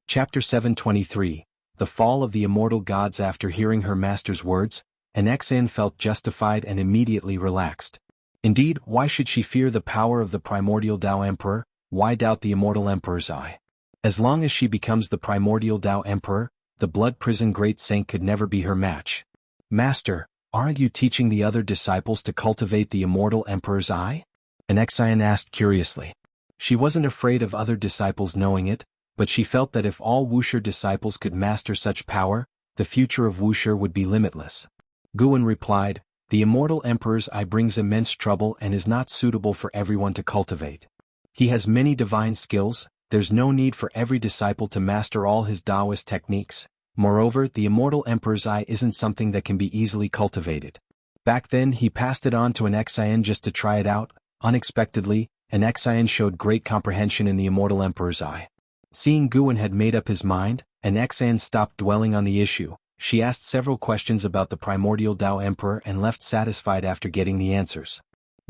Chapter 723, The Fall of the Immortal Gods. After hearing her master's words, Anexin felt justified and immediately relaxed. Indeed, why should she fear the power of the primordial Tao Emperor? Why doubt the immortal Emperor's eye? As long as she becomes the primordial Tao Emperor, the blood prison great saint could never be her match. Master, aren't you teaching the other disciples to cultivate the immortal Emperor's eye? Anexin asked curiously. She wasn't afraid of other disciples knowing it, but she felt that if all Wuxia disciples could master such power, the future of Wuxia would be limitless. Guan replied, the immortal Emperor's eye brings immense trouble and is not suitable for everyone to cultivate. He has many divine skills, there's no need for every disciple to master all his Taoist techniques. Moreover, the immortal Emperor's eye isn't something that can be easily cultivated. Back then he passed it on to Anexin just to try it out. Unexpectedly, Anexin showed great comprehension in the immortal Emperor's eye. Seeing Guan had made up his mind, Anexin stopped dwelling on the issue. She asked several questions about the primordial Tao Emperor and left satisfied after getting the answers.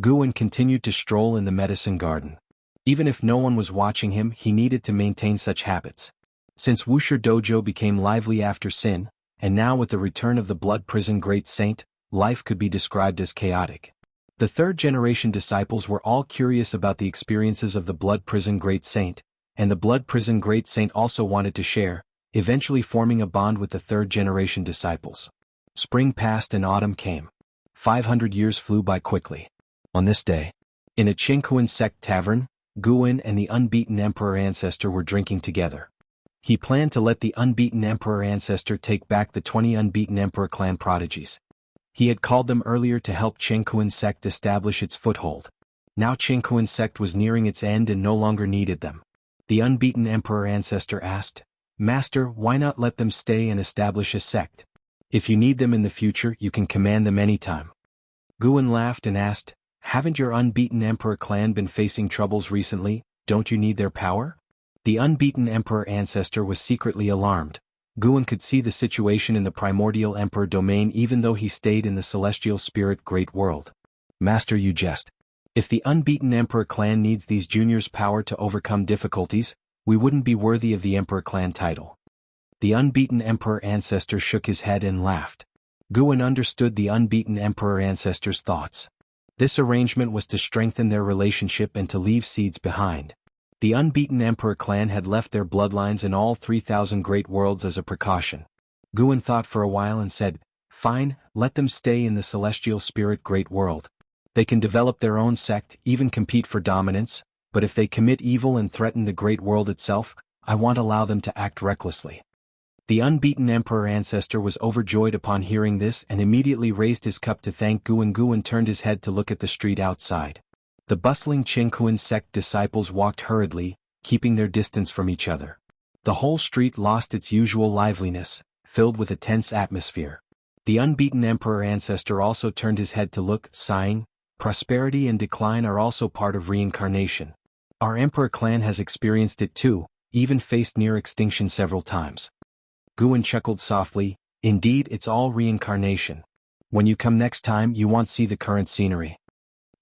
Guan continued to stroll in the medicine garden. Even if no one was watching him, he needed to maintain such habits. Since Wuxia Dojo became lively after Sin, and now with the return of the blood prison great saint, life could be described as chaotic. The third-generation disciples were all curious about the experiences of the blood prison great saint, and the blood prison great saint also wanted to share, eventually forming a bond with the third-generation disciples. Spring passed and autumn came. 500 years flew by quickly. On this day, in a Qingkuan sect tavern, Guan and the unbeaten Emperor Ancestor were drinking together. He planned to let the unbeaten Emperor Ancestor take back the 20 unbeaten Emperor clan prodigies. He had called them earlier to help Qingkuan sect establish its foothold. Now Qingkuan sect was nearing its end and no longer needed them. The unbeaten Emperor Ancestor asked, Master, why not let them stay and establish a sect? If you need them in the future, you can command them anytime. Guan laughed and asked, haven't your unbeaten Emperor clan been facing troubles recently? Don't you need their power? The unbeaten Emperor Ancestor was secretly alarmed. Guan could see the situation in the primordial Emperor domain even though he stayed in the celestial spirit great world. Master, you jest. If the unbeaten Emperor clan needs these juniors' power to overcome difficulties, we wouldn't be worthy of the Emperor clan title. The unbeaten Emperor Ancestor shook his head and laughed. Guan understood the unbeaten Emperor Ancestor's thoughts. This arrangement was to strengthen their relationship and to leave seeds behind. The unbeaten Emperor clan had left their bloodlines in all 3,000 great worlds as a precaution. Guan thought for a while and said, fine, let them stay in the celestial spirit great world. They can develop their own sect, even compete for dominance, but if they commit evil and threaten the great world itself, I won't allow them to act recklessly. The unbeaten Emperor Ancestor was overjoyed upon hearing this and immediately raised his cup to thank Guan. Guan turned his head to look at the street outside. The bustling Qingkuan sect disciples walked hurriedly, keeping their distance from each other. The whole street lost its usual liveliness, filled with a tense atmosphere. The unbeaten Emperor Ancestor also turned his head to look, sighing, prosperity and decline are also part of reincarnation. Our Emperor clan has experienced it too, even faced near extinction several times. Guan chuckled softly, indeed it's all reincarnation. When you come next time you won't see the current scenery.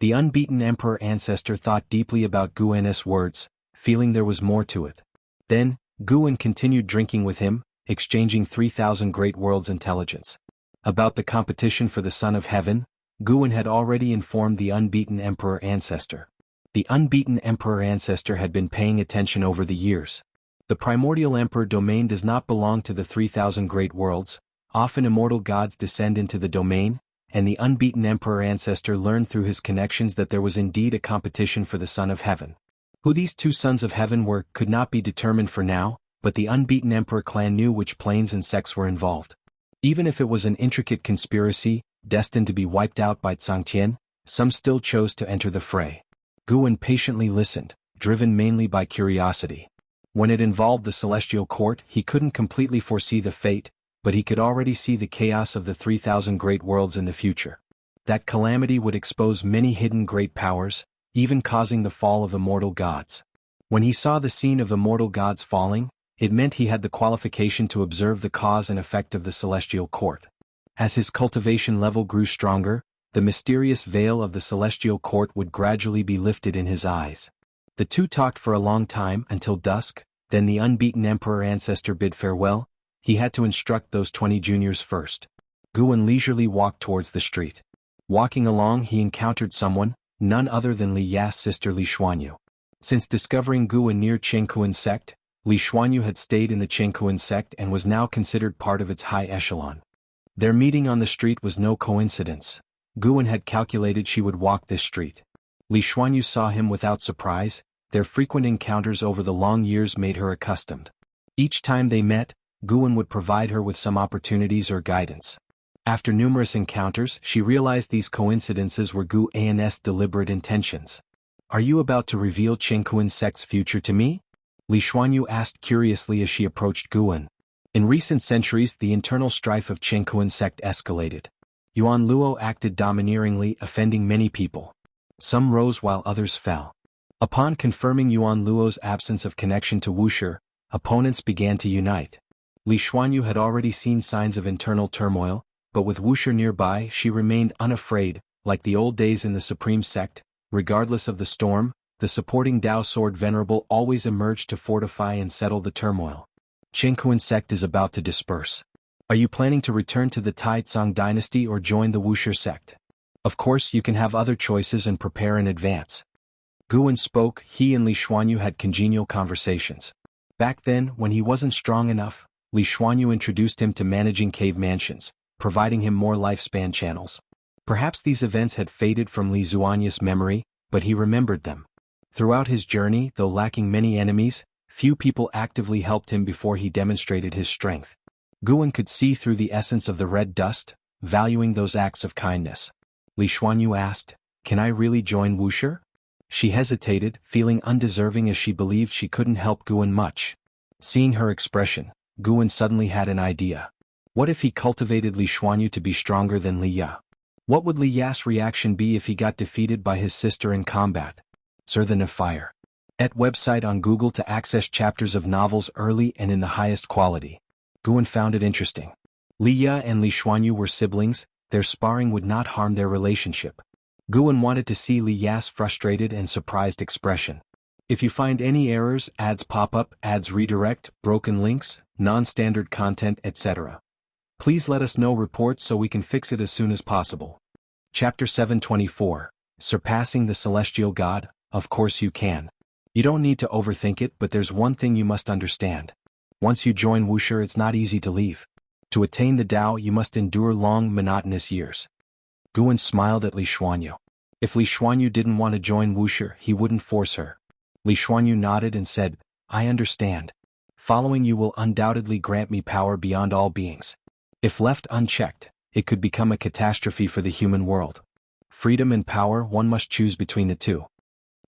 The unbeaten Emperor Ancestor thought deeply about Guan's words, feeling there was more to it. Then, Guan continued drinking with him, exchanging 3,000 great worlds intelligence. About the competition for the Son of Heaven, Guan had already informed the unbeaten Emperor Ancestor. The unbeaten Emperor Ancestor had been paying attention over the years. The primordial Emperor domain does not belong to the 3,000 great worlds, often immortal gods descend into the domain, and the unbeaten Emperor Ancestor learned through his connections that there was indeed a competition for the Son of Heaven. Who these two Sons of Heaven were could not be determined for now, but the unbeaten Emperor clan knew which planes and sects were involved. Even if it was an intricate conspiracy, destined to be wiped out by Zhangtian, some still chose to enter the fray. Guan patiently listened, driven mainly by curiosity. When it involved the celestial court, he couldn't completely foresee the fate, but he could already see the chaos of the 3,000 great worlds in the future. That calamity would expose many hidden great powers, even causing the fall of immortal gods. When he saw the scene of immortal gods falling, it meant he had the qualification to observe the cause and effect of the celestial court. As his cultivation level grew stronger, the mysterious veil of the celestial court would gradually be lifted in his eyes. The two talked for a long time until dusk, Then the unbeaten emperor ancestor bid farewell. He had to instruct those 20 juniors first. Guan leisurely walked towards the street. Walking along, he encountered someone, none other than Li Ya's sister Li Xuanyu. Since discovering Guan near Qingkuan sect, Li Xuanyu had stayed in the Qingkuan sect and was now considered part of its high echelon. Their meeting on the street was no coincidence. Guan had calculated she would walk this street. Li Xuanyu saw him without surprise. Their frequent encounters over the long years made her accustomed. Each time they met, Guan would provide her with some opportunities or guidance. After numerous encounters, she realized these coincidences were Guan's deliberate intentions. "Are you about to reveal Qingkuan sect's future to me?" Li Xuanyu asked curiously as she approached Guan. In recent centuries, the internal strife of Qingkuan sect escalated. Yuan Luo acted domineeringly, offending many people. Some rose while others fell. Upon confirming Yuan Luo's absence of connection to Wuxia, opponents began to unite. Li Xuanyu had already seen signs of internal turmoil, but with Wuxia nearby, she remained unafraid. Like the old days in the supreme sect, regardless of the storm, the supporting Dao sword venerable always emerged to fortify and settle the turmoil. Qingkuan sect is about to disperse. Are you planning to return to the Taizong dynasty or join the Wuxia sect? Of course, you can have other choices and prepare in advance. Guan spoke. He and Li Xuanyu had congenial conversations. Back then, when he wasn't strong enough, Li Xuanyu introduced him to managing cave mansions, providing him more lifespan channels. Perhaps these events had faded from Li Xuanyu's memory, but he remembered them. Throughout his journey, though lacking many enemies, few people actively helped him before he demonstrated his strength. Guan could see through the essence of the red dust, valuing those acts of kindness. Li Xuanyu asked, "Can I really join Wuxia?" She hesitated, feeling undeserving as she believed she couldn't help Guan much. Seeing her expression, Guan suddenly had an idea. What if he cultivated Li Xuanyu to be stronger than Li Ya? What would Li Ya's reaction be if he got defeated by his sister in combat? Sir the Fire. At website on Google to access chapters of novels early and in the highest quality. Guan found it interesting. Li Ya and Li Xuanyu were siblings, their sparring would not harm their relationship. Guan wanted to see Li Ya's frustrated and surprised expression. If you find any errors, ads pop up, ads redirect, broken links, non-standard content, etc., please let us know reports so we can fix it as soon as possible. Chapter 724. Surpassing the Celestial God. Of course you can. You don't need to overthink it, but there's one thing you must understand. Once you join Wuxia, it's not easy to leave. To attain the Tao, you must endure long, monotonous years. Guan smiled at Li Xuanyu. If Li Xuanyu didn't want to join Wuxia, he wouldn't force her. Li Xuanyu nodded and said, "I understand. Following you will undoubtedly grant me power beyond all beings. If left unchecked, it could become a catastrophe for the human world. Freedom and power, one must choose between the two."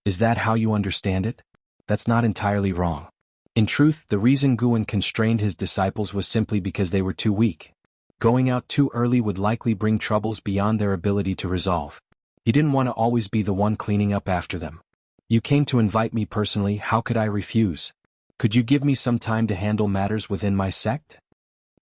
Is that how you understand it? That's not entirely wrong. In truth, the reason Guan constrained his disciples was simply because they were too weak. Going out too early would likely bring troubles beyond their ability to resolve. He didn't want to always be the one cleaning up after them. You came to invite me personally, how could I refuse? Could you give me some time to handle matters within my sect?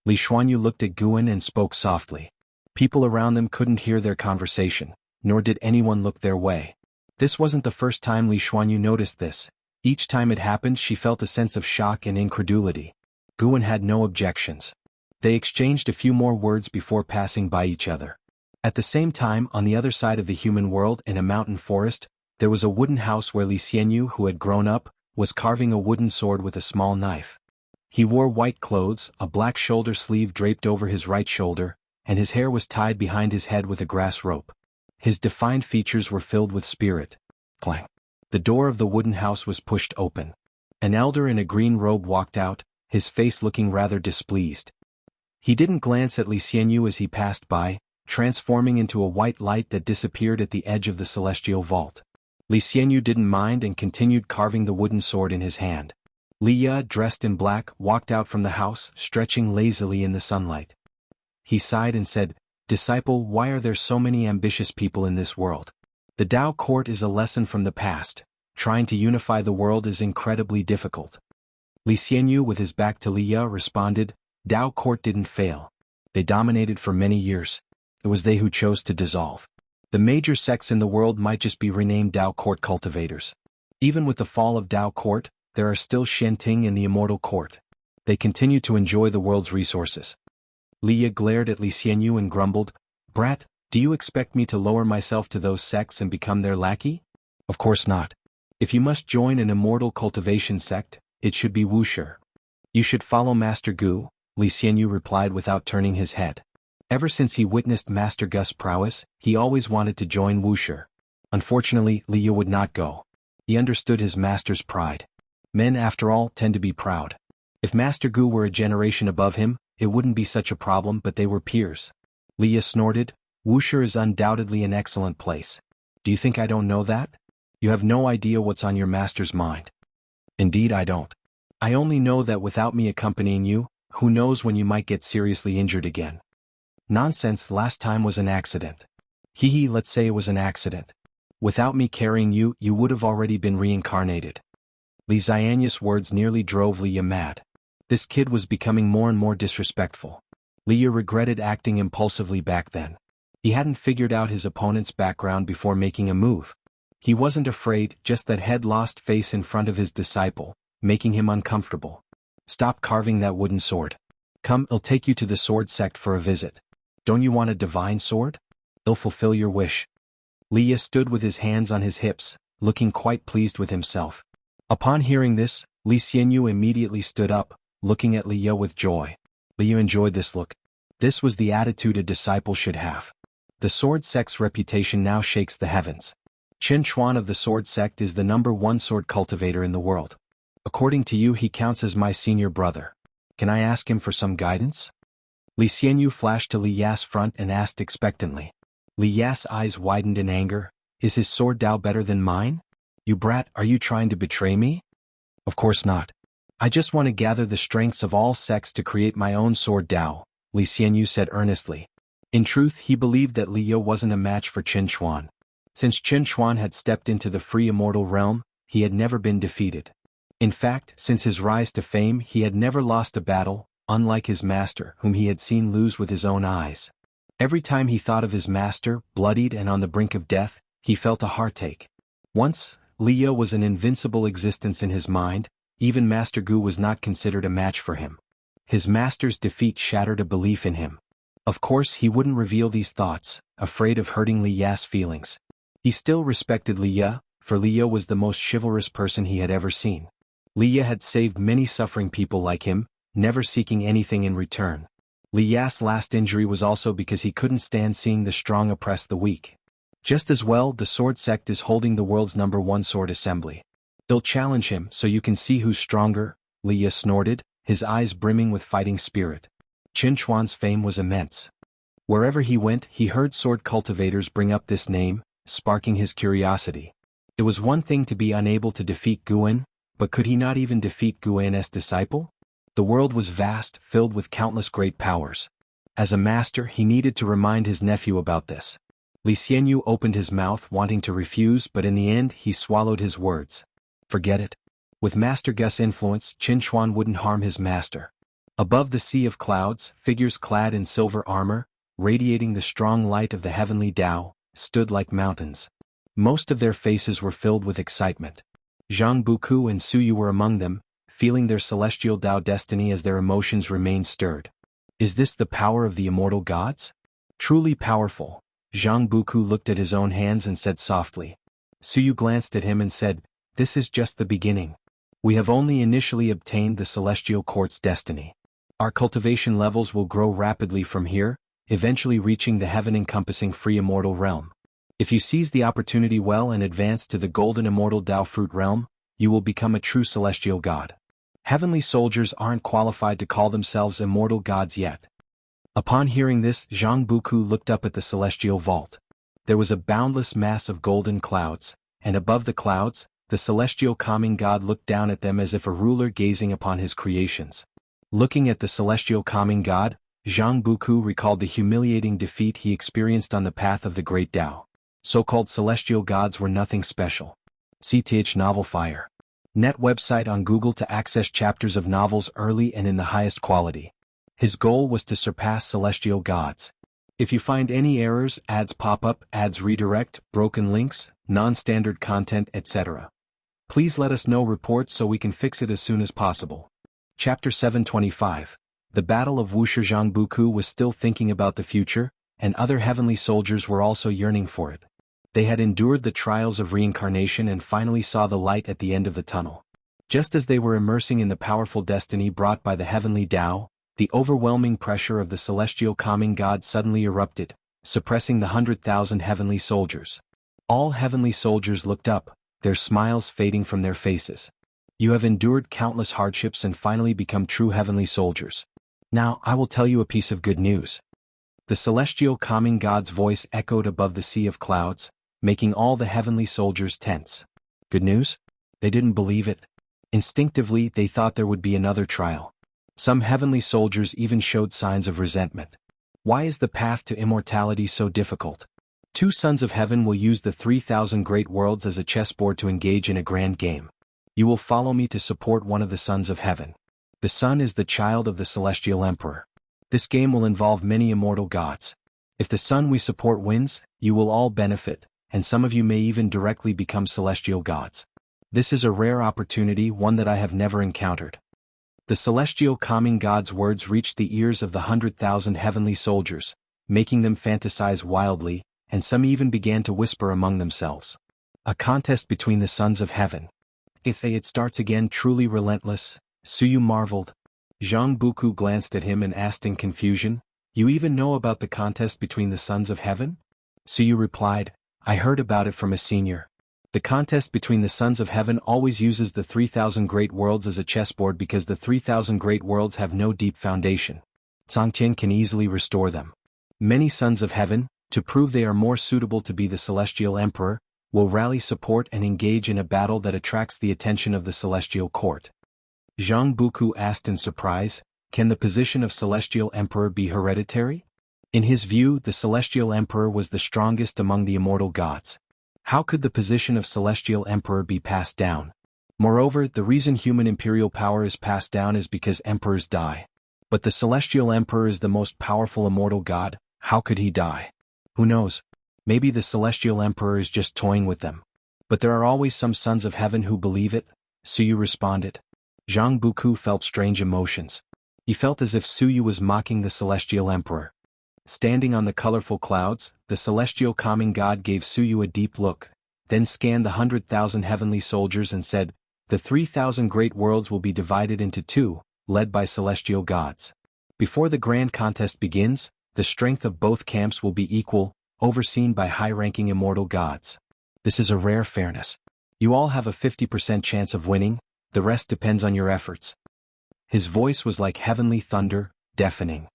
Li Xuanyu looked at Guan and spoke softly. People around them couldn't hear their conversation, nor did anyone look their way. This wasn't the first time Li Xuanyu noticed this. Each time it happened, she felt a sense of shock and incredulity. Guan had no objections. They exchanged a few more words before passing by each other. At the same time, on the other side of the human world in a mountain forest, there was a wooden house where Li Xianyu, who had grown up, was carving a wooden sword with a small knife. He wore white clothes, a black shoulder sleeve draped over his right shoulder, and his hair was tied behind his head with a grass rope. His defined features were filled with spirit. Clang. The door of the wooden house was pushed open. An elder in a green robe walked out, his face looking rather displeased. He didn't glance at Li Xianyu as he passed by, transforming into a white light that disappeared at the edge of the celestial vault. Li Xianyu didn't mind and continued carving the wooden sword in his hand. Li Ya, dressed in black, walked out from the house, stretching lazily in the sunlight. He sighed and said, "Disciple, why are there so many ambitious people in this world? The Tao court is a lesson from the past. Trying to unify the world is incredibly difficult." Li Xianyu, with his back to Li Ya, responded, "Tao court didn't fail. They dominated for many years. It was they who chose to dissolve. The major sects in the world might just be renamed Tao court cultivators. Even with the fall of Tao court, there are still Shenting in the immortal court. They continue to enjoy the world's resources. Liya glared at Li Xianyu and grumbled, "Brat, do you expect me to lower myself to those sects and become their lackey? Of course not. If you must join an immortal cultivation sect, it should be Wuxia. You should follow Master Gu," Li Xianyu replied without turning his head. Ever since he witnessed Master Gu's prowess, he always wanted to join Wuxia. Unfortunately, Liya would not go. He understood his master's pride. Men, after all, tend to be proud. If Master Gu were a generation above him, it wouldn't be such a problem, but they were peers. Liya snorted, "Wuxia is undoubtedly an excellent place. Do you think I don't know that? You have no idea what's on your master's mind." "Indeed I don't. I only know that without me accompanying you, who knows when you might get seriously injured again." "Nonsense, last time was an accident." "Hee, let's say it was an accident. Without me carrying you, you would have already been reincarnated." Li Xianyu's words nearly drove Liya mad. This kid was becoming more and more disrespectful. Liya regretted acting impulsively back then. He hadn't figured out his opponent's background before making a move. He wasn't afraid, just that head-lost face in front of his disciple, making him uncomfortable. "Stop carving that wooden sword. Come, I'll take you to the sword sect for a visit. Don't you want a divine sword? It'll fulfill your wish." Liya stood with his hands on his hips, looking quite pleased with himself. Upon hearing this, Li Xianyu immediately stood up, looking at Liya with joy. Liya enjoyed this look. This was the attitude a disciple should have. The sword sect's reputation now shakes the heavens. Qin Chuan of the sword sect is the #1 sword cultivator in the world. According to you, he counts as my senior brother. Can I ask him for some guidance? Li Xianyu flashed to Li Ya's front and asked expectantly. Li Ya's eyes widened in anger. "Is his sword Dao better than mine? You brat, are you trying to betray me?" "Of course not. I just want to gather the strengths of all sects to create my own sword Dao," Li Xianyu said earnestly. In truth, he believed that Liya wasn't a match for Qin Chuan. Since Qin Chuan had stepped into the free immortal realm, he had never been defeated. In fact, since his rise to fame, he had never lost a battle, unlike his master, whom he had seen lose with his own eyes. Every time he thought of his master, bloodied and on the brink of death, he felt a heartache. Once, Liya was an invincible existence in his mind. Even Master Gu was not considered a match for him. His master's defeat shattered a belief in him. Of course, he wouldn't reveal these thoughts, afraid of hurting Li Ya's feelings. He still respected Liya, for Liya was the most chivalrous person he had ever seen. Liya had saved many suffering people like him, never seeking anything in return. Li Ya's last injury was also because he couldn't stand seeing the strong oppress the weak. Just as well, the sword sect is holding the world's #1 sword assembly. They'll challenge him so you can see who's stronger, Liya snorted, his eyes brimming with fighting spirit. Qin Chuan's fame was immense. Wherever he went, he heard sword cultivators bring up this name, sparking his curiosity. It was one thing to be unable to defeat Guan, but could he not even defeat Guan's disciple? The world was vast, filled with countless great powers. As a master, he needed to remind his nephew about this. Li Xianyu opened his mouth wanting to refuse, but in the end he swallowed his words. Forget it. With Master Gu's influence, Qin Chuan wouldn't harm his master. Above the sea of clouds, figures clad in silver armor, radiating the strong light of the heavenly Tao, stood like mountains. Most of their faces were filled with excitement. Zhang Buku and Suyu were among them, feeling their celestial Tao destiny as their emotions remained stirred. Is this the power of the immortal gods? Truly powerful. Zhang Buku looked at his own hands and said softly. Suyu glanced at him and said, "This is just the beginning. We have only initially obtained the celestial court's destiny. Our cultivation levels will grow rapidly from here, eventually reaching the heaven-encompassing free immortal realm. If you seize the opportunity well and advance to the golden immortal Tao fruit realm, you will become a true celestial god. Heavenly soldiers aren't qualified to call themselves immortal gods yet." Upon hearing this, Zhang Buku looked up at the celestial vault. There was a boundless mass of golden clouds, and above the clouds, the celestial calming god looked down at them as if a ruler gazing upon his creations. Looking at the celestial calming god, Zhang Buku recalled the humiliating defeat he experienced on the path of the great Tao. So-called celestial gods were nothing special. CTH Novel Fire. Net website on Google to access chapters of novels early and in the highest quality. His goal was to surpass celestial gods. If you find any errors, ads pop up, ads redirect, broken links, non-standard content, etc., Please let us know reports so we can fix it as soon as possible. Chapter 725. The Battle of Wuxia Zhangbuku was still thinking about the future, and other heavenly soldiers were also yearning for it. They had endured the trials of reincarnation and finally saw the light at the end of the tunnel. Just as they were immersing in the powerful destiny brought by the heavenly Tao, the overwhelming pressure of the celestial calming god suddenly erupted, suppressing the 100,000 heavenly soldiers. All heavenly soldiers looked up, their smiles fading from their faces. You have endured countless hardships and finally become true heavenly soldiers. Now I will tell you a piece of good news. The celestial calming god's voice echoed above the sea of clouds, making all the heavenly soldiers tense. Good news? They didn't believe it. Instinctively, they thought there would be another trial. Some heavenly soldiers even showed signs of resentment. Why is the path to immortality so difficult? 2 sons of heaven will use the 3,000 great worlds as a chessboard to engage in a grand game. You will follow me to support one of the sons of heaven. The sun is the child of the celestial emperor. This game will involve many immortal gods. If the sun we support wins, you will all benefit, and some of you may even directly become celestial gods. This is a rare opportunity, one that I have never encountered. The celestial calming god's words reached the ears of the 100,000 heavenly soldiers, making them fantasize wildly, and some even began to whisper among themselves. A contest between the sons of heaven. It starts again, truly relentless, Suyu marveled. Zhang Buku glanced at him and asked in confusion, You even know about the contest between the sons of heaven? Suyu replied, I heard about it from a senior. The contest between the sons of heaven always uses the 3,000 great worlds as a chessboard because the 3,000 great worlds have no deep foundation. Zhangtian can easily restore them. Many sons of heaven, to prove they are more suitable to be the celestial emperor, will rally support and engage in a battle that attracts the attention of the celestial court. Zhang Buku asked in surprise, Can the position of celestial emperor be hereditary? In his view, the celestial emperor was the strongest among the immortal gods. How could the position of celestial emperor be passed down? Moreover, the reason human imperial power is passed down is because emperors die. But the celestial emperor is the most powerful immortal god, how could he die? Who knows? Maybe the celestial emperor is just toying with them. But there are always some sons of heaven who believe it, Suyu responded. Zhang Buku felt strange emotions. He felt as if Suyu was mocking the celestial emperor. Standing on the colorful clouds, the celestial calming god gave Suyu a deep look, then scanned the 100,000 heavenly soldiers and said, The 3,000 great worlds will be divided into 2, led by celestial gods. Before the grand contest begins, the strength of both camps will be equal, overseen by high-ranking immortal gods. This is a rare fairness. You all have a 50% chance of winning, the rest depends on your efforts. His voice was like heavenly thunder, deafening.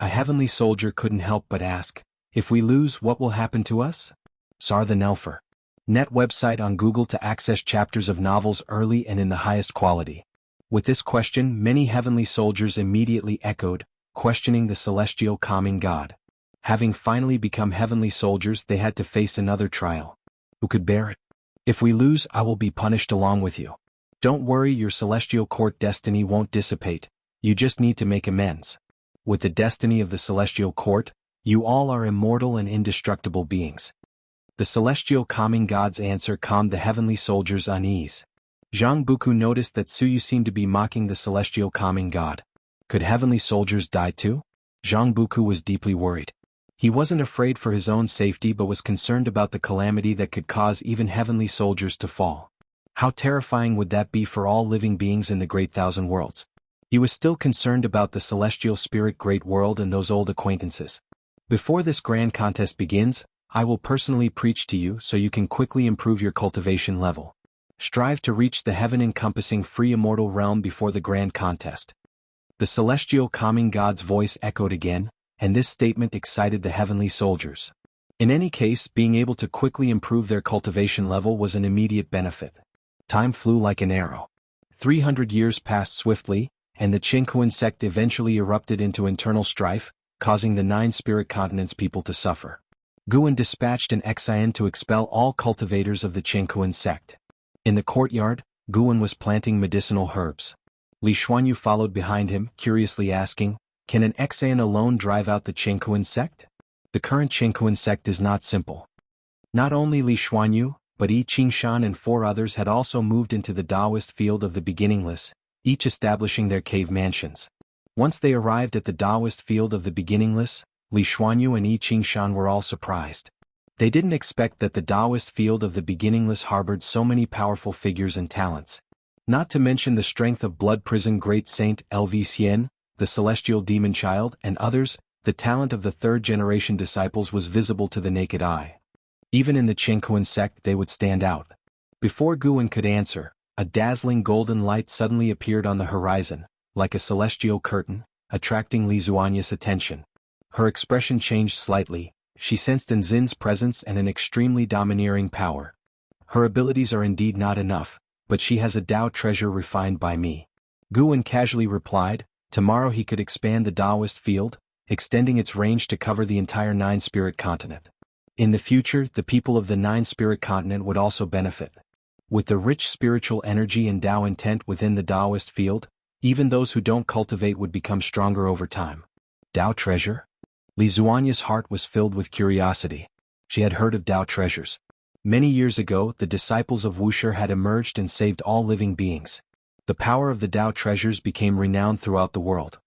A heavenly soldier couldn't help but ask, If we lose, what will happen to us? Sar the Nelfer. Net website on Google to access chapters of novels early and in the highest quality. With this question, many heavenly soldiers immediately echoed, questioning the celestial calming god. Having finally become heavenly soldiers, they had to face another trial. Who could bear it? If we lose, I will be punished along with you. Don't worry, your celestial court destiny won't dissipate, you just need to make amends. With the destiny of the celestial court, you all are immortal and indestructible beings. The celestial calming god's answer calmed the heavenly soldiers' unease. Zhang Buku noticed that Suyu seemed to be mocking the celestial calming god. Could heavenly soldiers die too? Zhang Buku was deeply worried. He wasn't afraid for his own safety but was concerned about the calamity that could cause even heavenly soldiers to fall. How terrifying would that be for all living beings in the great thousand worlds? He was still concerned about the celestial spirit great world and those old acquaintances. Before this grand contest begins, I will personally preach to you so you can quickly improve your cultivation level. Strive to reach the heaven-encompassing free immortal realm before the grand contest. The celestial calming god's voice echoed again, and this statement excited the heavenly soldiers. In any case, being able to quickly improve their cultivation level was an immediate benefit. Time flew like an arrow. 300 years passed swiftly, and the Qingkuan sect eventually erupted into internal strife, causing the 9 spirit continents people to suffer. Guan dispatched an Xian to expel all cultivators of the Qingkuan sect. In the courtyard, Guan was planting medicinal herbs. Li Xuanyu followed behind him, curiously asking, Can an Xian alone drive out the Qingkuan sect? The current Qingkuan sect is not simple. Not only Li Xuanyu, but Yi Qingshan and 4 others had also moved into the Taoist field of the beginningless, each establishing their cave mansions. Once they arrived at the Taoist field of the beginningless, Li Xuanyu and Yi Qingshan were all surprised. They didn't expect that the Taoist field of the beginningless harbored so many powerful figures and talents. Not to mention the strength of Blood Prison Great Saint Lv Xian, the celestial demon child, and others. The talent of the third-generation disciples was visible to the naked eye. Even in the Chengkuan sect they would stand out. Before Guan could answer, a dazzling golden light suddenly appeared on the horizon, like a celestial curtain, attracting Li Xuanyu's attention. Her expression changed slightly. She sensed Enzin's presence and an extremely domineering power. Her abilities are indeed not enough, but she has a Tao treasure refined by me. Guan casually replied. Tomorrow he could expand the Taoist field, extending its range to cover the entire Nine-Spirit continent. In the future, the people of the Nine-Spirit continent would also benefit. With the rich spiritual energy and Tao intent within the Taoist field, even those who don't cultivate would become stronger over time. Tao treasure? Li Xuanyu's heart was filled with curiosity. She had heard of Tao treasures. Many years ago, the disciples of Wuxia had emerged and saved all living beings. The power of the Tao treasures became renowned throughout the world.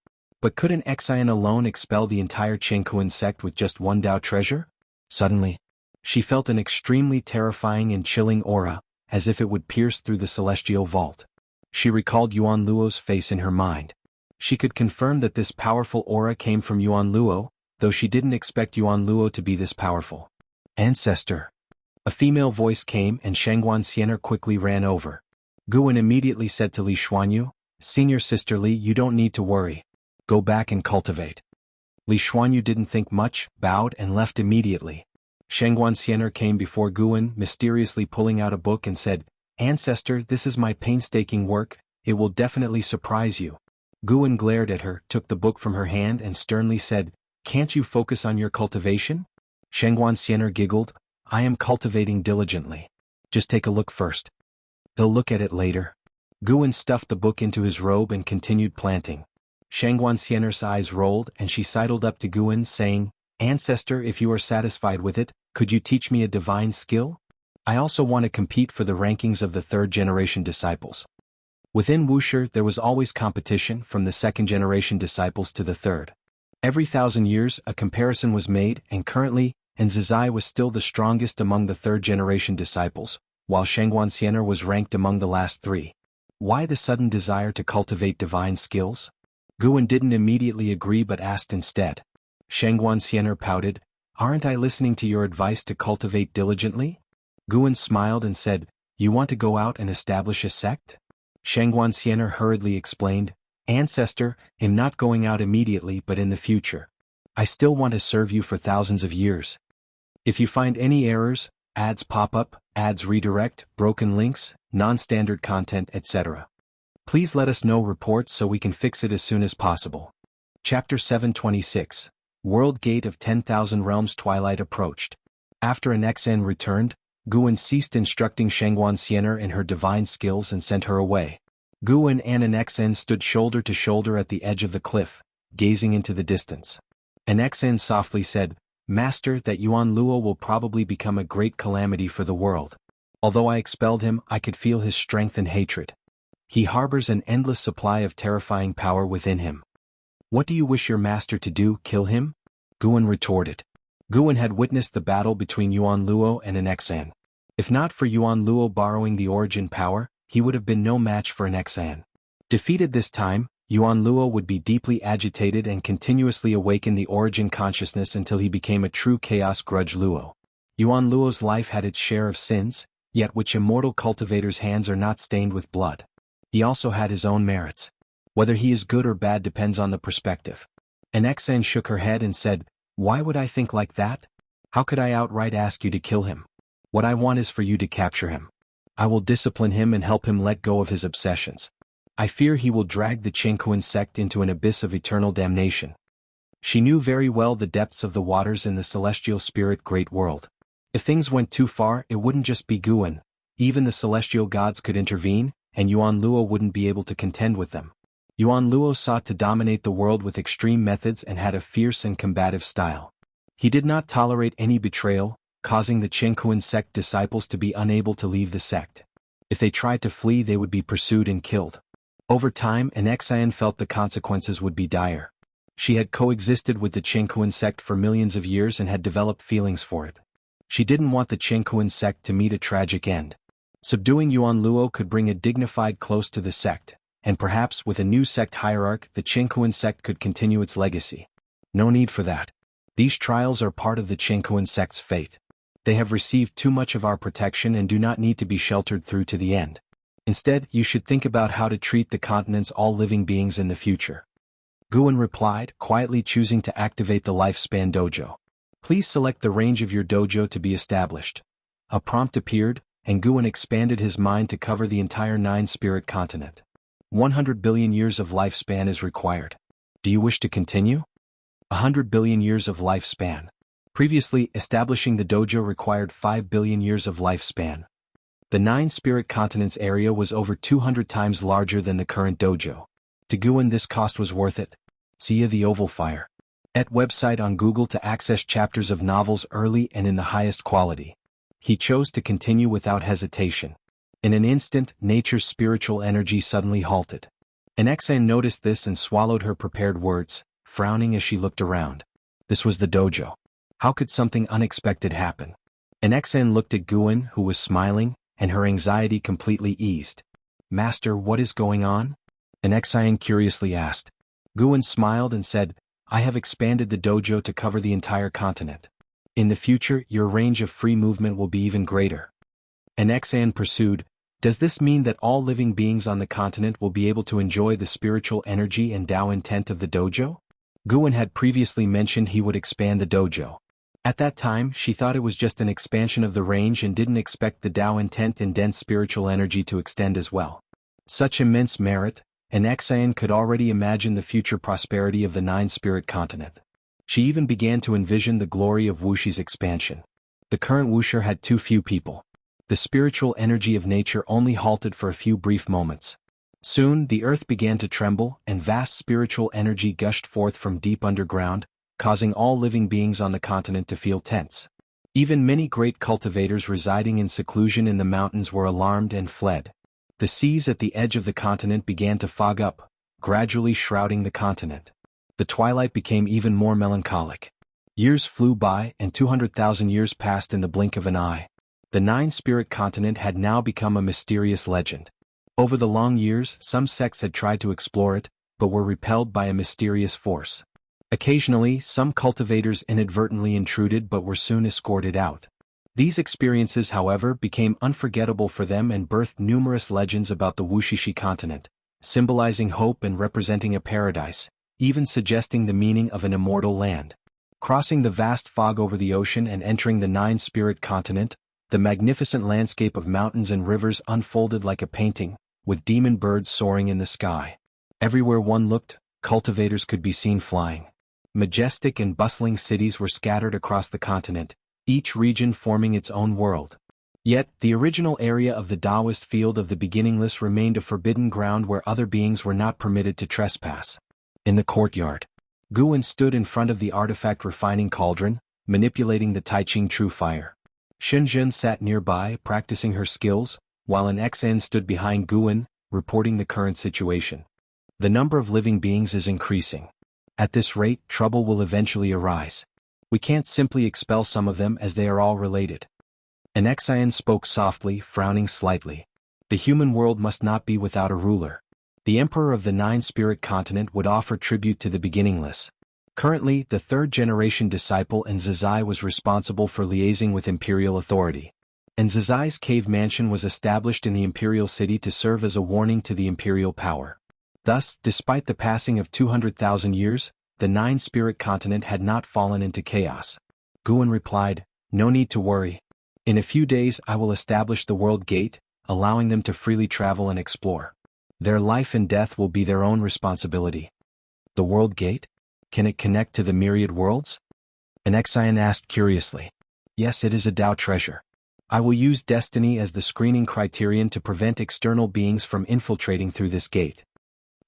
But could an Xian alone expel the entire Chengkuan sect with just one Tao treasure? Suddenly, she felt an extremely terrifying and chilling aura, as if it would pierce through the celestial vault. She recalled Yuan Luo's face in her mind. She could confirm that this powerful aura came from Yuan Luo, though she didn't expect Yuan Luo to be this powerful. Ancestor. A female voice came and Shangguan Xiener quickly ran over. Guan immediately said to Li Xuanyu, Senior Sister Li, you don't need to worry. Go back and cultivate. Li Xuanyu didn't think much, bowed and left immediately. Shangguan Xiener came before Guan, mysteriously pulling out a book and said, Ancestor, this is my painstaking work, it will definitely surprise you. Guan glared at her, took the book from her hand and sternly said, Can't you focus on your cultivation? Shangguan Xiener giggled, I am cultivating diligently. Just take a look first. He'll look at it later. Guan stuffed the book into his robe and continued planting. Shangguan Xiener's eyes rolled and she sidled up to Guan saying, Ancestor, if you are satisfied with it, could you teach me a divine skill? I also want to compete for the rankings of the third-generation disciples. Within Wuxia there was always competition from the second-generation disciples to the third. Every 1,000 years a comparison was made and currently, Enzizai was still the strongest among the third-generation disciples, while Shangguan Xiener was ranked among the last 3. Why the sudden desire to cultivate divine skills? Guan didn't immediately agree but asked instead. Shangguan Xiener pouted, Aren't I listening to your advice to cultivate diligently? Guan smiled and said, You want to go out and establish a sect? Shangguan Xiener hurriedly explained, Ancestor, I'm not going out immediately but in the future. I still want to serve you for thousands of years. If you find any errors, ads pop up, ads redirect, broken links, non-standard content, etc. Please let us know reports so we can fix it as soon as possible. Chapter 726. World Gate of 10,000 Realms. Twilight approached. After an XN returned, Guan ceased instructing Shangguan Xiener in her divine skills and sent her away. Guan and an XN stood shoulder to shoulder at the edge of the cliff, gazing into the distance. An XN softly said, Master, that Yuan Luo will probably become a great calamity for the world. Although I expelled him, I could feel his strength and hatred. He harbors an endless supply of terrifying power within him. What do you wish your master to do, kill him? Guan retorted. Guan had witnessed the battle between Yuan Luo and an Xan. If not for Yuan Luo borrowing the origin power, he would have been no match for an Xan. Defeated this time, Yuan Luo would be deeply agitated and continuously awaken the origin consciousness until he became a true Chaos Grudge Luo. Yuan Luo's life had its share of sins, yet which immortal cultivator's hands are not stained with blood. He also had his own merits. Whether he is good or bad depends on the perspective. An Xan shook her head and said, Why would I think like that? How could I outright ask you to kill him? What I want is for you to capture him. I will discipline him and help him let go of his obsessions. I fear he will drag the Chengkuan sect into an abyss of eternal damnation. She knew very well the depths of the waters in the celestial spirit great world. If things went too far, it wouldn't just be Guan. Even the celestial gods could intervene, and Yuan Luo wouldn't be able to contend with them. Yuan Luo sought to dominate the world with extreme methods and had a fierce and combative style. He did not tolerate any betrayal, causing the Chenkuan sect disciples to be unable to leave the sect. If they tried to flee, they would be pursued and killed. Over time, Xian felt the consequences would be dire. She had coexisted with the Chenkuan sect for millions of years and had developed feelings for it. She didn't want the Chenkuan sect to meet a tragic end. Subduing Yuan Luo could bring a dignified close to the sect, and perhaps with a new sect hierarch the Chenkuan sect could continue its legacy. No need for that. These trials are part of the Chenkuan sect's fate. They have received too much of our protection and do not need to be sheltered through to the end. Instead, you should think about how to treat the continent's all living beings in the future. Guan replied, quietly choosing to activate the Lifespan Dojo. Please select the range of your dojo to be established. A prompt appeared, and Guan expanded his mind to cover the entire nine-spirit continent. 100 billion years of lifespan is required. Do you wish to continue? 100 billion years of lifespan. Previously, establishing the dojo required 5 billion years of lifespan. The nine-spirit continent's area was over 200 times larger than the current dojo. To Guan, this cost was worth it. See the Oval Fire. At website on Google to access chapters of novels early and in the highest quality. He chose to continue without hesitation. In an instant, nature's spiritual energy suddenly halted. Xian noticed this and swallowed her prepared words, frowning as she looked around. This was the dojo. How could something unexpected happen? Xian looked at Guan, who was smiling, and her anxiety completely eased. Master, what is going on? Xian curiously asked. Guan smiled and said, I have expanded the dojo to cover the entire continent. In the future, your range of free movement will be even greater. Xian pursued, does this mean that all living beings on the continent will be able to enjoy the spiritual energy and Tao intent of the dojo? Guan had previously mentioned he would expand the dojo. At that time, she thought it was just an expansion of the range and didn't expect the Tao intent and dense spiritual energy to extend as well. Such immense merit, Xian could already imagine the future prosperity of the nine-spirit continent. She even began to envision the glory of Wuxia's expansion. The current Wuxia had too few people. The spiritual energy of nature only halted for a few brief moments. Soon, the earth began to tremble, and vast spiritual energy gushed forth from deep underground, causing all living beings on the continent to feel tense. Even many great cultivators residing in seclusion in the mountains were alarmed and fled. The seas at the edge of the continent began to fog up, gradually shrouding the continent. The twilight became even more melancholic. Years flew by, and 200,000 years passed in the blink of an eye. The nine-spirit continent had now become a mysterious legend. Over the long years, some sects had tried to explore it, but were repelled by a mysterious force. Occasionally, some cultivators inadvertently intruded but were soon escorted out. These experiences, however, became unforgettable for them and birthed numerous legends about the Wuxia continent, symbolizing hope and representing a paradise, even suggesting the meaning of an immortal land. Crossing the vast fog over the ocean and entering the nine-spirit continent, the magnificent landscape of mountains and rivers unfolded like a painting, with demon birds soaring in the sky. Everywhere one looked, cultivators could be seen flying. Majestic and bustling cities were scattered across the continent, each region forming its own world. Yet, the original area of the Taoist field of the beginningless remained a forbidden ground where other beings were not permitted to trespass. In the courtyard, Guan stood in front of the artifact refining cauldron, manipulating the Taiching True Fire. Shenzhen sat nearby, practicing her skills, while Xian stood behind Guan, reporting the current situation. The number of living beings is increasing. At this rate, trouble will eventually arise. We can't simply expel some of them as they are all related. Xian spoke softly, frowning slightly. The human world must not be without a ruler. The Emperor of the Nine-Spirit Continent would offer tribute to the beginningless. Currently, the third-generation disciple Nzazai was responsible for liaising with imperial authority. Nzazai's cave mansion was established in the imperial city to serve as a warning to the imperial power. Thus, despite the passing of 200,000 years, the nine-spirit continent had not fallen into chaos. Guan replied, no need to worry. In a few days I will establish the World Gate, allowing them to freely travel and explore. Their life and death will be their own responsibility. The World Gate? Can it connect to the myriad worlds? Xian asked curiously. Yes, it is a Tao treasure. I will use destiny as the screening criterion to prevent external beings from infiltrating through this gate.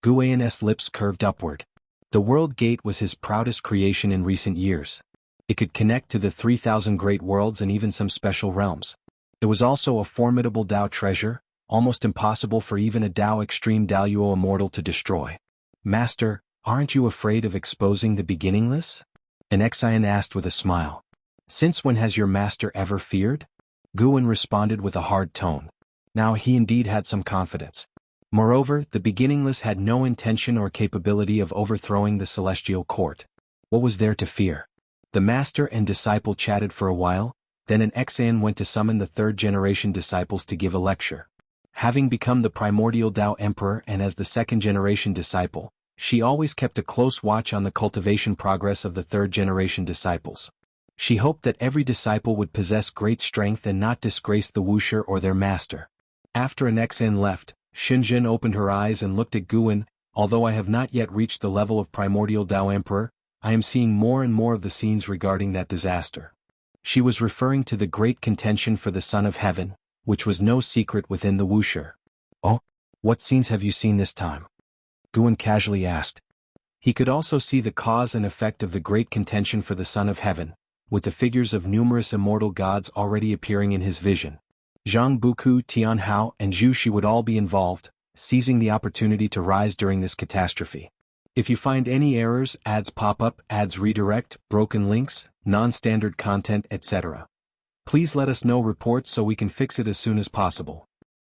Guan's lips curved upward. The World Gate was his proudest creation in recent years. It could connect to the 3,000 great worlds and even some special realms. It was also a formidable Dao treasure, almost impossible for even a Dao Extreme Daluo immortal to destroy. Master, aren't you afraid of exposing the beginningless? An Xian asked with a smile. Since when has your master ever feared? Guan responded with a hard tone. Now he indeed had some confidence. Moreover, the beginningless had no intention or capability of overthrowing the celestial court. What was there to fear? The master and disciple chatted for a while, then an Xian went to summon the third-generation disciples to give a lecture. Having become the primordial Dao Emperor and as the second-generation disciple, she always kept a close watch on the cultivation progress of the third-generation disciples. She hoped that every disciple would possess great strength and not disgrace the Wuxia or their master. After an Xian left, Shenzhen opened her eyes and looked at Guan. Although I have not yet reached the level of primordial Dao Emperor, I am seeing more and more of the scenes regarding that disaster. She was referring to the great contention for the Son of Heaven, which was no secret within the Wuxia. Oh, what scenes have you seen this time? Guan casually asked. He could also see the cause and effect of the great contention for the Son of Heaven, with the figures of numerous immortal gods already appearing in his vision. Zhang Buku, Tianhao, and Zhu Shi would all be involved, seizing the opportunity to rise during this catastrophe. If you find any errors, ads pop up, ads redirect, broken links, non-standard content, etc., please let us know reports so we can fix it as soon as possible.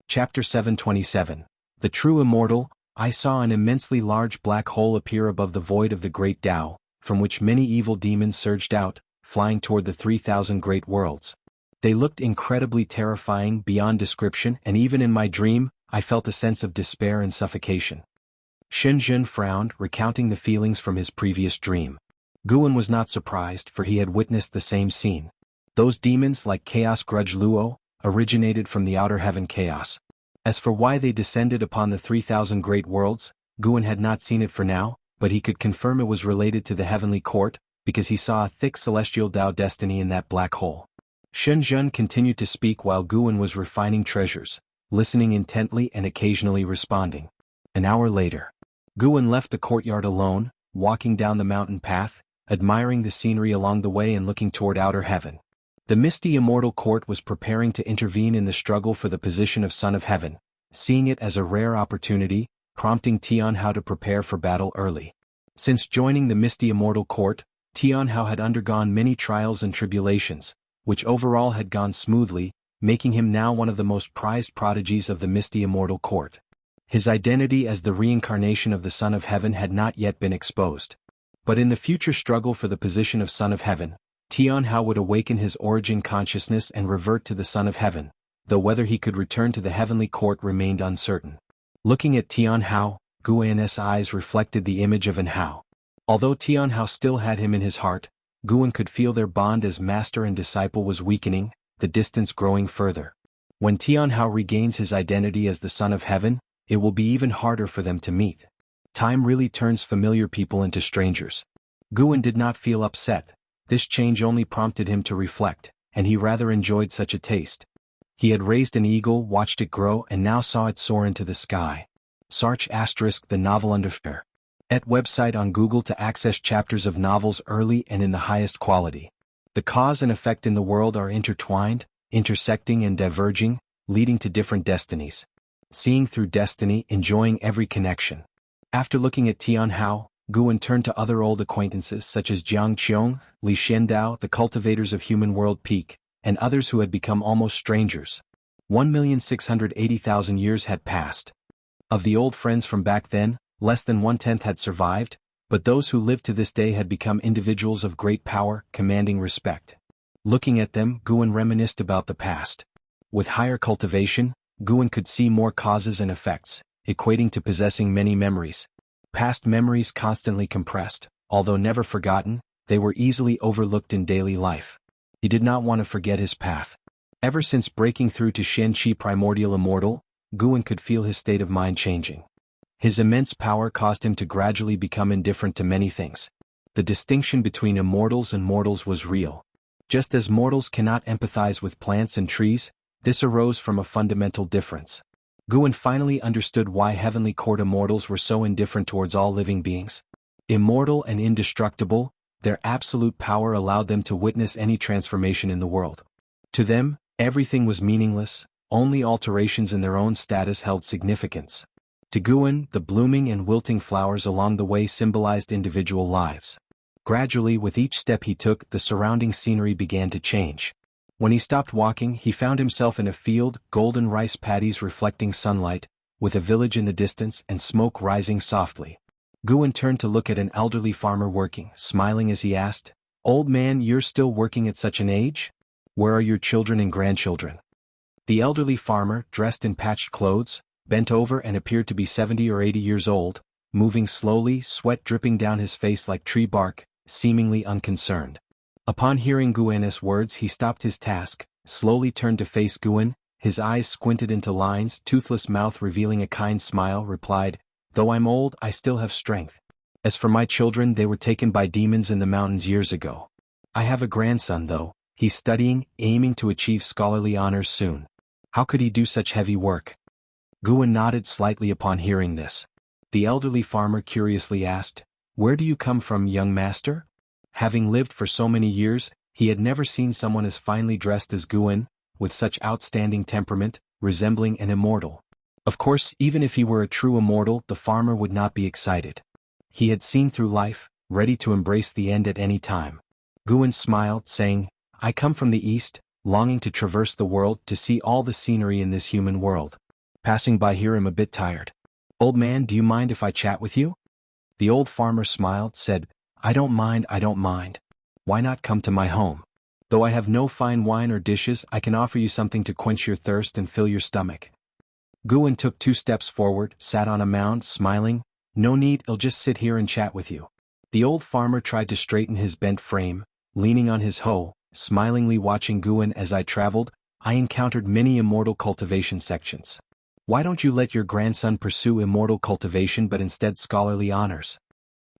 Chapter 727. The True Immortal. I saw an immensely large black hole appear above the void of the great Tao, from which many evil demons surged out, flying toward the 3,000 great worlds. They looked incredibly terrifying beyond description, and even in my dream, I felt a sense of despair and suffocation. Shenzhen frowned, recounting the feelings from his previous dream. Guan was not surprised, for he had witnessed the same scene. Those demons, like Chaos Grudge Luo, originated from the outer heaven chaos. As for why they descended upon the 3,000 great worlds, Guan had not seen it for now, but he could confirm it was related to the heavenly court, because he saw a thick celestial Dao destiny in that black hole. Shenzhen continued to speak while Guan was refining treasures, listening intently and occasionally responding. An hour later, Guan left the courtyard alone, walking down the mountain path, admiring the scenery along the way and looking toward outer heaven. The misty immortal court was preparing to intervene in the struggle for the position of Son of Heaven, seeing it as a rare opportunity, prompting Tianhao to prepare for battle early. Since joining the misty immortal court, Tianhao had undergone many trials and tribulations, which overall had gone smoothly, making him now one of the most prized prodigies of the misty immortal court. His identity as the reincarnation of the Son of Heaven had not yet been exposed. But in the future struggle for the position of Son of Heaven, Tianhao would awaken his origin consciousness and revert to the Son of Heaven, though whether he could return to the heavenly court remained uncertain. Looking at Tianhao, Guan's eyes reflected the image of an Hao. Although Tianhao still had him in his heart, Guan could feel their bond as master and disciple was weakening, the distance growing further. When Tianhao regains his identity as the Son of Heaven, it will be even harder for them to meet. Time really turns familiar people into strangers. Guan did not feel upset. This change only prompted him to reflect, and he rather enjoyed such a taste. He had raised an eagle, watched it grow, and now saw it soar into the sky. Sarch * the novel under at website on Google to access chapters of novels early and in the highest quality. The cause and effect in the world are intertwined, intersecting and diverging, leading to different destinies. Seeing through destiny, enjoying every connection. After looking at Tianhao, Guan turned to other old acquaintances such as Jiang Qiong, Li Xiandao, the cultivators of Human World Peak, and others who had become almost strangers. 1,680,000 years had passed. Of the old friends from back then, less than 1/10 had survived, but those who lived to this day had become individuals of great power, commanding respect. Looking at them, Guan reminisced about the past. With higher cultivation, Guan could see more causes and effects, equating to possessing many memories. Past memories constantly compressed, although never forgotten, they were easily overlooked in daily life. He did not want to forget his path. Ever since breaking through to Shen-Qi Primordial Immortal, Guan could feel his state of mind changing. His immense power caused him to gradually become indifferent to many things. The distinction between immortals and mortals was real. Just as mortals cannot empathize with plants and trees, this arose from a fundamental difference. Guan finally understood why heavenly court immortals were so indifferent towards all living beings. Immortal and indestructible, Their absolute power allowed them to witness any transformation in the world. To them, everything was meaningless, only alterations in their own status held significance. To Guan, the blooming and wilting flowers along the way symbolized individual lives. Gradually, with each step he took, the surrounding scenery began to change. When he stopped walking, he found himself in a field, golden rice paddies reflecting sunlight, with a village in the distance and smoke rising softly. Guan turned to look at an elderly farmer working, smiling as he asked, "Old man, you're still working at such an age? Where are your children and grandchildren?" The elderly farmer, dressed in patched clothes, bent over and appeared to be 70 or 80 years old, moving slowly, sweat dripping down his face like tree bark, seemingly unconcerned. Upon hearing Guan's words, he stopped his task, slowly turned to face Guan, his eyes squinted into lines, toothless mouth revealing a kind smile, replied, "Though I'm old, I still have strength. As for my children, they were taken by demons in the mountains years ago. I have a grandson though, he's studying, aiming to achieve scholarly honors soon. How could he do such heavy work?" Guan nodded slightly upon hearing this. The elderly farmer curiously asked, "Where do you come from, young master?" Having lived for so many years, he had never seen someone as finely dressed as Guan, with such outstanding temperament, resembling an immortal. Of course, even if he were a true immortal, the farmer would not be excited. He had seen through life, ready to embrace the end at any time. Guan smiled, saying, "I come from the east, longing to traverse the world to see all the scenery in this human world. Passing by here I'm a bit tired. Old man, do you mind if I chat with you?" The old farmer smiled, said, I don't mind. Why not come to my home? Though I have no fine wine or dishes, I can offer you something to quench your thirst and fill your stomach." Guan took 2 steps forward, sat on a mound, smiling, "No need, I'll just sit here and chat with you." The old farmer tried to straighten his bent frame, leaning on his hoe, smilingly watching Guan. "As I traveled, I encountered many immortal cultivation sections. Why don't you let your grandson pursue immortal cultivation but instead scholarly honors?"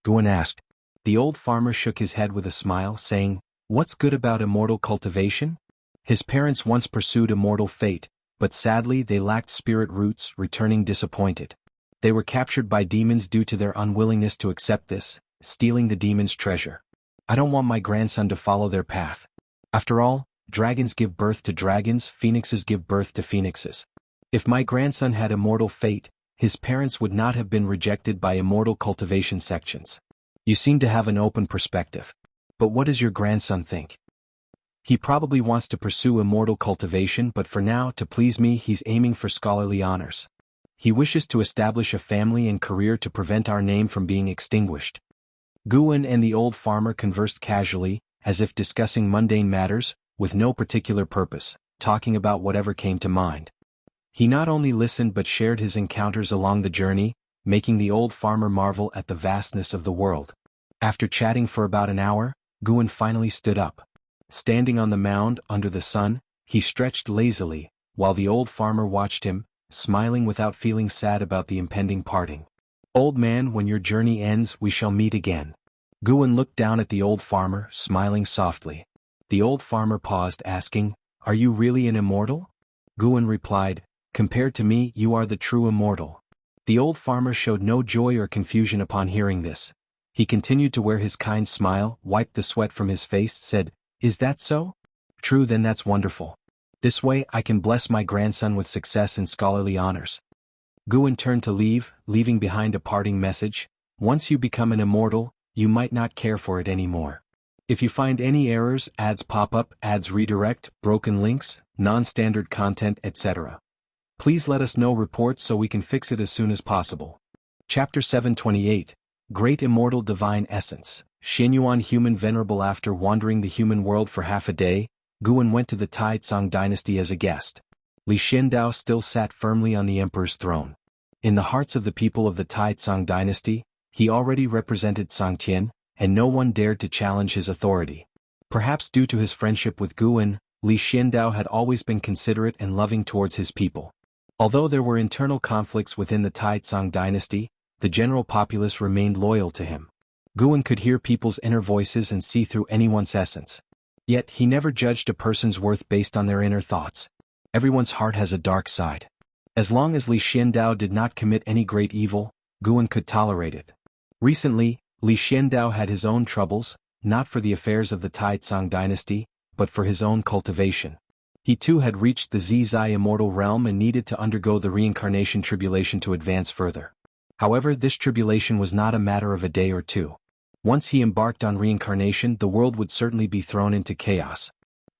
Guan asked. The old farmer shook his head with a smile, saying, "What's good about immortal cultivation? His parents once pursued immortal fate, but sadly they lacked spirit roots, returning disappointed. They were captured by demons due to their unwillingness to accept this, stealing the demons' treasure. I don't want my grandson to follow their path. After all, dragons give birth to dragons, phoenixes give birth to phoenixes. If my grandson had immortal fate, his parents would not have been rejected by immortal cultivation sections. You seem to have an open perspective. But what does your grandson think?" "He probably wants to pursue immortal cultivation, but for now, to please me, he's aiming for scholarly honors. He wishes to establish a family and career to prevent our name from being extinguished." Guan and the old farmer conversed casually, as if discussing mundane matters, with no particular purpose, talking about whatever came to mind. He not only listened but shared his encounters along the journey, making the old farmer marvel at the vastness of the world. After chatting for about an hour, Guan finally stood up. Standing on the mound, under the sun, he stretched lazily, while the old farmer watched him, smiling without feeling sad about the impending parting. "Old man, when your journey ends, we shall meet again." Guan looked down at the old farmer, smiling softly. The old farmer paused, asking, "Are you really an immortal?" Guan replied, "Compared to me, you are the true immortal." The old farmer showed no joy or confusion upon hearing this. He continued to wear his kind smile, wiped the sweat from his face, said, "Is that so? True, then that's wonderful. This way I can bless my grandson with success and scholarly honors." Guan turned to leave, leaving behind a parting message. "Once you become an immortal, you might not care for it anymore. If you find any errors, ads pop up, ads redirect, broken links, non-standard content, etc. Please let us know reports so we can fix it as soon as possible." Chapter 728, Great Immortal Divine Essence. Xinyuan Human Venerable. After wandering the human world for half a day, Guan went to the Taizong dynasty as a guest. Li Xiandao still sat firmly on the emperor's throne. In the hearts of the people of the Taizong dynasty, he already represented Songtian, and no one dared to challenge his authority. Perhaps due to his friendship with Guan, Li Xiandao had always been considerate and loving towards his people. Although there were internal conflicts within the Taizong dynasty, the general populace remained loyal to him. Guan could hear people's inner voices and see through anyone's essence. Yet he never judged a person's worth based on their inner thoughts. Everyone's heart has a dark side. As long as Li Xiandao did not commit any great evil, Guan could tolerate it. Recently, Li Xiandao had his own troubles, not for the affairs of the Taizong dynasty, but for his own cultivation. He too had reached the Zizai immortal realm and needed to undergo the reincarnation tribulation to advance further. However, this tribulation was not a matter of a day or two. Once he embarked on reincarnation, the world would certainly be thrown into chaos.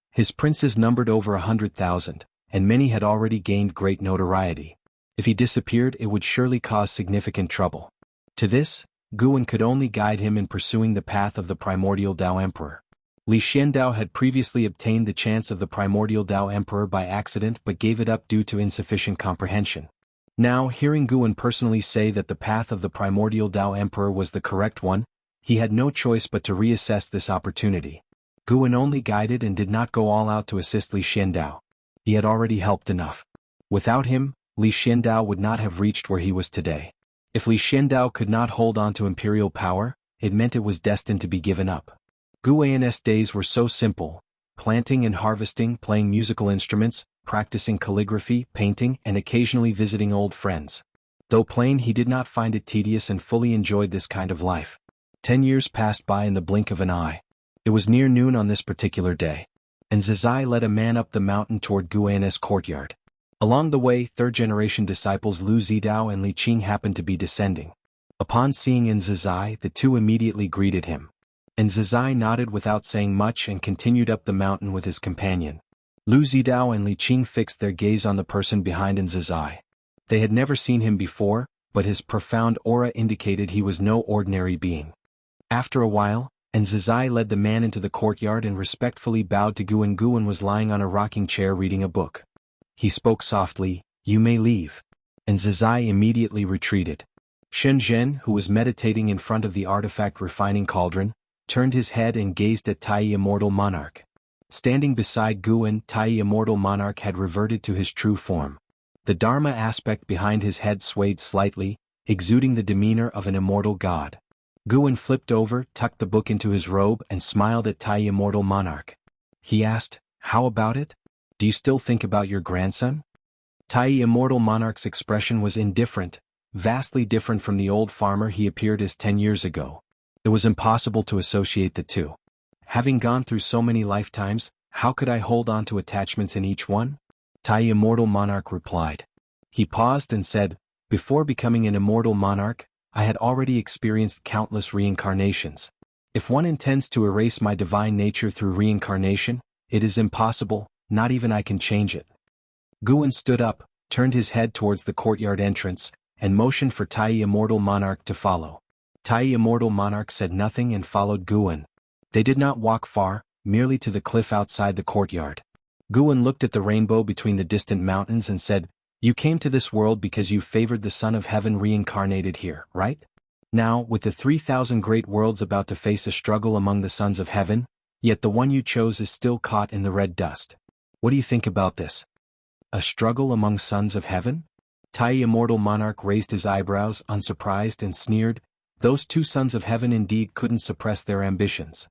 His princes numbered over 100,000, and many had already gained great notoriety. If he disappeared, it would surely cause significant trouble. To this, Guan could only guide him in pursuing the path of the primordial Dao Emperor. Li Xiandao had previously obtained the chance of the primordial Dao Emperor by accident but gave it up due to insufficient comprehension. Now, hearing Guan personally say that the path of the primordial Dao Emperor was the correct one, he had no choice but to reassess this opportunity. Guan only guided and did not go all out to assist Li Xiandao. He had already helped enough. Without him, Li Xiandao would not have reached where he was today. If Li Xiandao could not hold on to imperial power, it meant it was destined to be given up. Guan's days were so simple: planting and harvesting, playing musical instruments, practicing calligraphy, painting, and occasionally visiting old friends. Though plain, he did not find it tedious and fully enjoyed this kind of life. 10 years passed by in the blink of an eye. It was near noon on this particular day, and Zizai led a man up the mountain toward Guan's courtyard. Along the way, third-generation disciples Lu Zidao and Li Qing happened to be descending. Upon seeing Zizai, the two immediately greeted him. And Zizai nodded without saying much and continued up the mountain with his companion. Lu Zidao and Li Qing fixed their gaze on the person behind Zizai. They had never seen him before, but his profound aura indicated he was no ordinary being. After a while, Zizai led the man into the courtyard and respectfully bowed to Guan. Guan was lying on a rocking chair reading a book. He spoke softly, "You may leave." And Zizai immediately retreated. Shen Zhen, who was meditating in front of the artifact refining cauldron, turned his head and gazed at Tai Immortal Monarch. Standing beside Guan, Tai Immortal Monarch had reverted to his true form. The Dharma aspect behind his head swayed slightly, exuding the demeanor of an immortal god. Guan flipped over, tucked the book into his robe, and smiled at Tai Immortal Monarch. He asked, "How about it? Do you still think about your grandson?" Tai Immortal Monarch's expression was indifferent, vastly different from the old farmer he appeared as 10 years ago. It was impossible to associate the two. Having gone through so many lifetimes, how could I hold on to attachments in each one? Tai Immortal Monarch replied. He paused and said, "Before becoming an immortal monarch, I had already experienced countless reincarnations. If one intends to erase my divine nature through reincarnation, it is impossible, not even I can change it." Guan stood up, turned his head towards the courtyard entrance, and motioned for Tai Immortal Monarch to follow. Tai Immortal Monarch said nothing and followed Guan. They did not walk far, merely to the cliff outside the courtyard. Guan looked at the rainbow between the distant mountains and said, "You came to this world because you favored the Son of Heaven reincarnated here, right? Now, with the 3,000 great worlds about to face a struggle among the sons of heaven, yet the one you chose is still caught in the red dust. What do you think about this? A struggle among sons of heaven?" Tai Immortal Monarch raised his eyebrows, unsurprised, and sneered, "Those two sons of heaven indeed couldn't suppress their ambitions."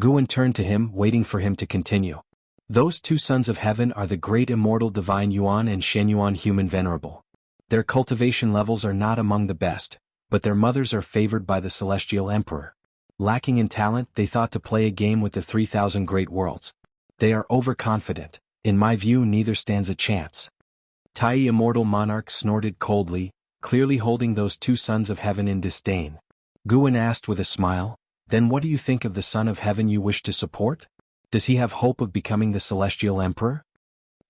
Guan turned to him, waiting for him to continue. "Those two sons of heaven are the great immortal divine Yuan and Shen Yuan human venerable. Their cultivation levels are not among the best, but their mothers are favored by the celestial emperor. Lacking in talent, they thought to play a game with the 3,000 great worlds. They are overconfident. In my view, neither stands a chance." Tai Immortal Monarch snorted coldly, clearly holding those two sons of heaven in disdain. Guan asked with a smile, "Then what do you think of the Son of Heaven you wish to support? Does he have hope of becoming the celestial emperor?"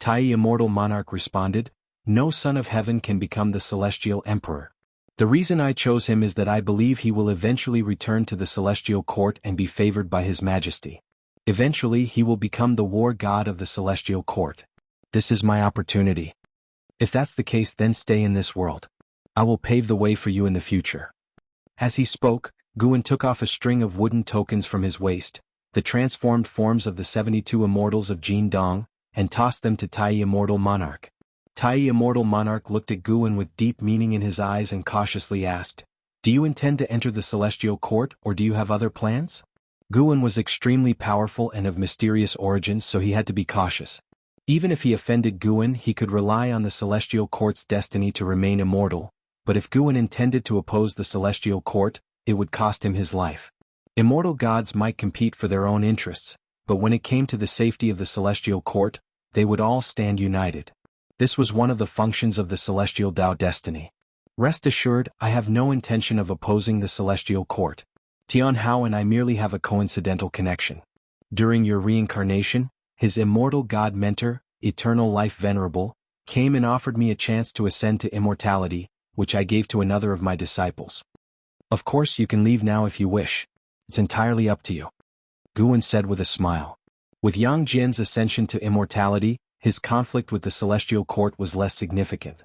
Tai Immortal Monarch responded, "No Son of Heaven can become the celestial emperor. The reason I chose him is that I believe he will eventually return to the celestial court and be favored by his majesty. Eventually he will become the war god of the celestial court. This is my opportunity. If that's the case, then stay in this world. I will pave the way for you in the future." As he spoke, Guan took off a string of wooden tokens from his waist, the transformed forms of the 72 immortals of Jin Dong, and tossed them to Tai Immortal Monarch. Tai Immortal Monarch looked at Guan with deep meaning in his eyes and cautiously asked, "Do you intend to enter the celestial court, or do you have other plans?" Guan was extremely powerful and of mysterious origins, so he had to be cautious. Even if he offended Guan, he could rely on the celestial court's destiny to remain immortal, but if Guan intended to oppose the celestial court, it would cost him his life. Immortal gods might compete for their own interests, but when it came to the safety of the celestial court, they would all stand united. This was one of the functions of the celestial Tao destiny. Rest assured, I have no intention of opposing the celestial court. Tian Hao and I merely have a coincidental connection. During your reincarnation, his immortal god mentor, Eternal Life Venerable, came and offered me a chance to ascend to immortality, which I gave to another of my disciples. Of course you can leave now if you wish. It's entirely up to you. Guan said with a smile. With Yang Jian's ascension to immortality, his conflict with the celestial court was less significant.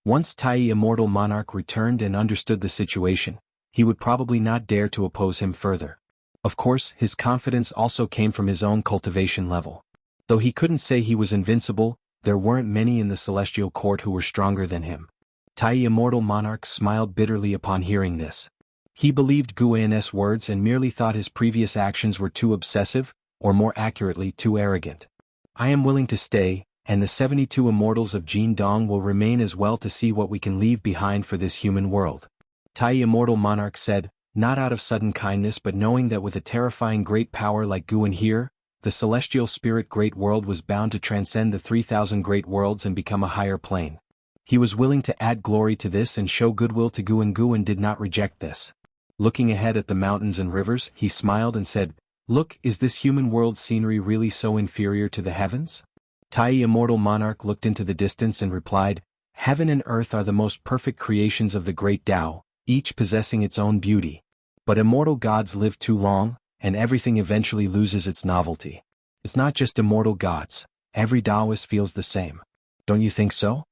Once Tai Immortal Monarch returned and understood the situation, he would probably not dare to oppose him further. Of course, his confidence also came from his own cultivation level. Though he couldn't say he was invincible, there weren't many in the celestial court who were stronger than him. Tai Immortal Monarch smiled bitterly upon hearing this. He believed Guan's words and merely thought his previous actions were too obsessive, or more accurately too arrogant. I am willing to stay, and the 72 immortals of Jin Dong will remain as well to see what we can leave behind for this human world. Tai Immortal Monarch said, not out of sudden kindness but knowing that with a terrifying great power like Guan here, the celestial spirit great world was bound to transcend the 3,000 great worlds and become a higher plane. He was willing to add glory to this and show goodwill to Guan. Guan did not reject this. Looking ahead at the mountains and rivers, he smiled and said, "Look, is this human world scenery really so inferior to the heavens?" Tai Immortal Monarch looked into the distance and replied, "Heaven and earth are the most perfect creations of the great Tao, each possessing its own beauty. But immortal gods live too long, and everything eventually loses its novelty. It's not just immortal gods, every Taoist feels the same. Don't you think so?"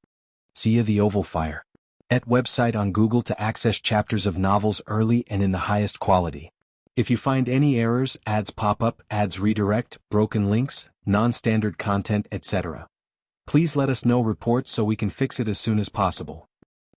See ya the Oval Fire. At website on Google to access chapters of novels early and in the highest quality. If you find any errors, ads pop up, ads redirect, broken links, non-standard content, etc., please let us know reports so we can fix it as soon as possible.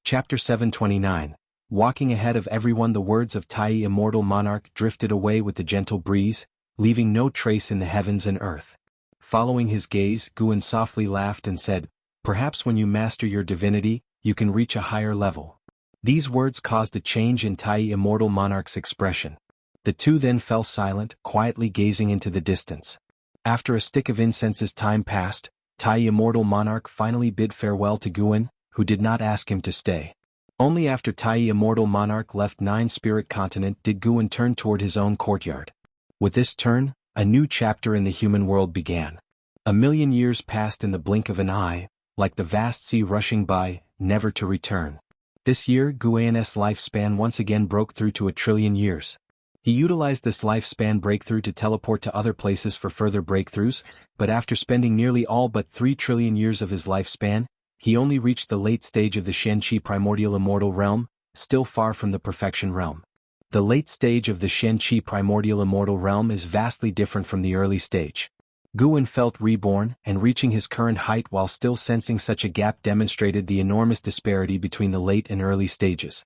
Chapter 729. Walking ahead of everyone. The words of Tai Immortal Monarch drifted away with the gentle breeze, leaving no trace in the heavens and earth. Following his gaze, Guan softly laughed and said, "Perhaps when you master your divinity, you can reach a higher level." These words caused a change in Tai Immortal Monarch's expression. The two then fell silent, quietly gazing into the distance. After a stick of incense as time passed, Tai Immortal Monarch finally bid farewell to Guan, who did not ask him to stay. Only after Tai Immortal Monarch left Nine Spirit Continent did Guan turn toward his own courtyard. With this turn, a new chapter in the human world began. 1,000,000 years passed in the blink of an eye, like the vast sea rushing by, never to return. This year Guan's lifespan once again broke through to 1,000,000,000,000 years. He utilized this lifespan breakthrough to teleport to other places for further breakthroughs, but after spending nearly all but 3,000,000,000,000 years of his lifespan, he only reached the late stage of the Shenqi primordial immortal realm, still far from the perfection realm. The late stage of the Shenqi primordial immortal realm is vastly different from the early stage. Guan felt reborn, and reaching his current height while still sensing such a gap demonstrated the enormous disparity between the late and early stages.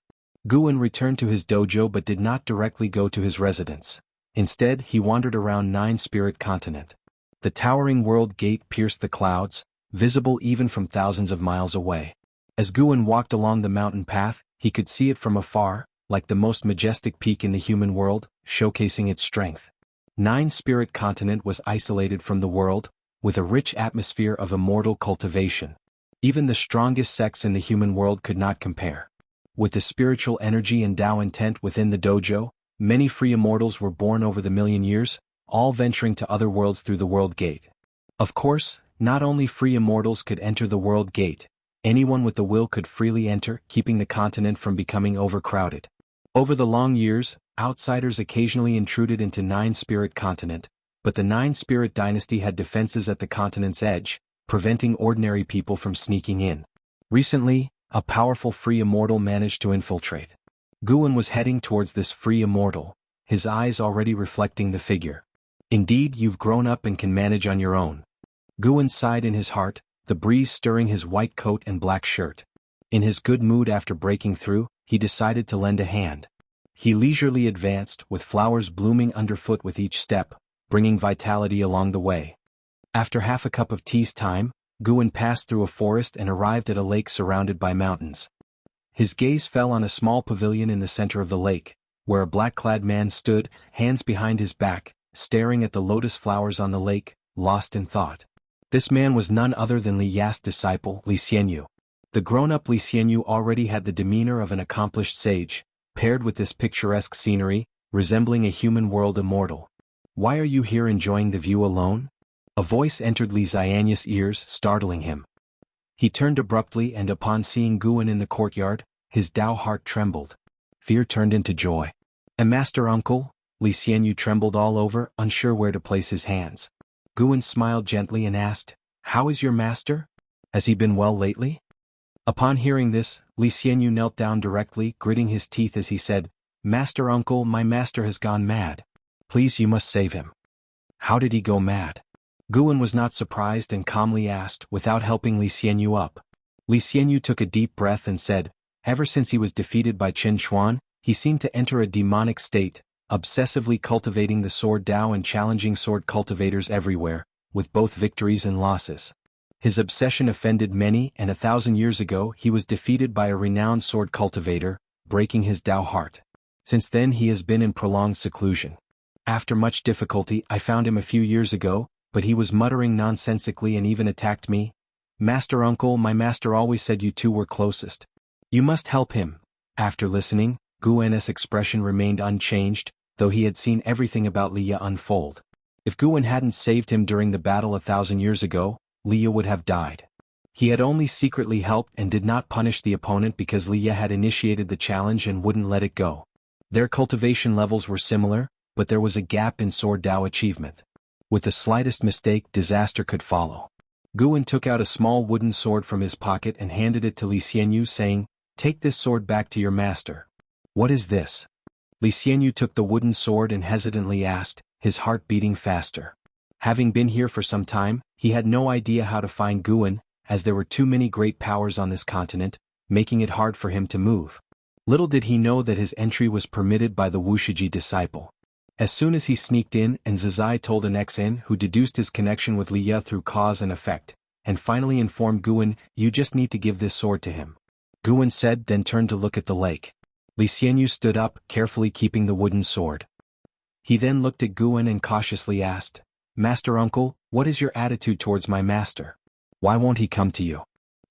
Guan returned to his dojo but did not directly go to his residence. Instead, he wandered around Nine Spirit Continent. The towering world gate pierced the clouds, visible even from thousands of miles away. As Guan walked along the mountain path, he could see it from afar, like the most majestic peak in the human world, showcasing its strength. Nine Spirit Continent was isolated from the world, with a rich atmosphere of immortal cultivation. Even the strongest sects in the human world could not compare. With the spiritual energy and Tao intent within the dojo, many free immortals were born over the 1,000,000 years, all venturing to other worlds through the world gate. Of course, not only free immortals could enter the world gate, anyone with the will could freely enter, keeping the continent from becoming overcrowded. Over the long years, outsiders occasionally intruded into Nine Spirit Continent, but the Nine Spirit Dynasty had defenses at the continent's edge, preventing ordinary people from sneaking in. Recently, a powerful free immortal managed to infiltrate. Guan was heading towards this free immortal, his eyes already reflecting the figure. "Indeed, you've grown up and can manage on your own." Guan sighed in his heart, the breeze stirring his white coat and black shirt. In his good mood after breaking through, he decided to lend a hand. He leisurely advanced, with flowers blooming underfoot with each step, bringing vitality along the way. After half a cup of tea's time, Guan passed through a forest and arrived at a lake surrounded by mountains. His gaze fell on a small pavilion in the center of the lake, where a black-clad man stood, hands behind his back, staring at the lotus flowers on the lake, lost in thought. This man was none other than Li Ya's disciple, Li Xianyu. The grown-up Li Xianyu already had the demeanor of an accomplished sage, paired with this picturesque scenery, resembling a human world immortal. "Why are you here enjoying the view alone?" A voice entered Li Xianyu's ears, startling him. He turned abruptly, and upon seeing Guan in the courtyard, his Dao heart trembled. Fear turned into joy. "A master uncle?" Li Xianyu trembled all over, unsure where to place his hands. Guan smiled gently and asked, "How is your master? Has he been well lately?" Upon hearing this, Li Xianyu knelt down directly, gritting his teeth as he said, "Master uncle, my master has gone mad. Please, you must save him." "How did he go mad?" Guan was not surprised and calmly asked, without helping Li Xianyu up. Li Xianyu took a deep breath and said, "Ever since he was defeated by Chen Xuan, he seemed to enter a demonic state, obsessively cultivating the sword Dao and challenging sword cultivators everywhere, with both victories and losses. His obsession offended many, and 1,000 years ago he was defeated by a renowned sword cultivator, breaking his Dao heart. Since then he has been in prolonged seclusion. After much difficulty I found him a few years ago, but he was muttering nonsensically and even attacked me. Master uncle, my master always said you two were closest. You must help him." After listening, Guan's expression remained unchanged, though he had seen everything about Li Ya unfold. If Guan hadn't saved him during the battle 1,000 years ago, Li Ya would have died. He had only secretly helped and did not punish the opponent because Li Ya had initiated the challenge and wouldn't let it go. Their cultivation levels were similar, but there was a gap in sword Dao achievement. With the slightest mistake, disaster could follow. Guan took out a small wooden sword from his pocket and handed it to Li Xianyu, saying, "Take this sword back to your master." "What is this?" Li Xianyu took the wooden sword and hesitantly asked, his heart beating faster. Having been here for some time, he had no idea how to find Guan, as there were too many great powers on this continent, making it hard for him to move. Little did he know that his entry was permitted by the Wuxia disciple. As soon as he sneaked in, and Zizai told an XN who deduced his connection with Li Ya through cause and effect, and finally informed Guan, "You just need to give this sword to him." Guan said, then turned to look at the lake. Li Xianyu stood up, carefully keeping the wooden sword. He then looked at Guan and cautiously asked, "Master uncle, what is your attitude towards my master? Why won't he come to you?"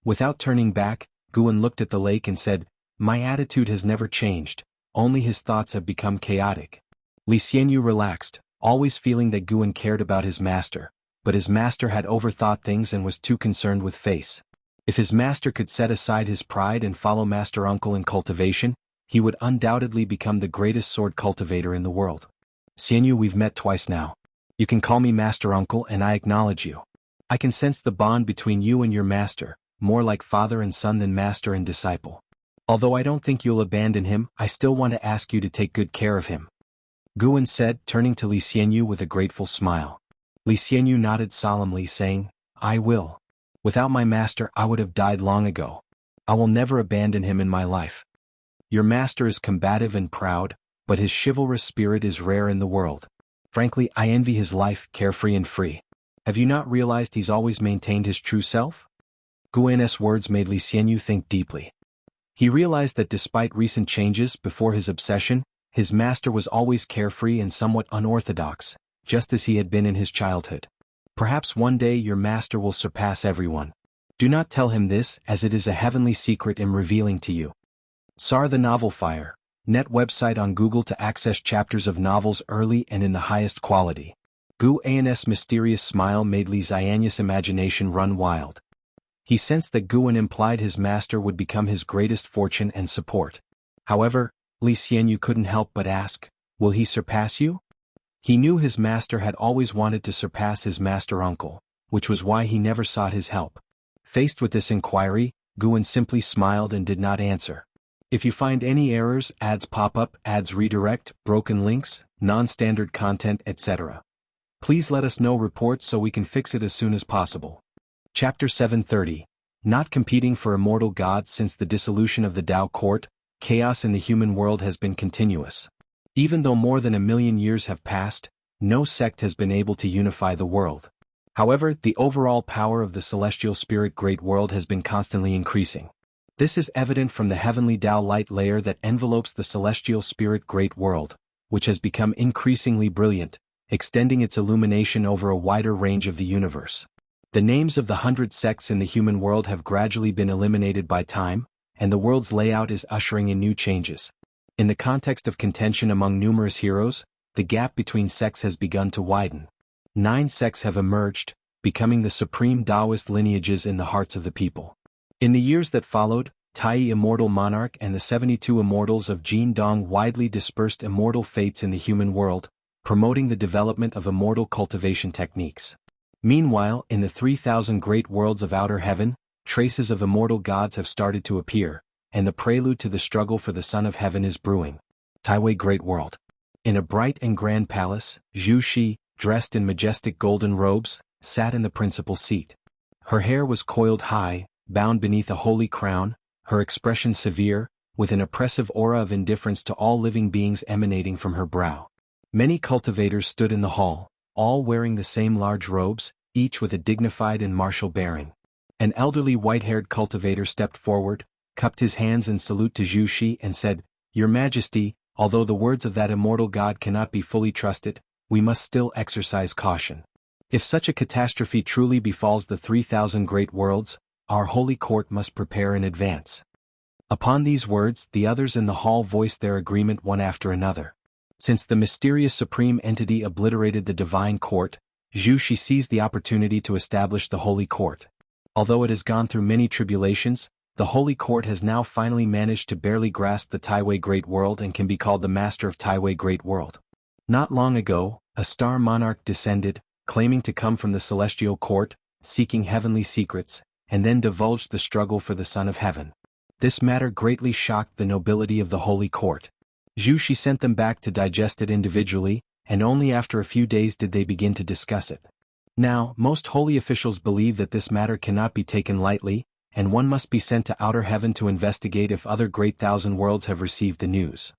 Without turning back, Guan looked at the lake and said, "My attitude has never changed, only his thoughts have become chaotic." Li Xianyu relaxed, always feeling that Guan cared about his master, but his master had overthought things and was too concerned with face. If his master could set aside his pride and follow master uncle in cultivation, he would undoubtedly become the greatest sword cultivator in the world. "Xianyu, we've met twice now. You can call me master uncle and I acknowledge you. I can sense the bond between you and your master, more like father and son than master and disciple. Although I don't think you'll abandon him, I still want to ask you to take good care of him," Guan said, turning to Li Xianyu with a grateful smile. Li Xianyu nodded solemnly, saying, "I will. Without my master I would have died long ago. I will never abandon him in my life. Your master is combative and proud, but his chivalrous spirit is rare in the world. Frankly, I envy his life, carefree and free. Have you not realized he's always maintained his true self?" Guan's words made Li Xianyu think deeply. He realized that despite recent changes before his obsession, his master was always carefree and somewhat unorthodox, just as he had been in his childhood. Perhaps one day your master will surpass everyone. Do not tell him this, as it is a heavenly secret I'm revealing to you. SAR the Novel Fire, net website on Google to access chapters of novels early and in the highest quality. Guan's mysterious smile made Li Xianyu's imagination run wild. He sensed that Guan implied his master would become his greatest fortune and support. However, Li Xianyu couldn't help but ask, "Will he surpass you?" He knew his master had always wanted to surpass his master uncle, which was why he never sought his help. Faced with this inquiry, Guan simply smiled and did not answer. If you find any errors, ads pop up, ads redirect, broken links, non-standard content, etc., please let us know reports so we can fix it as soon as possible. Chapter 730. Not competing for immortal gods. Since the dissolution of the Dao court, chaos in the human world has been continuous. Even though more than 1,000,000 years have passed, no sect has been able to unify the world. However, the overall power of the celestial spirit great world has been constantly increasing. This is evident from the heavenly Tao light layer that envelopes the celestial spirit great world, which has become increasingly brilliant, extending its illumination over a wider range of the universe. The names of the 100 sects in the human world have gradually been eliminated by time, and the world's layout is ushering in new changes. In the context of contention among numerous heroes, the gap between sects has begun to widen. 9 sects have emerged, becoming the supreme Taoist lineages in the hearts of the people. In the years that followed, Tai Immortal Monarch and the 72 Immortals of Jin Dong widely dispersed immortal fates in the human world, promoting the development of immortal cultivation techniques. Meanwhile, in the 3,000 great worlds of outer heaven, traces of immortal gods have started to appear, and the prelude to the struggle for the Son of Heaven is brewing. Taiwei Great World. In a bright and grand palace, Zhu Shi, dressed in majestic golden robes, sat in the principal seat. Her hair was coiled high, bound beneath a holy crown, her expression severe, with an oppressive aura of indifference to all living beings emanating from her brow. Many cultivators stood in the hall, all wearing the same large robes, each with a dignified and martial bearing. An elderly white-haired cultivator stepped forward, cupped his hands in salute to Zhu Shi and said, "Your Majesty, although the words of that immortal god cannot be fully trusted, we must still exercise caution. If such a catastrophe truly befalls the 3,000 great worlds, our holy court must prepare in advance." Upon these words, the others in the hall voiced their agreement one after another. Since the mysterious supreme entity obliterated the divine court, Zhu Shi seized the opportunity to establish the holy court. Although it has gone through many tribulations, the holy court has now finally managed to barely grasp the Taiwei Great World and can be called the master of Taiwei Great World. Not long ago, a star monarch descended, claiming to come from the celestial court, seeking heavenly secrets, and then divulged the struggle for the Son of Heaven. This matter greatly shocked the nobility of the holy court. Zhu Shi sent them back to digest it individually, and only after a few days did they begin to discuss it. Now, most holy officials believe that this matter cannot be taken lightly, and one must be sent to outer heaven to investigate if other great thousand worlds have received the news.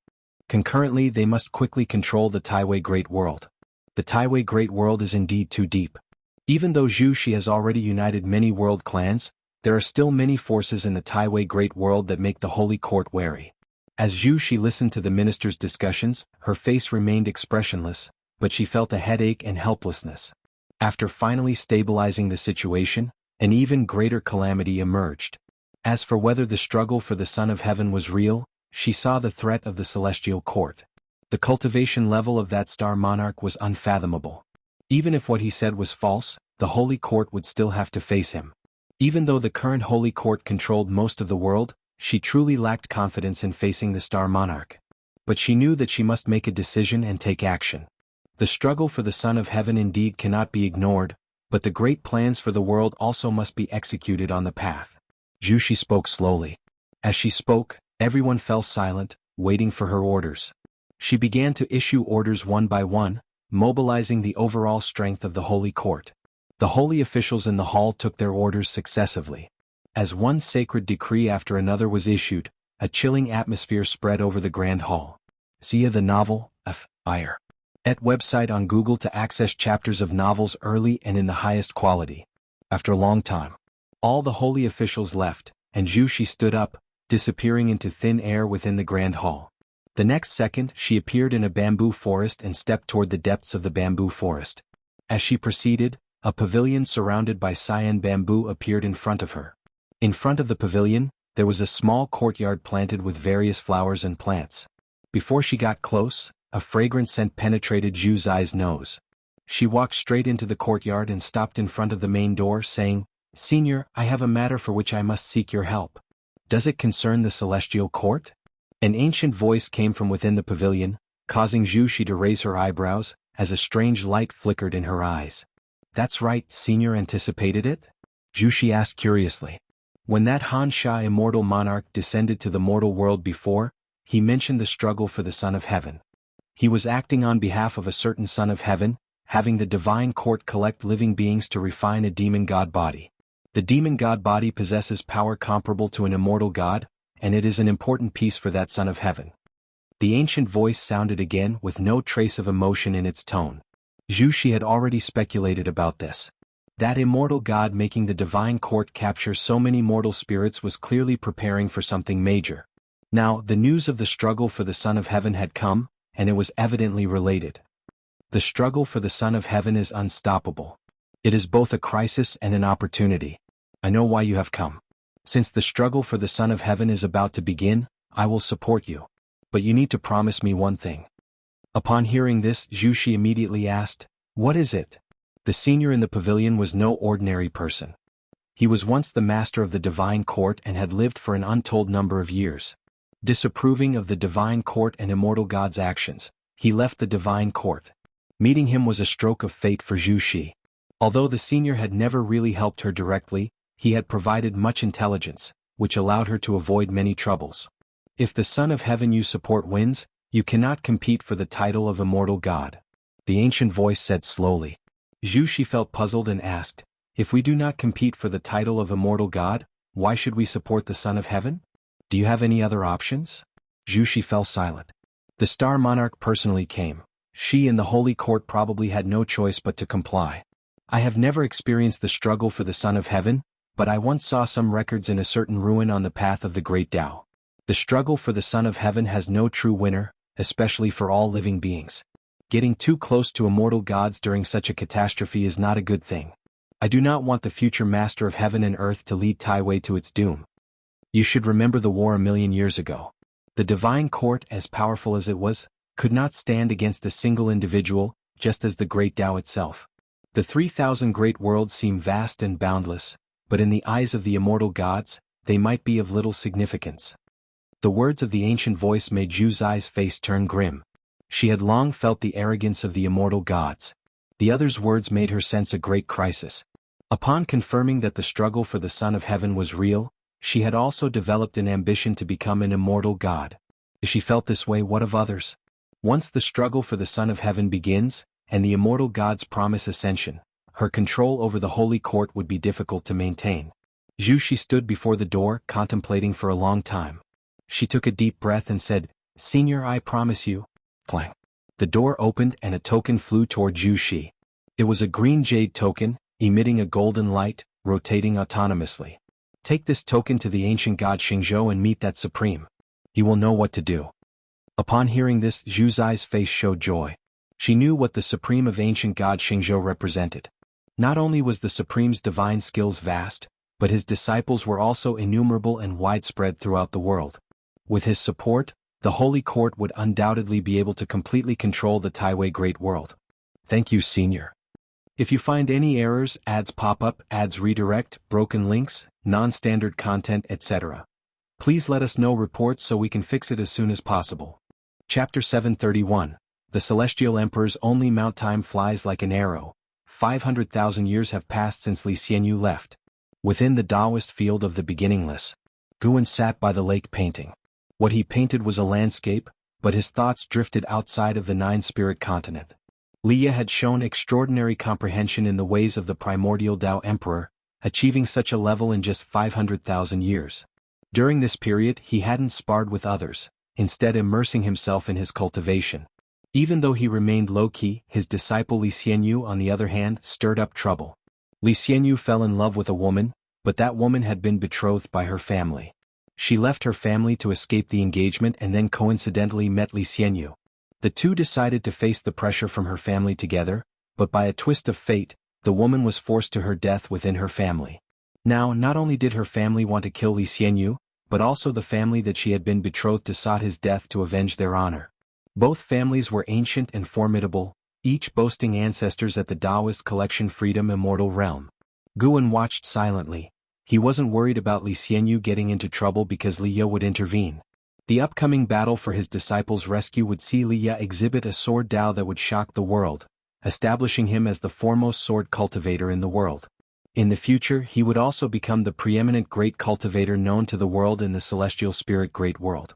Concurrently, they must quickly control the Taiwei Great World. The Taiwei Great World is indeed too deep. Even though Zhu Shi has already united many world clans, there are still many forces in the Taiwei Great World that make the holy court wary. As Zhu Shi listened to the minister's discussions, her face remained expressionless, but she felt a headache and helplessness. After finally stabilizing the situation, an even greater calamity emerged. As for whether the struggle for the Son of Heaven was real, she saw the threat of the celestial court. The cultivation level of that star monarch was unfathomable. Even if what he said was false, the holy court would still have to face him. Even though the current holy court controlled most of the world, she truly lacked confidence in facing the star monarch. But she knew that she must make a decision and take action. The struggle for the Son of Heaven indeed cannot be ignored, but the great plans for the world also must be executed on the path. Zhu Shi spoke slowly. As she spoke, everyone fell silent, waiting for her orders. She began to issue orders one by one, mobilizing the overall strength of the holy court. The holy officials in the hall took their orders successively. As one sacred decree after another was issued, a chilling atmosphere spread over the grand hall. See the novel, Fire. At website on Google to access chapters of novels early and in the highest quality. After a long time, all the holy officials left, and Zhu Shi stood up, disappearing into thin air within the grand hall. The next second, she appeared in a bamboo forest and stepped toward the depths of the bamboo forest. As she proceeded, a pavilion surrounded by cyan bamboo appeared in front of her. In front of the pavilion, there was a small courtyard planted with various flowers and plants. Before she got close, a fragrant scent penetrated Zhu Zai's nose. She walked straight into the courtyard and stopped in front of the main door, saying, "Senior, I have a matter for which I must seek your help. Does it concern the celestial court?" An ancient voice came from within the pavilion, causing Zhu Shi to raise her eyebrows, as a strange light flickered in her eyes. "That's right, Senior anticipated it?" Zhu Shi asked curiously. When that Han Sha immortal monarch descended to the mortal world before, he mentioned the struggle for the Son of Heaven. He was acting on behalf of a certain Son of Heaven, having the divine court collect living beings to refine a demon god body. The demon god body possesses power comparable to an immortal god, and it is an important piece for that Son of Heaven. The ancient voice sounded again with no trace of emotion in its tone. Zhu Shi had already speculated about this. That immortal god making the divine court capture so many mortal spirits was clearly preparing for something major. Now, the news of the struggle for the Son of Heaven had come, and it was evidently related. The struggle for the Son of Heaven is unstoppable. It is both a crisis and an opportunity. I know why you have come. Since the struggle for the Son of Heaven is about to begin, I will support you. But you need to promise me one thing. Upon hearing this, Zhu Shi immediately asked, "What is it?" The senior in the pavilion was no ordinary person. He was once the master of the divine court and had lived for an untold number of years. Disapproving of the divine court and immortal god's actions, he left the divine court. Meeting him was a stroke of fate for Zhu Shi. Although the senior had never really helped her directly, he had provided much intelligence, which allowed her to avoid many troubles. If the Son of Heaven you support wins, you cannot compete for the title of immortal god. The ancient voice said slowly. Zhu Shi felt puzzled and asked, "If we do not compete for the title of immortal god, why should we support the Son of Heaven? Do you have any other options?" Zhu Shi fell silent. The Star Monarch personally came. She and the Holy Court probably had no choice but to comply. "I have never experienced the struggle for the Son of Heaven, but I once saw some records in a certain ruin on the path of the Great Tao. The struggle for the Son of Heaven has no true winner, especially for all living beings. Getting too close to immortal gods during such a catastrophe is not a good thing. I do not want the future master of heaven and earth to lead Taiwei to its doom. You should remember the war 1,000,000 years ago. The divine court, as powerful as it was, could not stand against a single individual, just as the Great Tao itself. The 3,000 great worlds seem vast and boundless, but in the eyes of the immortal gods, they might be of little significance." The words of the ancient voice made Zhu Zai's face turn grim. She had long felt the arrogance of the immortal gods. The other's words made her sense a great crisis. Upon confirming that the struggle for the Son of Heaven was real, she had also developed an ambition to become an immortal god. If she felt this way, what of others? Once the struggle for the Son of Heaven begins, and the immortal gods promise ascension, her control over the holy court would be difficult to maintain. Zhu Shi stood before the door, contemplating for a long time. She took a deep breath and said, "Senior, I promise you." Clang. The door opened and a token flew toward Zhu Shi. It was a green jade token, emitting a golden light, rotating autonomously. "Take this token to the ancient god Xingzhou and meet that supreme. He will know what to do." Upon hearing this, Zhu Zai's face showed joy. She knew what the supreme of ancient god Xingzhou represented. Not only was the supreme's divine skills vast, but his disciples were also innumerable and widespread throughout the world. With his support, the Holy Court would undoubtedly be able to completely control the Taiwei Great World. "Thank you, Senior. If you find any errors, ads pop up, ads redirect, broken links, non-standard content, etc., please let us know reports so we can fix it as soon as possible." Chapter 731. The Celestial Emperor's only mount. Time flies like an arrow. 500,000 years have passed since Li Xianyu left. Within the Taoist field of the beginningless, Guan sat by the lake painting. What he painted was a landscape, but his thoughts drifted outside of the nine-spirit continent. Liya had shown extraordinary comprehension in the ways of the primordial Tao Emperor, achieving such a level in just 500,000 years. During this period he hadn't sparred with others, instead immersing himself in his cultivation. Even though he remained low-key, his disciple Li Xianyu on the other hand stirred up trouble. Li Xianyu fell in love with a woman, but that woman had been betrothed by her family. She left her family to escape the engagement and then coincidentally met Li Xianyu. The two decided to face the pressure from her family together, but by a twist of fate, the woman was forced to her death within her family. Now, not only did her family want to kill Li Xianyu, but also the family that she had been betrothed to sought his death to avenge their honor. Both families were ancient and formidable, each boasting ancestors at the Taoist collection Freedom Immortal Realm. Guan watched silently. He wasn't worried about Li Xianyu getting into trouble because Liya would intervene. The upcoming battle for his disciples' rescue would see Liya exhibit a sword Tao that would shock the world, establishing him as the foremost sword cultivator in the world. In the future he would also become the preeminent great cultivator known to the world in the celestial spirit great world.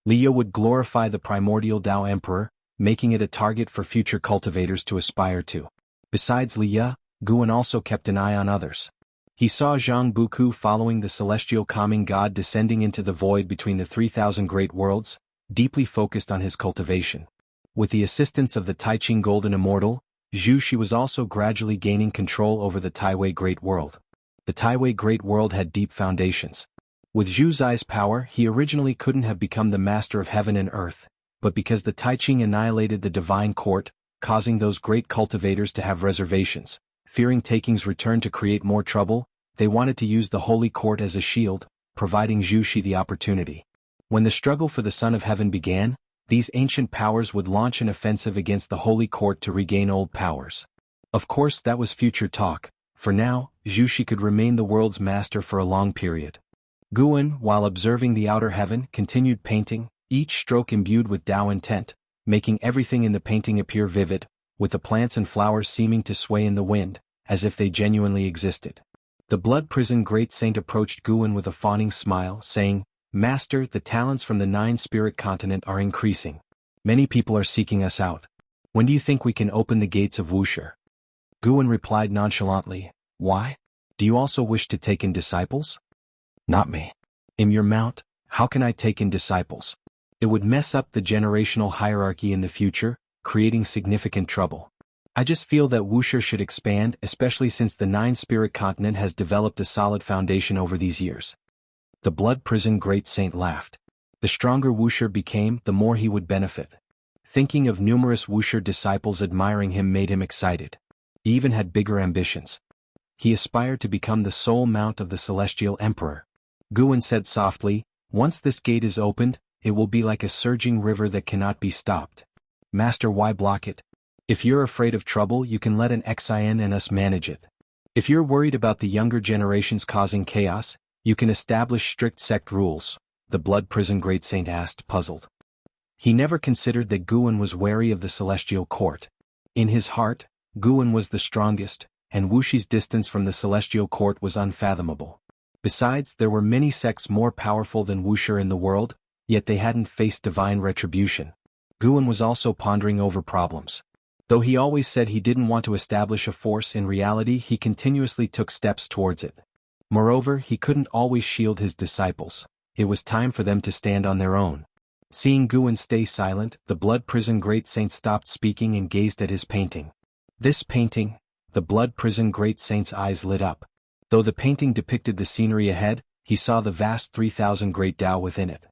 Liya would glorify the primordial Tao Emperor, making it a target for future cultivators to aspire to. Besides Liya, Guan also kept an eye on others. He saw Zhang Buku following the celestial calming god descending into the void between the 3,000 great worlds, deeply focused on his cultivation. With the assistance of the Taiching Golden Immortal, Zhu Shi was also gradually gaining control over the Taiwei Great World. The Taiwei Great World had deep foundations. With Zhu Zai's power, he originally couldn't have become the master of heaven and earth, but because the Tai Ching annihilated the divine court, causing those great cultivators to have reservations, fearing taking's return to create more trouble, they wanted to use the holy court as a shield, providing Zhu Shi the opportunity. When the struggle for the Son of Heaven began, these ancient powers would launch an offensive against the holy court to regain old powers. Of course, that was future talk. For now, Zhu Shi could remain the world's master for a long period. Guan, while observing the outer heaven, continued painting, each stroke imbued with Tao intent, making everything in the painting appear vivid, with the plants and flowers seeming to sway in the wind, as if they genuinely existed. The blood prison great saint approached Guan with a fawning smile, saying, "Master, the talents from the 9-spirit continent are increasing. Many people are seeking us out. When do you think we can open the gates of Wuxia?" Guan replied nonchalantly, "Why? Do you also wish to take in disciples?" "Not me. In your mount, how can I take in disciples? It would mess up the generational hierarchy in the future, creating significant trouble. I just feel that Wuxia should expand, especially since the 9-spirit continent has developed a solid foundation over these years." The blood prison great saint laughed. The stronger Wuxia became, the more he would benefit. Thinking of numerous Wuxia disciples admiring him made him excited. He even had bigger ambitions. He aspired to become the sole mount of the celestial emperor. Guan said softly, "Once this gate is opened, it will be like a surging river that cannot be stopped. Master, why block it? If you're afraid of trouble, you can let an Xin and us manage it. If you're worried about the younger generations causing chaos, you can establish strict sect rules," the blood prison great saint asked, puzzled. He never considered that Guan was wary of the celestial court. In his heart, Guan was the strongest, and Wuxi's distance from the celestial court was unfathomable. Besides, there were many sects more powerful than Wuxia in the world, yet they hadn't faced divine retribution. Guan was also pondering over problems. Though he always said he didn't want to establish a force, in reality he continuously took steps towards it. Moreover, he couldn't always shield his disciples. It was time for them to stand on their own. Seeing Guan stay silent, the blood prison great saint stopped speaking and gazed at his painting. This painting, the blood prison great saint's eyes lit up. Though the painting depicted the scenery ahead, he saw the vast 3,000 great Tao within it.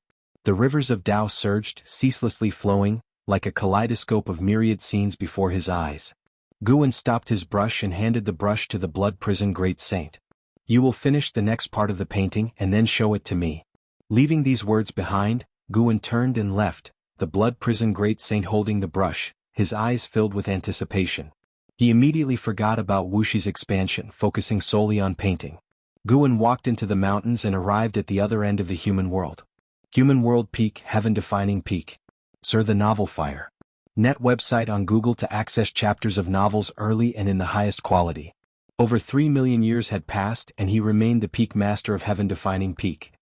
The rivers of Tao surged, ceaselessly flowing, like a kaleidoscope of myriad scenes before his eyes. Guan stopped his brush and handed the brush to the blood prison great saint. "You will finish the next part of the painting and then show it to me." Leaving these words behind, Guan turned and left, the blood prison great saint holding the brush, his eyes filled with anticipation. He immediately forgot about Wuxi's expansion, focusing solely on painting. Guan walked into the mountains and arrived at the other end of the human world. Human World Peak, heaven-defining peak. Sir, the novel Fire. Net website on Google to access chapters of novels early and in the highest quality. Over 3 million years had passed and he remained the peak master of heaven-defining peak.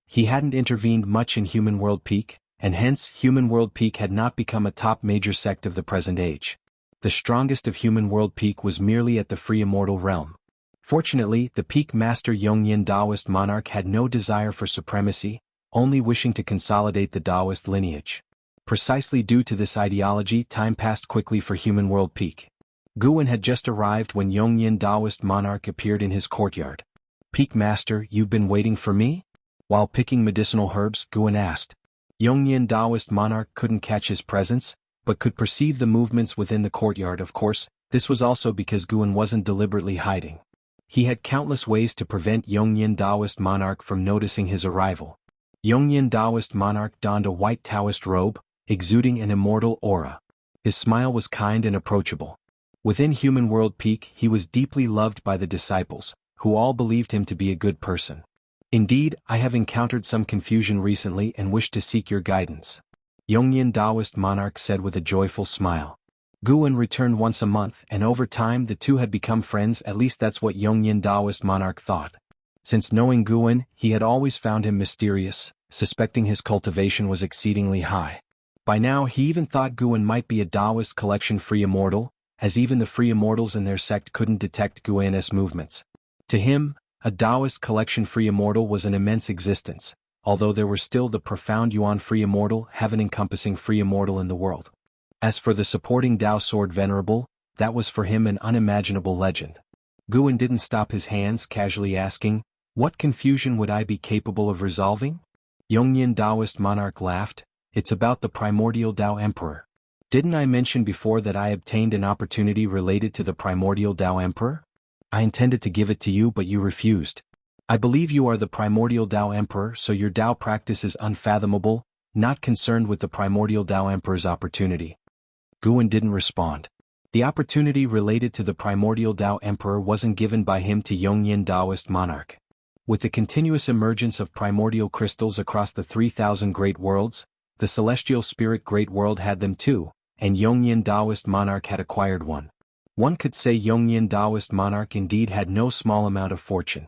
He hadn't intervened much in Human World Peak, and hence Human World Peak had not become a top major sect of the present age. The strongest of Human World Peak was merely at the free immortal realm. Fortunately, the peak master Yongyin Taoist monarch had no desire for supremacy, only wishing to consolidate the Taoist lineage. Precisely due to this ideology, time passed quickly for Human World Peak. Guan had just arrived when Yongyin Taoist monarch appeared in his courtyard. "Peak master, you've been waiting for me?" While picking medicinal herbs, Guan asked. Yongyin Taoist monarch couldn't catch his presence, but could perceive the movements within the courtyard. Of course, this was also because Guan wasn't deliberately hiding. He had countless ways to prevent Yongyin Taoist monarch from noticing his arrival. Yongyin Taoist monarch donned a white Taoist robe, exuding an immortal aura. His smile was kind and approachable. Within Human World Peak, he was deeply loved by the disciples, who all believed him to be a good person. "Indeed, I have encountered some confusion recently and wish to seek your guidance," Yongyin Taoist monarch said with a joyful smile. Guan returned once a month, and over time the two had become friends. At least that's what Yongyin Taoist monarch thought. Since knowing Guan, he had always found him mysterious, suspecting his cultivation was exceedingly high. By now he even thought Guan might be a Taoist collection free immortal, as even the free immortals in their sect couldn't detect Guan's movements. To him, a Taoist collection free immortal was an immense existence, although there were still the profound Yuan free immortal, heaven-encompassing free immortal in the world. As for the supporting Tao sword venerable, that was for him an unimaginable legend. Guan didn't stop his hands, casually asking, "What confusion would I be capable of resolving?" Yongyin Taoist monarch laughed, "It's about the primordial Tao Emperor. Didn't I mention before that I obtained an opportunity related to the primordial Tao Emperor? I intended to give it to you but you refused. I believe you are the primordial Tao Emperor, so your Tao practice is unfathomable, not concerned with the primordial Tao Emperor's opportunity." Guan didn't respond. The opportunity related to the primordial Tao Emperor wasn't given by him to Yongyin Taoist monarch. With the continuous emergence of primordial crystals across the 3,000 great worlds, the celestial spirit great world had them too, and Yongyin Taoist monarch had acquired one. One could say Yongyin Taoist monarch indeed had no small amount of fortune.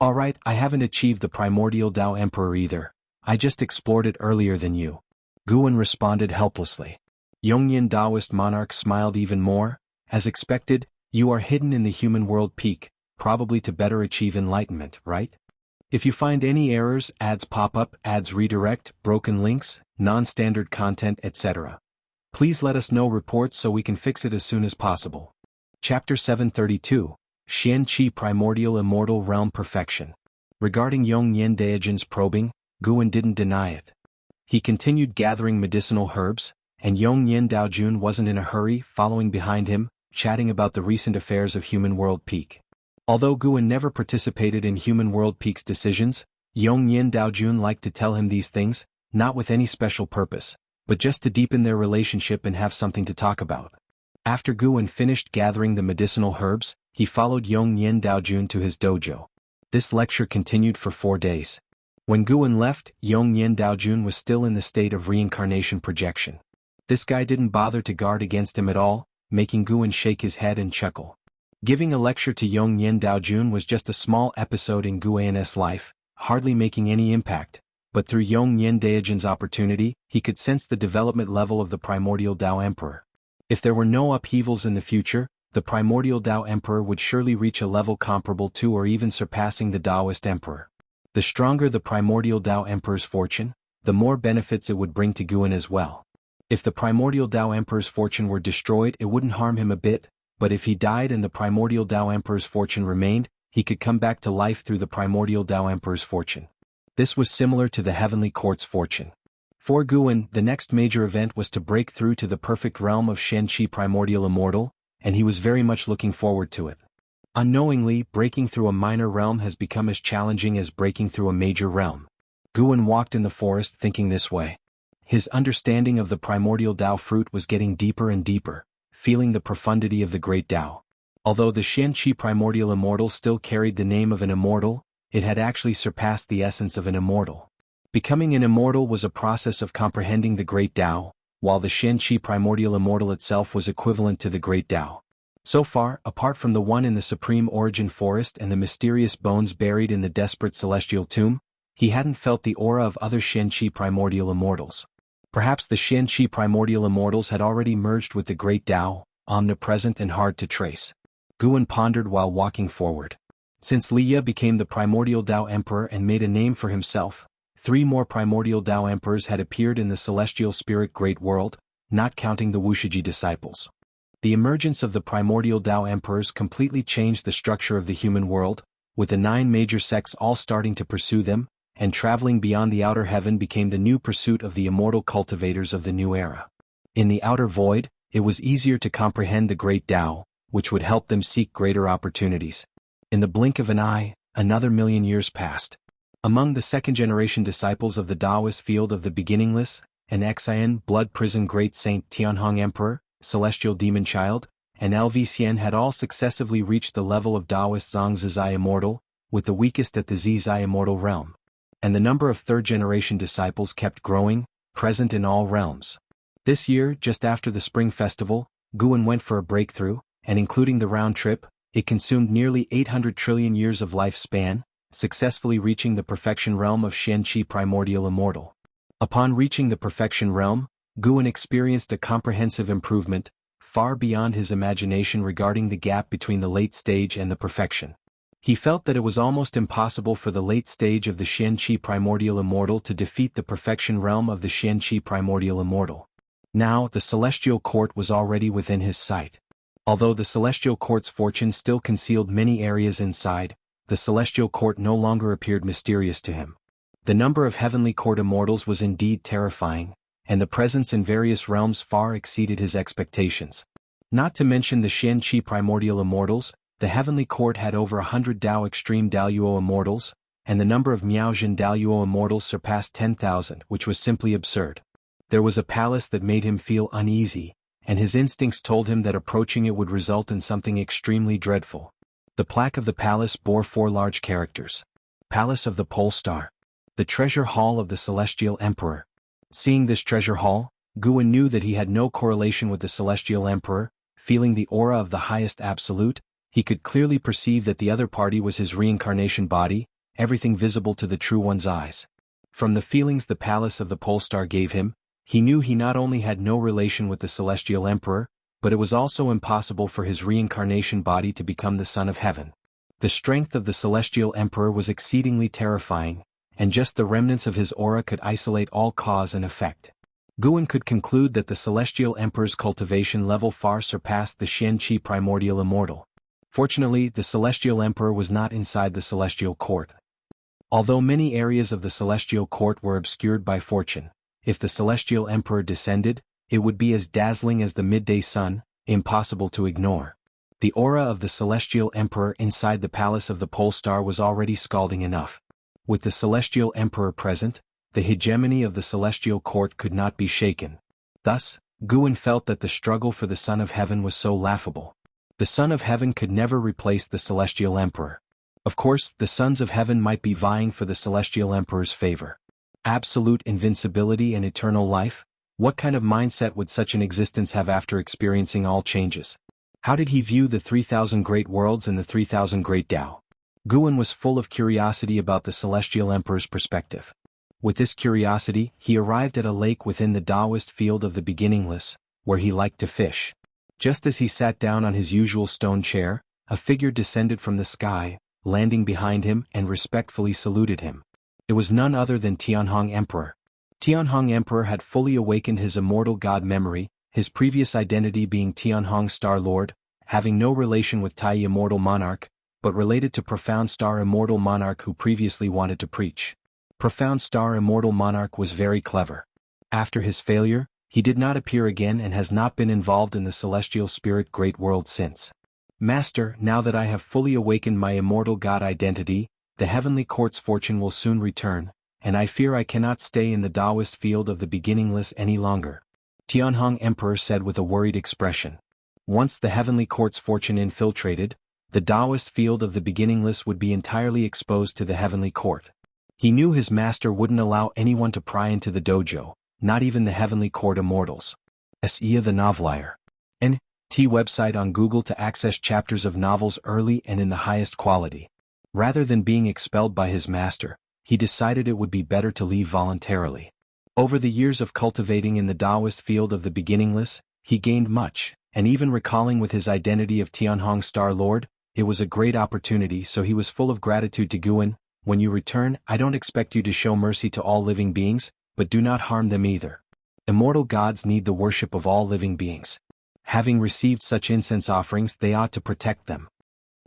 "Alright, I haven't achieved the primordial Tao Emperor either, I just explored it earlier than you," Guan responded helplessly. Yongyin Taoist monarch smiled even more. "As expected, you are hidden in the human world peak, probably to better achieve enlightenment, right? If you find any errors, ads pop up, ads redirect, broken links, non-standard content, etc. Please let us know reports so we can fix it as soon as possible." Chapter 732, Xian Qi Primordial Immortal Realm Perfection. Regarding Yongyin Daojun's probing, Guan didn't deny it. He continued gathering medicinal herbs, and Yongyin Daojun wasn't in a hurry, following behind him, chatting about the recent affairs of Human World Peak. Although Guan never participated in Human World Peak's decisions, Yongyin Daojun liked to tell him these things, not with any special purpose, but just to deepen their relationship and have something to talk about. After Guan finished gathering the medicinal herbs, he followed Yongyin Daojun to his dojo. This lecture continued for 4 days. When Guan left, Yongyin Daojun was still in the state of reincarnation projection. This guy didn't bother to guard against him at all, making Guan shake his head and chuckle. Giving a lecture to Yongyin Daojun was just a small episode in Guan's life, hardly making any impact, but through Yongyin Daojun's opportunity, he could sense the development level of the primordial Tao Emperor. If there were no upheavals in the future, the primordial Tao Emperor would surely reach a level comparable to or even surpassing the Taoist Emperor. The stronger the primordial Tao Emperor's fortune, the more benefits it would bring to Guan as well. If the primordial Tao Emperor's fortune were destroyed, it wouldn't harm him a bit, but if he died and the primordial Tao Emperor's fortune remained, he could come back to life through the primordial Tao Emperor's fortune. This was similar to the Heavenly Court's fortune. For Guan, the next major event was to break through to the perfect realm of Xian Qi Primordial Immortal, and he was very much looking forward to it. Unknowingly, breaking through a minor realm has become as challenging as breaking through a major realm. Guan walked in the forest thinking this way. His understanding of the primordial Tao fruit was getting deeper and deeper, feeling the profundity of the great Tao. Although the Xian Qi Primordial Immortal still carried the name of an immortal, it had actually surpassed the essence of an immortal. Becoming an immortal was a process of comprehending the great Tao, while the Xian Qi Primordial Immortal itself was equivalent to the great Tao. So far, apart from the one in the Supreme Origin Forest and the mysterious bones buried in the desperate celestial tomb, he hadn't felt the aura of other Xian Qi Primordial Immortals. Perhaps the Xian Qi Primordial Immortals had already merged with the great Tao, omnipresent and hard to trace. Guan pondered while walking forward. Since Liya became the primordial Tao Emperor and made a name for himself, 3 more primordial Tao Emperors had appeared in the celestial spirit great world, not counting the Wuxia disciples. The emergence of the primordial Tao Emperors completely changed the structure of the human world, with the 9 major sects all starting to pursue them, and traveling beyond the outer heaven became the new pursuit of the immortal cultivators of the new era. In the outer void, it was easier to comprehend the great Tao, which would help them seek greater opportunities. In the blink of an eye, another 1,000,000 years passed. Among the second-generation disciples of the Taoist field of the beginningless, an Xian blood prison great saint Tianhong Emperor, celestial demon child, and Lvcn had all successively reached the level of Taoist Zhongzhi immortal, with the weakest at the Zizai immortal realm. And the number of third-generation disciples kept growing, present in all realms. This year, just after the Spring Festival, Guan went for a breakthrough, and including the round trip, it consumed nearly 800 trillion years of lifespan, successfully reaching the perfection realm of Xian Qi Primordial Immortal. Upon reaching the perfection realm, Guan experienced a comprehensive improvement, far beyond his imagination regarding the gap between the late stage and the perfection. He felt that it was almost impossible for the late stage of the Xian Qi Primordial Immortal to defeat the perfection realm of the Xian Qi Primordial Immortal. Now, the celestial court was already within his sight. Although the celestial court's fortune still concealed many areas inside, the celestial court no longer appeared mysterious to him. The number of heavenly court immortals was indeed terrifying, and the presence in various realms far exceeded his expectations. Not to mention the Xian-Qi primordial immortals, the heavenly court had over 100 Dao extreme Daluo immortals, and the number of Miaojin Daluo immortals surpassed 10,000, which was simply absurd. There was a palace that made him feel uneasy, and his instincts told him that approaching it would result in something extremely dreadful. The plaque of the palace bore 4 large characters. Palace of the Pole Star. The treasure hall of the Celestial Emperor. Seeing this treasure hall, Guan knew that he had no correlation with the Celestial Emperor. Feeling the aura of the highest absolute, he could clearly perceive that the other party was his reincarnation body, everything visible to the True One's eyes. From the feelings the Palace of the Pole Star gave him, he knew he not only had no relation with the Celestial Emperor, but it was also impossible for his reincarnation body to become the Son of Heaven. The strength of the Celestial Emperor was exceedingly terrifying, and just the remnants of his aura could isolate all cause and effect. Guan could conclude that the Celestial Emperor's cultivation level far surpassed the Xian-Qi primordial immortal. Fortunately, the Celestial Emperor was not inside the Celestial Court. Although many areas of the Celestial Court were obscured by fortune, if the Celestial Emperor descended, it would be as dazzling as the midday sun, impossible to ignore. The aura of the Celestial Emperor inside the Palace of the Pole Star was already scalding enough. With the Celestial Emperor present, the hegemony of the Celestial Court could not be shaken. Thus, Guan felt that the struggle for the Son of Heaven was so laughable. The Son of Heaven could never replace the Celestial Emperor. Of course, the Sons of Heaven might be vying for the Celestial Emperor's favor. Absolute invincibility and eternal life? What kind of mindset would such an existence have after experiencing all changes? How did he view the 3,000 great worlds and the 3,000 great Tao? Guan was full of curiosity about the Celestial Emperor's perspective. With this curiosity, he arrived at a lake within the Taoist field of the beginningless, where he liked to fish. Just as he sat down on his usual stone chair, a figure descended from the sky, landing behind him and respectfully saluted him. It was none other than Tianhong Emperor. Tianhong Emperor had fully awakened his immortal god memory, his previous identity being Tianhong Star Lord, having no relation with Tai Immortal Monarch, but related to Profound Star Immortal Monarch who previously wanted to preach. Profound Star Immortal Monarch was very clever. After his failure, he did not appear again and has not been involved in the Celestial Spirit Great World since. Master, now that I have fully awakened my immortal god identity, the Heavenly Court's fortune will soon return, and I fear I cannot stay in the Taoist field of the beginningless any longer. Tianhong Emperor said with a worried expression. Once the Heavenly Court's fortune infiltrated, the Taoist field of the beginningless would be entirely exposed to the Heavenly Court. He knew his master wouldn't allow anyone to pry into the dojo, not even the Heavenly Court immortals. S.E. the Novelier. N.T. website on Google to access chapters of novels early and in the highest quality. Rather than being expelled by his master, he decided it would be better to leave voluntarily. Over the years of cultivating in the Taoist field of the beginningless, he gained much, and even recalling with his identity of Tianhong Star Lord, it was a great opportunity, so he was full of gratitude to Guan. When you return, I don't expect you to show mercy to all living beings, but do not harm them either. Immortal gods need the worship of all living beings. Having received such incense offerings, they ought to protect them.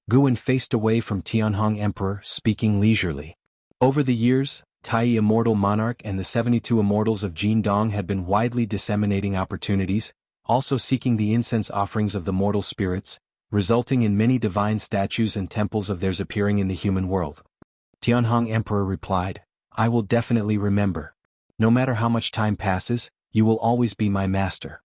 Guan faced away from Tianhong Emperor, speaking leisurely. Over the years, Tai Immortal Monarch and the 72 Immortals of Jindong had been widely disseminating opportunities, also seeking the incense offerings of the mortal spirits, resulting in many divine statues and temples of theirs appearing in the human world. Tianhong Emperor replied, I will definitely remember. No matter how much time passes, you will always be my master.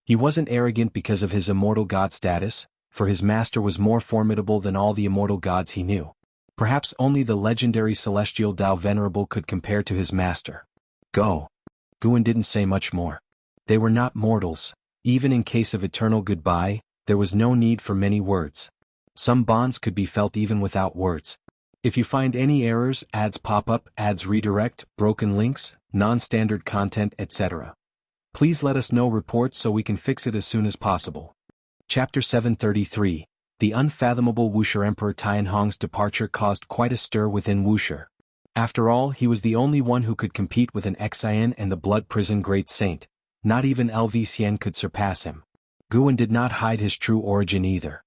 He wasn't arrogant because of his immortal god status, for his master was more formidable than all the immortal gods he knew. Perhaps only the legendary celestial Tao Venerable could compare to his master. Go. Guan didn't say much more. They were not mortals. Even in case of eternal goodbye, there was no need for many words. Some bonds could be felt even without words. If you find any errors, ads pop up, ads redirect, broken links, non-standard content, etc., please let us know reports so we can fix it as soon as possible. Chapter 733. The unfathomable Wuxia Emperor Tianhong's departure caused quite a stir within Wuxia. After all, he was the only one who could compete with an Xian and the Blood Prison Great Saint. Not even LV Xian could surpass him. Guan did not hide his true origin either.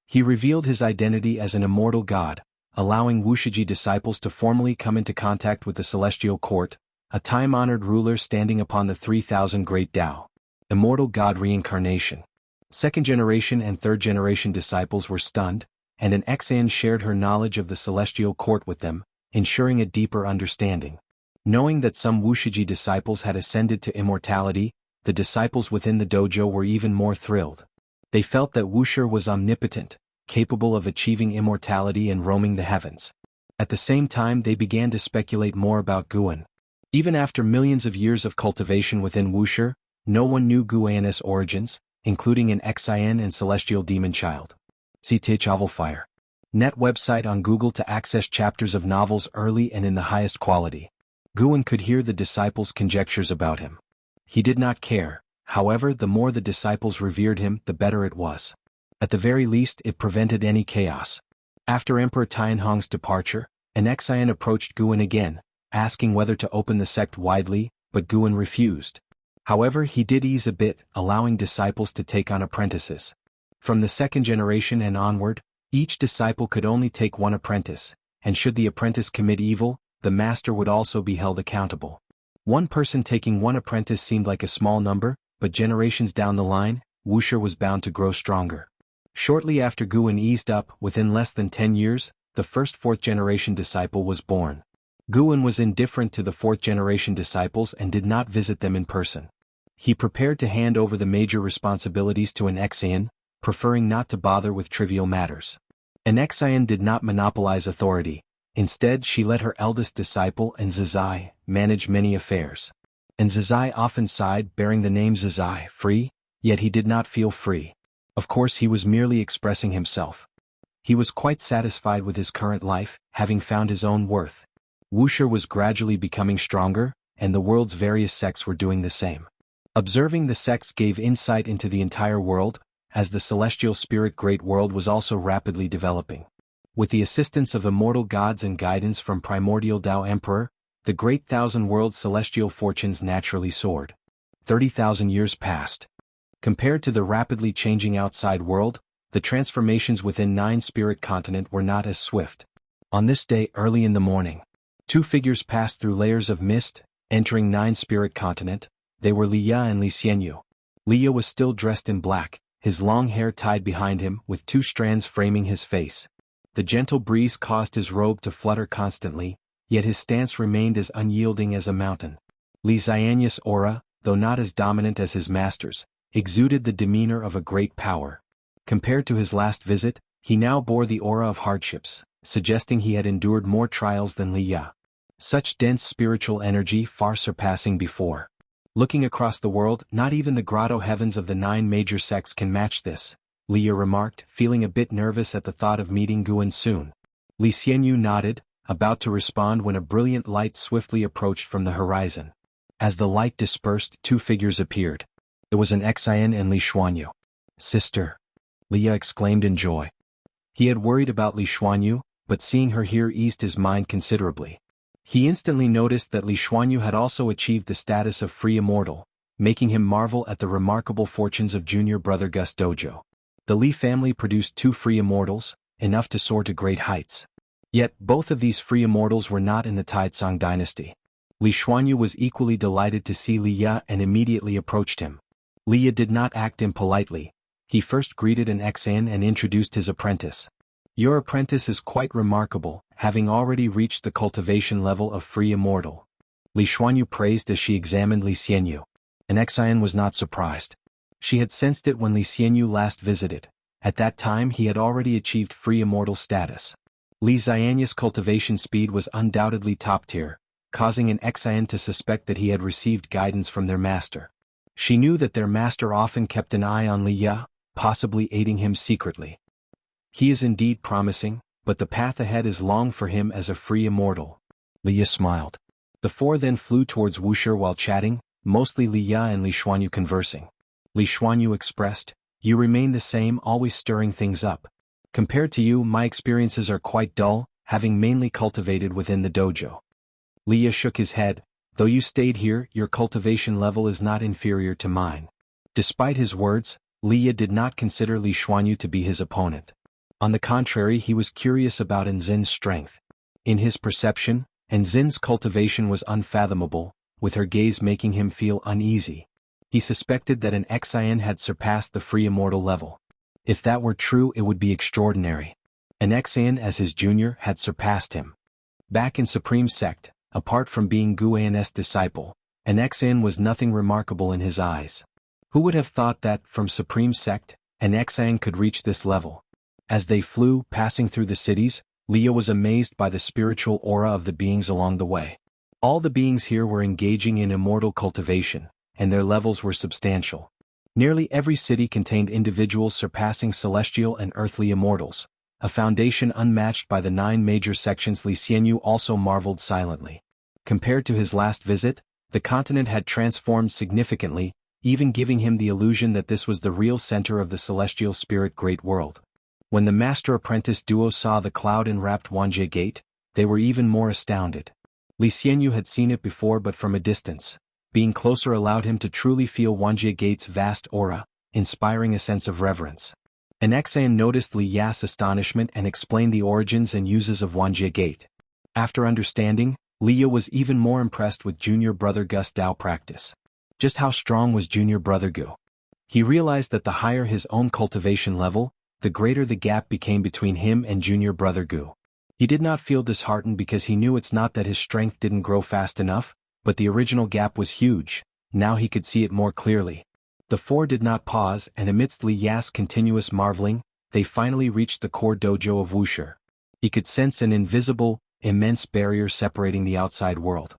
He revealed his identity as an immortal god, allowing Wuxia disciples to formally come into contact with the celestial court, a time-honored ruler standing upon the 3,000 great Tao. Immortal god reincarnation. Second-generation and third-generation disciples were stunned, and an Xan shared her knowledge of the celestial court with them, ensuring a deeper understanding. Knowing that some Wuxia disciples had ascended to immortality, the disciples within the dojo were even more thrilled. They felt that Wuxia was omnipotent, capable of achieving immortality and roaming the heavens. At the same time, they began to speculate more about Guan. Even after millions of years of cultivation within Wuxia, no one knew Guan's origins, including an Xian and celestial demon child. See Novel Fire. Net website on Google to access chapters of novels early and in the highest quality. Guan could hear the disciples' conjectures about him. He did not care, however, the more the disciples revered him, the better it was. At the very least, it prevented any chaos. After Emperor Tianhong's departure, an Xian approached Guan again, asking whether to open the sect widely, but Guan refused. However, he did ease a bit, allowing disciples to take on apprentices. From the second generation and onward, each disciple could only take one apprentice, and should the apprentice commit evil, the master would also be held accountable. One person taking one apprentice seemed like a small number, but generations down the line, Wuxia was bound to grow stronger. Shortly after Guan eased up, within less than 10 years, the first fourth-generation disciple was born. Guan was indifferent to the fourth-generation disciples and did not visit them in person. He prepared to hand over the major responsibilities to an Xian, preferring not to bother with trivial matters. An Xian did not monopolize authority. Instead, she let her eldest disciple, Nzizai, manage many affairs. Nzizai often sighed, bearing the name Zizai, free, yet he did not feel free. Of course, he was merely expressing himself. He was quite satisfied with his current life, having found his own worth. Wuxia was gradually becoming stronger, and the world's various sects were doing the same. Observing the sects gave insight into the entire world, as the celestial spirit great world was also rapidly developing. With the assistance of immortal gods and guidance from primordial Tao Emperor, the great thousand-world celestial fortunes naturally soared. 30,000 years passed. Compared to the rapidly changing outside world, the transformations within nine-spirit continent were not as swift. On this day, early in the morning, two figures passed through layers of mist, entering nine-spirit continent. They were Liya and Li Xianyu. Liya was still dressed in black, his long hair tied behind him, with two strands framing his face. The gentle breeze caused his robe to flutter constantly, yet his stance remained as unyielding as a mountain. Li Xianyu's aura, though not as dominant as his master's, exuded the demeanor of a great power. Compared to his last visit, he now bore the aura of hardships, suggesting he had endured more trials than Liya. Such dense spiritual energy far surpassing before. Looking across the world, not even the grotto heavens of the nine major sects can match this, Liya remarked, feeling a bit nervous at the thought of meeting Guan soon. Li Xianyu nodded, about to respond when a brilliant light swiftly approached from the horizon. As the light dispersed, two figures appeared. It was an Xian and Li Xuanyu. "Sister!" Liya exclaimed in joy. He had worried about Li Xuanyu, but seeing her here eased his mind considerably. He instantly noticed that Li Xuanyu had also achieved the status of free immortal, making him marvel at the remarkable fortunes of junior brother Gus Dojo. The Li family produced two free immortals, enough to soar to great heights. Yet, both of these free immortals were not in the Taizong dynasty. Li Xuanyu was equally delighted to see Liya and immediately approached him. Liya did not act impolitely. He first greeted an Xian and introduced his apprentice. "Your apprentice is quite remarkable, having already reached the cultivation level of free immortal," Li Xuanyu praised as she examined Li Xianyu. An Xian was not surprised. She had sensed it when Li Xianyu last visited. At that time he had already achieved free immortal status. Li Xianyu's cultivation speed was undoubtedly top tier, causing an Xian to suspect that he had received guidance from their master. She knew that their master often kept an eye on Liya, possibly aiding him secretly. He is indeed promising, but the path ahead is long for him as a free immortal. Liya smiled. The four then flew towards Wuxia while chatting, mostly Liya and Li Xuanyu conversing. Li Xuanyu expressed, "You remain the same, always stirring things up. Compared to you, my experiences are quite dull, having mainly cultivated within the dojo." Liya shook his head, "Though you stayed here, your cultivation level is not inferior to mine." Despite his words, Li did not consider Li Xuanyu to be his opponent. On the contrary, he was curious about Enzin's strength. In his perception, Enzin's cultivation was unfathomable, with her gaze making him feel uneasy. He suspected that an Xian had surpassed the free immortal level. If that were true, it would be extraordinary. An Xian as his junior had surpassed him. Back in Supreme Sect, apart from being Guan's disciple, an Xian was nothing remarkable in his eyes. Who would have thought that, from Supreme Sect, an Xian could reach this level? As they flew, passing through the cities, Leah was amazed by the spiritual aura of the beings along the way. All the beings here were engaging in immortal cultivation, and their levels were substantial. Nearly every city contained individuals surpassing celestial and earthly immortals, a foundation unmatched by the 9 major sections. Li Xianyu also marveled silently. Compared to his last visit, the continent had transformed significantly, even giving him the illusion that this was the real center of the celestial spirit great world. When the master-apprentice duo saw the cloud-enwrapped Wanjie Gate, they were even more astounded. Li Xianyu had seen it before but from a distance. Being closer allowed him to truly feel Wanjie Gate's vast aura, inspiring a sense of reverence. An Xian noticed Li Ya's astonishment and explained the origins and uses of Wanjie Gate. After understanding, Liya was even more impressed with junior brother Gu's Dao practice. Just how strong was junior brother Gu? He realized that the higher his own cultivation level, the greater the gap became between him and junior brother Gu. He did not feel disheartened because he knew it's not that his strength didn't grow fast enough, but the original gap was huge. Now he could see it more clearly. The four did not pause, and amidst Li Ya's continuous marveling, they finally reached the core dojo of Wuxia. He could sense an invisible, immense barrier separating the outside world.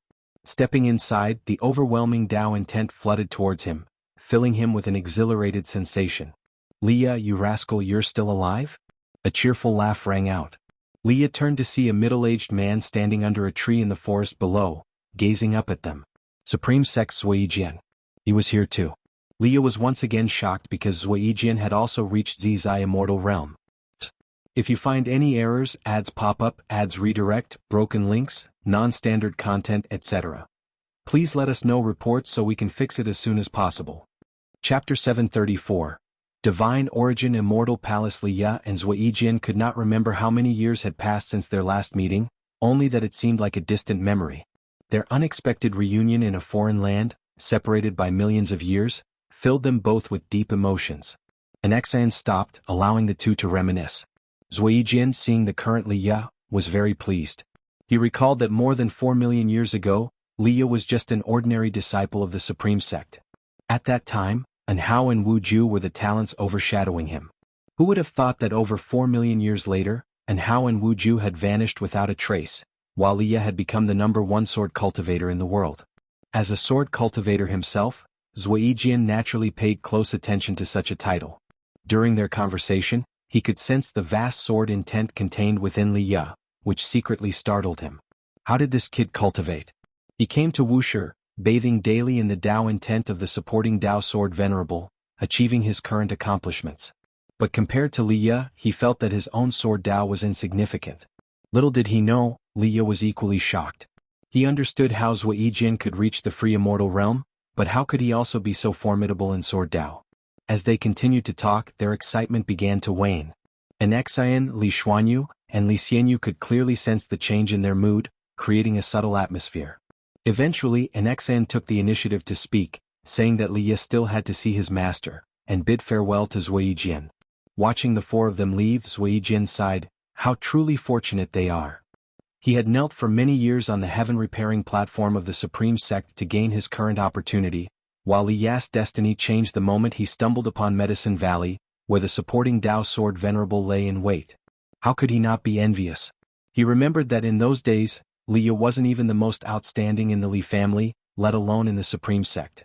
Stepping inside, the overwhelming Dao intent flooded towards him, filling him with an exhilarated sensation. "Leah, you rascal, you're still alive?" A cheerful laugh rang out. Leah turned to see a middle-aged man standing under a tree in the forest below, gazing up at them. Supreme Sect Zuijian. He was here too. Leah was once again shocked because Zuijian had also reached Zizai Immortal Realm. If you find any errors, ads pop up, ads redirect, broken links, non-standard content, etc., please let us know reports so we can fix it as soon as possible. Chapter 734. Divine Origin Immortal Palace. Liya and Zuijian could not remember how many years had passed since their last meeting, only that it seemed like a distant memory. Their unexpected reunion in a foreign land, separated by millions of years, filled them both with deep emotions. An Xian stopped, allowing the two to reminisce. Zuijian, seeing the current Liya, was very pleased. He recalled that more than 4 million years ago, Liya was just an ordinary disciple of the Supreme Sect. At that time, An Hao and Wu Ju were the talents overshadowing him. Who would have thought that over 4 million years later, An Hao and Wu Ju had vanished without a trace, while Liya had become the #1 sword cultivator in the world. As a sword cultivator himself, Zuijian naturally paid close attention to such a title. During their conversation, he could sense the vast sword intent contained within Liya, which secretly startled him. How did this kid cultivate? He came to Wuxia, bathing daily in the Dao intent of the supporting Dao sword venerable, achieving his current accomplishments. But compared to Liya, he felt that his own sword Dao was insignificant. Little did he know, Liya was equally shocked. He understood how Zuijian could reach the free immortal realm, but how could he also be so formidable in sword Dao? As they continued to talk, their excitement began to wane. An Xian, Li Xuanyu, and Li Xianyu could clearly sense the change in their mood, creating a subtle atmosphere. Eventually, an Xian took the initiative to speak, saying that Liya still had to see his master, and bid farewell to Zuijian. Watching the four of them leave, Zuijian sighed, "How truly fortunate they are." He had knelt for many years on the heaven-repairing platform of the Supreme Sect to gain his current opportunity, while Liya's destiny changed the moment he stumbled upon Medicine Valley, where the supporting Dao sword venerable lay in wait. How could he not be envious? He remembered that in those days, Liya wasn't even the most outstanding in the Li family, let alone in the Supreme Sect.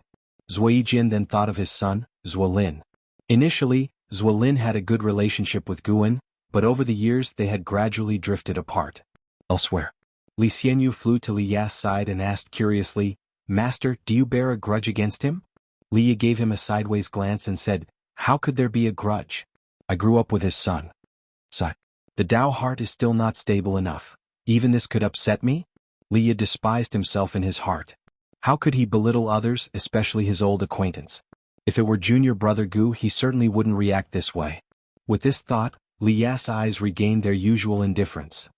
Zuijian then thought of his son, Zuolin. Initially, Zuolin had a good relationship with Guan, but over the years they had gradually drifted apart. Elsewhere, Li Xianyu flew to Liya's side and asked curiously, "Master, do you bear a grudge against him?" Liya gave him a sideways glance and said, "How could there be a grudge? I grew up with his son." Sigh. The Dao heart is still not stable enough. Even this could upset me? Liya despised himself in his heart. How could he belittle others, especially his old acquaintance? If it were junior brother Gu, he certainly wouldn't react this way. With this thought, Li Ya's eyes regained their usual indifference.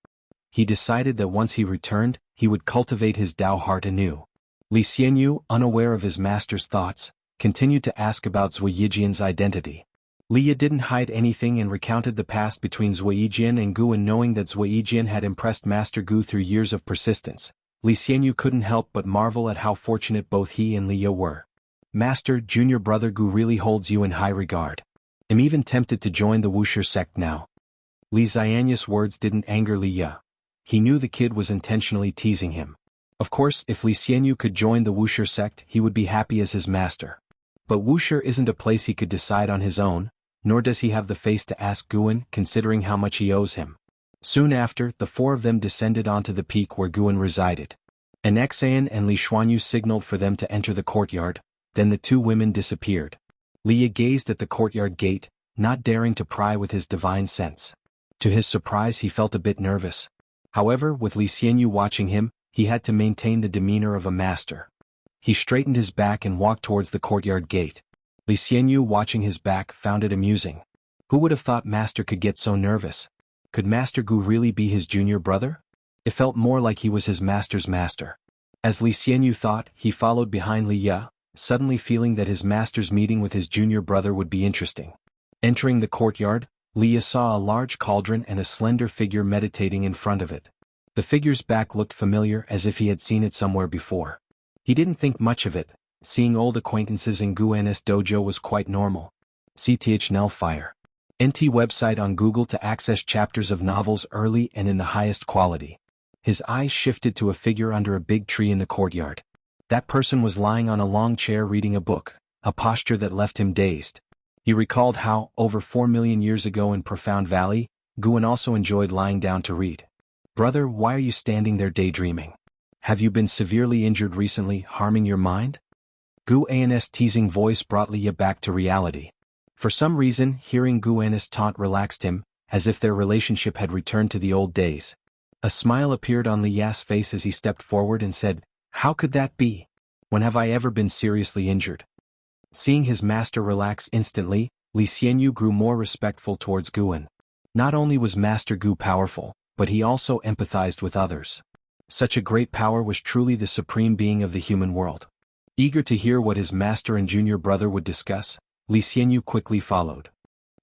He decided that once he returned, he would cultivate his Dao heart anew. Li Xianyu, unaware of his master's thoughts, continued to ask about Zui Yijian's identity. Li Ya didn't hide anything and recounted the past between Zui Yijian and Gu, and knowing that Zui Yijian had impressed Master Gu through years of persistence, Li Xianyu couldn't help but marvel at how fortunate both he and Li Ya were. Master, junior brother Gu really holds you in high regard. I'm even tempted to join the Wuxia sect now. Li Xianyu's words didn't anger Li Ya. He knew the kid was intentionally teasing him. Of course, if Li Xianyu could join the Wuxia sect, he would be happy as his master. But Wuxia isn't a place he could decide on his own, nor does he have the face to ask Guan, considering how much he owes him. Soon after, the four of them descended onto the peak where Guan resided. An Xan and Li Xuanyu signaled for them to enter the courtyard, then the two women disappeared. Li Ya gazed at the courtyard gate, not daring to pry with his divine sense. To his surprise, he felt a bit nervous. However, with Li Xianyu watching him, he had to maintain the demeanor of a master. He straightened his back and walked towards the courtyard gate. Li Xianyu, watching his back, found it amusing. Who would have thought Master could get so nervous? Could Master Gu really be his junior brother? It felt more like he was his master's master. As Li Xianyu thought, he followed behind Li Ya, suddenly feeling that his master's meeting with his junior brother would be interesting. Entering the courtyard, Li Ya saw a large cauldron and a slender figure meditating in front of it. The figure's back looked familiar, as if he had seen it somewhere before. He didn't think much of it. Seeing old acquaintances in Guan's dojo was quite normal. CTH Nellfire. NT website on Google to access chapters of novels early and in the highest quality. His eyes shifted to a figure under a big tree in the courtyard. That person was lying on a long chair reading a book, a posture that left him dazed. He recalled how, over 4 million years ago in Profound Valley, Guan also enjoyed lying down to read. Brother, why are you standing there daydreaming? Have you been severely injured recently, harming your mind? Guan's teasing voice brought Li Ya back to reality. For some reason, hearing Guan's taunt relaxed him, as if their relationship had returned to the old days. A smile appeared on Li Ya's face as he stepped forward and said, "How could that be? When have I ever been seriously injured?" Seeing his master relax instantly, Li Xianyu grew more respectful towards Guan. Not only was Master Gu powerful, but he also empathized with others. Such a great power was truly the supreme being of the human world. Eager to hear what his master and junior brother would discuss, Li Xianyu quickly followed.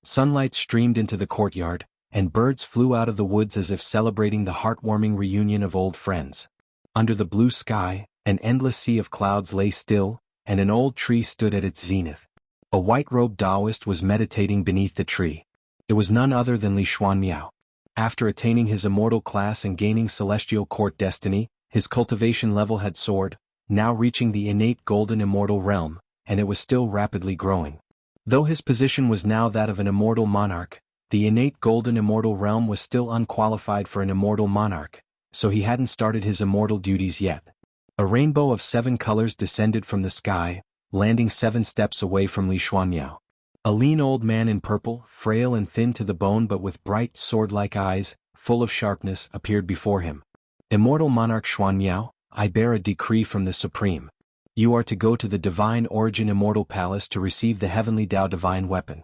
Sunlight streamed into the courtyard, and birds flew out of the woods as if celebrating the heartwarming reunion of old friends. Under the blue sky, an endless sea of clouds lay still, and an old tree stood at its zenith. A white-robed Taoist was meditating beneath the tree. It was none other than Li Xuanmiao. After attaining his immortal class and gaining celestial court destiny, his cultivation level had soared, now reaching the innate golden immortal realm, and it was still rapidly growing. Though his position was now that of an immortal monarch, the innate golden immortal realm was still unqualified for an immortal monarch, so he hadn't started his immortal duties yet. A rainbow of 7 colors descended from the sky, landing 7 steps away from Li Xuanmiao. A lean old man in purple, frail and thin to the bone but with bright sword-like eyes, full of sharpness, appeared before him. Immortal monarch Xuanmiao, I bear a decree from the Supreme. You are to go to the Divine Origin Immortal Palace to receive the Heavenly Dao Divine Weapon.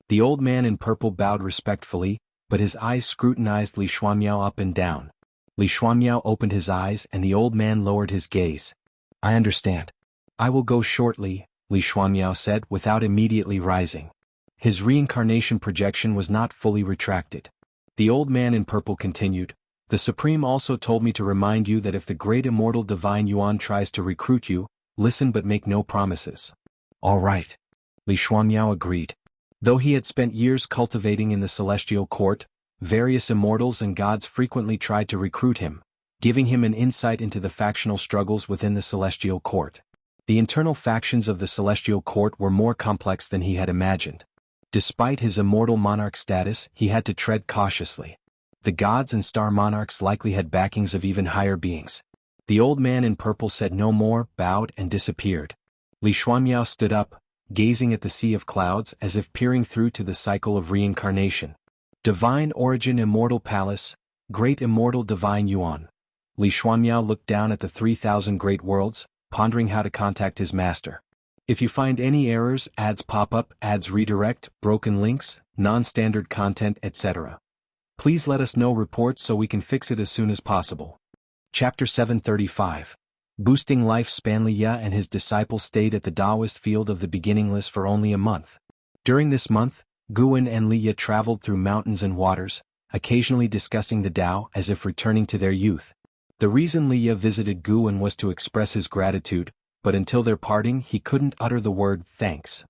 The old man in purple bowed respectfully, but his eyes scrutinized Li Xuanmiao up and down. Li Xuanmiao opened his eyes and the old man lowered his gaze. I understand. I will go shortly, Li Xuanmiao said without immediately rising. His reincarnation projection was not fully retracted. The old man in purple continued, The Supreme also told me to remind you that if the great immortal divine Yuan tries to recruit you, listen but make no promises. All right. Li Xuanmiao agreed. Though he had spent years cultivating in the celestial court, various immortals and gods frequently tried to recruit him, giving him an insight into the factional struggles within the celestial court. The internal factions of the celestial court were more complex than he had imagined. Despite his immortal monarch status, he had to tread cautiously. The gods and star monarchs likely had backings of even higher beings. The old man in purple said no more, bowed and disappeared. Li Xuanmiao stood up, gazing at the sea of clouds as if peering through to the cycle of reincarnation. Divine Origin Immortal Palace, Great Immortal Divine Yuan. Li Xuanmiao looked down at the 3,000 great worlds, pondering how to contact his master. If you find any errors, ads pop up, ads redirect, broken links, non-standard content, etc., please let us know reports so we can fix it as soon as possible. Chapter 735. Boosting Lifespan. Liya and his disciples stayed at the Taoist field of the beginningless for only a month. During this month, Guan and Liya traveled through mountains and waters, occasionally discussing the Tao as if returning to their youth. The reason Liya visited Guan was to express his gratitude, but until their parting he couldn't utter the word thanks.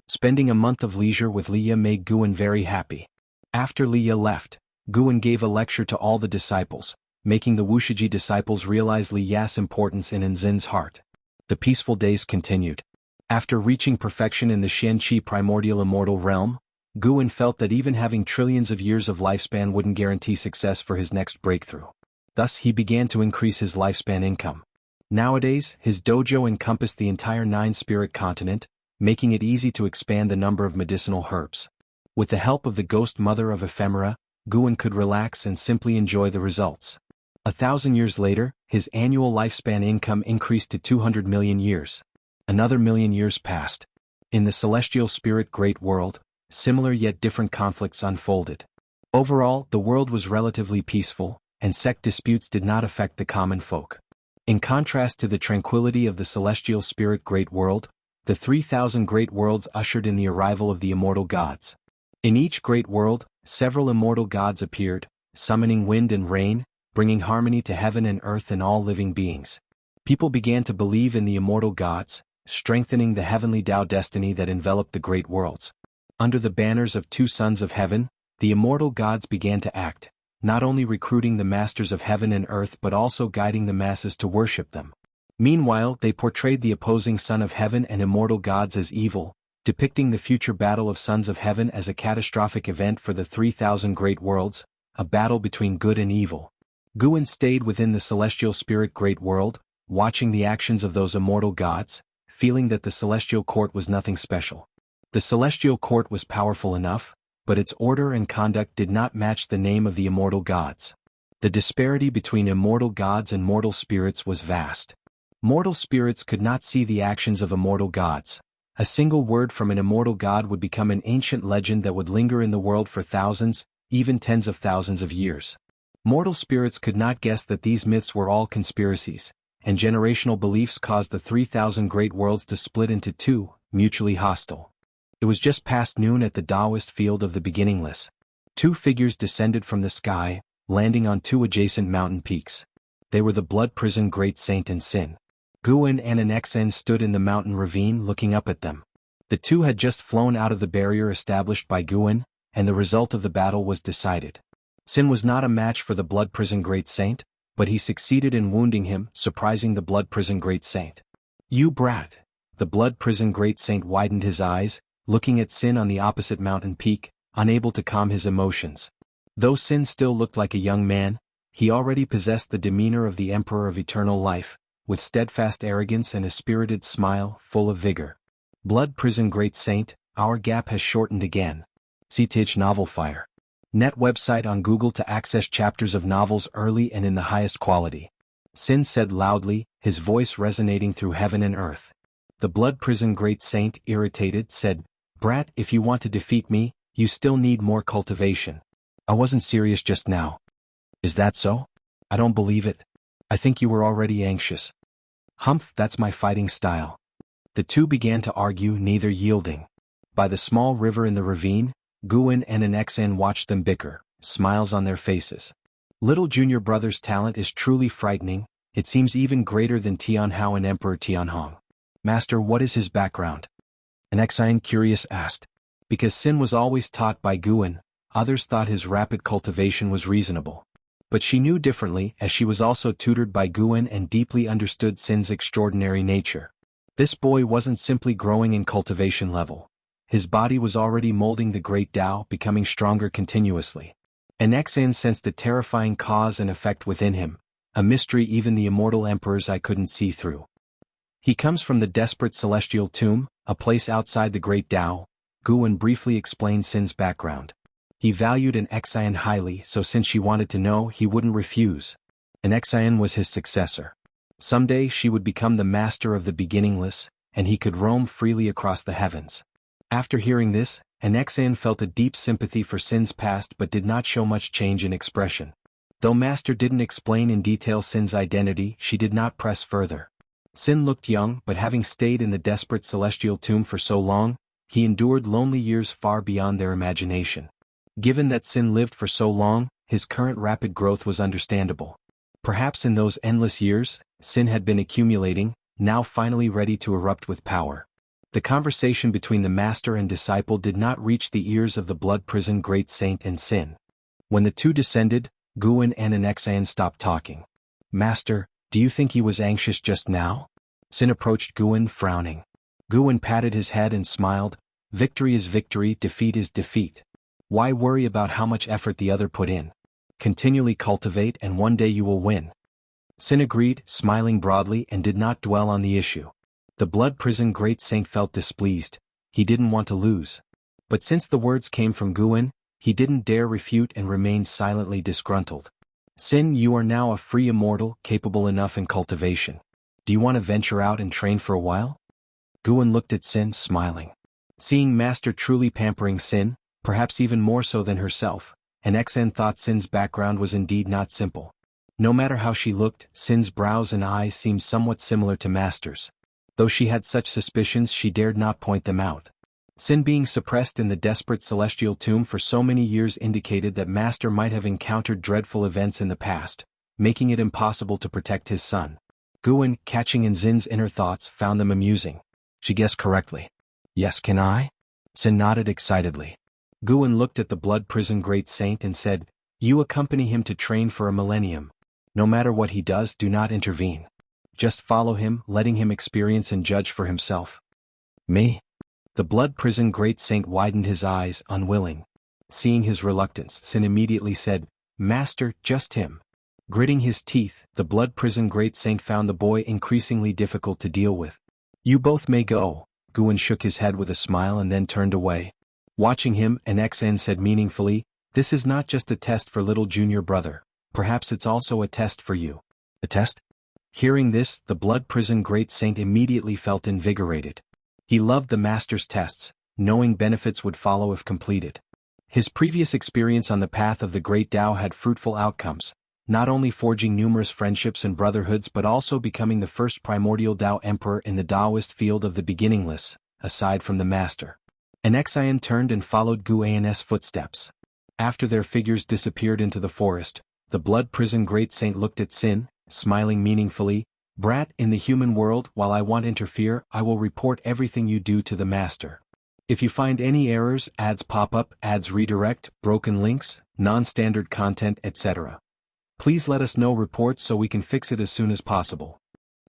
Spending a month of leisure with Liya made Guan very happy. After Liya left, Guan gave a lecture to all the disciples, making the Wuxia disciples realize Liya's importance in Enzin's heart. The peaceful days continued. After reaching perfection in the Xianqi primordial immortal realm, Guan felt that even having trillions of years of lifespan wouldn't guarantee success for his next breakthrough. Thus he began to increase his lifespan income. Nowadays, his dojo encompassed the entire 9-spirit continent, making it easy to expand the number of medicinal herbs. With the help of the ghost mother of ephemera, Guan could relax and simply enjoy the results. 1,000 years later, his annual lifespan income increased to 200 million years. Another million years passed. In the celestial spirit great world, similar yet different conflicts unfolded. Overall, the world was relatively peaceful, and sect disputes did not affect the common folk. In contrast to the tranquility of the celestial spirit great world, the 3,000 great worlds ushered in the arrival of the immortal gods. In each great world, several immortal gods appeared, summoning wind and rain, bringing harmony to heaven and earth and all living beings. People began to believe in the immortal gods, strengthening the heavenly Tao destiny that enveloped the great worlds. Under the banners of 2 sons of heaven, the immortal gods began to act, not only recruiting the masters of heaven and earth but also guiding the masses to worship them. Meanwhile, they portrayed the opposing son of heaven and immortal gods as evil, depicting the future battle of sons of heaven as a catastrophic event for the 3,000 great worlds, a battle between good and evil. Guan stayed within the celestial spirit great world, watching the actions of those immortal gods, feeling that the celestial court was nothing special. The celestial court was powerful enough, but its order and conduct did not match the name of the immortal gods. The disparity between immortal gods and mortal spirits was vast. Mortal spirits could not see the actions of immortal gods. A single word from an immortal god would become an ancient legend that would linger in the world for thousands, even tens of thousands of years. Mortal spirits could not guess that these myths were all conspiracies, and generational beliefs caused the 3,000 great worlds to split into 2, mutually hostile. It was just past noon at the Taoist field of the beginningless. 2 figures descended from the sky, landing on 2 adjacent mountain peaks. They were the blood prison great saint and Sin. Guan and an Xen stood in the mountain ravine looking up at them. The 2 had just flown out of the barrier established by Guan, and the result of the battle was decided. Sin was not a match for the blood prison great saint, but he succeeded in wounding him, surprising the blood prison great saint. "You brat!" The blood prison great saint widened his eyes, looking at Sin on the opposite mountain peak, unable to calm his emotions. Though Sin still looked like a young man, he already possessed the demeanor of the Emperor of Eternal Life, with steadfast arrogance and a spirited smile full of vigor. "Blood prison great saint, our gap has shortened again." CTH Novel Fire. Net website on Google to access chapters of novels early and in the highest quality. Sin said loudly, his voice resonating through heaven and earth. The blood prison great saint, irritated, said, "Brat, if you want to defeat me, you still need more cultivation. I wasn't serious just now." "Is that so? I don't believe it. I think you were already anxious." "Humph, that's my fighting style." The 2 began to argue, neither yielding. By the small river in the ravine, Guan and an Xen watched them bicker, smiles on their faces. Little junior brother's talent is truly frightening, it seems even greater than Tianhao and Emperor Tianhong. "Master, what is his background?" an Xen curious asked. Because Sin was always taught by Guan, others thought his rapid cultivation was reasonable. But she knew differently, as she was also tutored by Guan and deeply understood Sin's extraordinary nature. This boy wasn't simply growing in cultivation level. His body was already molding the great Tao, becoming stronger continuously. An Xen sensed a terrifying cause and effect within him, a mystery even the immortal emperors I couldn't see through. "He comes from the desperate celestial tomb, a place outside the great Tao." Guan briefly explained Sin's background. He valued an Xen highly, so since she wanted to know, he wouldn't refuse. An Xen was his successor. Someday she would become the master of the beginningless, and he could roam freely across the heavens. After hearing this, Anaxian felt a deep sympathy for Sin's past but did not show much change in expression. Though Master didn't explain in detail Sin's identity, she did not press further. Sin looked young, but having stayed in the desperate celestial tomb for so long, he endured lonely years far beyond their imagination. Given that Sin lived for so long, his current rapid growth was understandable. Perhaps in those endless years, Sin had been accumulating, now finally ready to erupt with power. The conversation between the master and disciple did not reach the ears of the blood prison great saint and Sin. When the two descended, Guan and Anaxian stopped talking. "Master, do you think he was anxious just now?" Sin approached Guan, frowning. Guan patted his head and smiled. "Victory is victory, defeat is defeat. Why worry about how much effort the other put in? Continually cultivate and one day you will win." Sin agreed, smiling broadly, and did not dwell on the issue. The blood prison great saint felt displeased. He didn't want to lose. But since the words came from Guan, he didn't dare refute and remained silently disgruntled. "Sin, you are now a free immortal, capable enough in cultivation. Do you want to venture out and train for a while?" Guan looked at Sin, smiling. Seeing Master truly pampering Sin, perhaps even more so than herself, Anaxian thought Sin's background was indeed not simple. No matter how she looked, Sin's brows and eyes seemed somewhat similar to Master's. Though she had such suspicions, she dared not point them out. Sin being suppressed in the desperate celestial tomb for so many years indicated that Master might have encountered dreadful events in the past, making it impossible to protect his son. Guan, catching in Sin's inner thoughts, found them amusing. She guessed correctly. "Yes, can I?" Sin nodded excitedly. Guan looked at the blood prison great saint and said, "You accompany him to train for a millennium. No matter what he does, do not intervene. Just follow him, letting him experience and judge for himself." "Me?" The blood prison great saint widened his eyes, unwilling. Seeing his reluctance, Sin immediately said, "Master, just him." Gritting his teeth, the blood prison great saint found the boy increasingly difficult to deal with. "You both may go." Guan shook his head with a smile and then turned away. Watching him, Anaxian said meaningfully, "This is not just a test for little junior brother. Perhaps it's also a test for you." "A test?" Hearing this, the blood prison great saint immediately felt invigorated. He loved the master's tests, knowing benefits would follow if completed. His previous experience on the path of the great Tao had fruitful outcomes, not only forging numerous friendships and brotherhoods but also becoming the first primordial Tao emperor in the Taoist field of the beginningless, aside from the master. Anaxian turned and followed Guan's footsteps. After their figures disappeared into the forest, the blood prison great saint looked at Sin, smiling meaningfully. "Brat, in the human world, while I won't interfere, I will report everything you do to the master. If you find any errors, ads pop up, ads redirect, broken links, non-standard content, etc. Please let us know reports so we can fix it as soon as possible."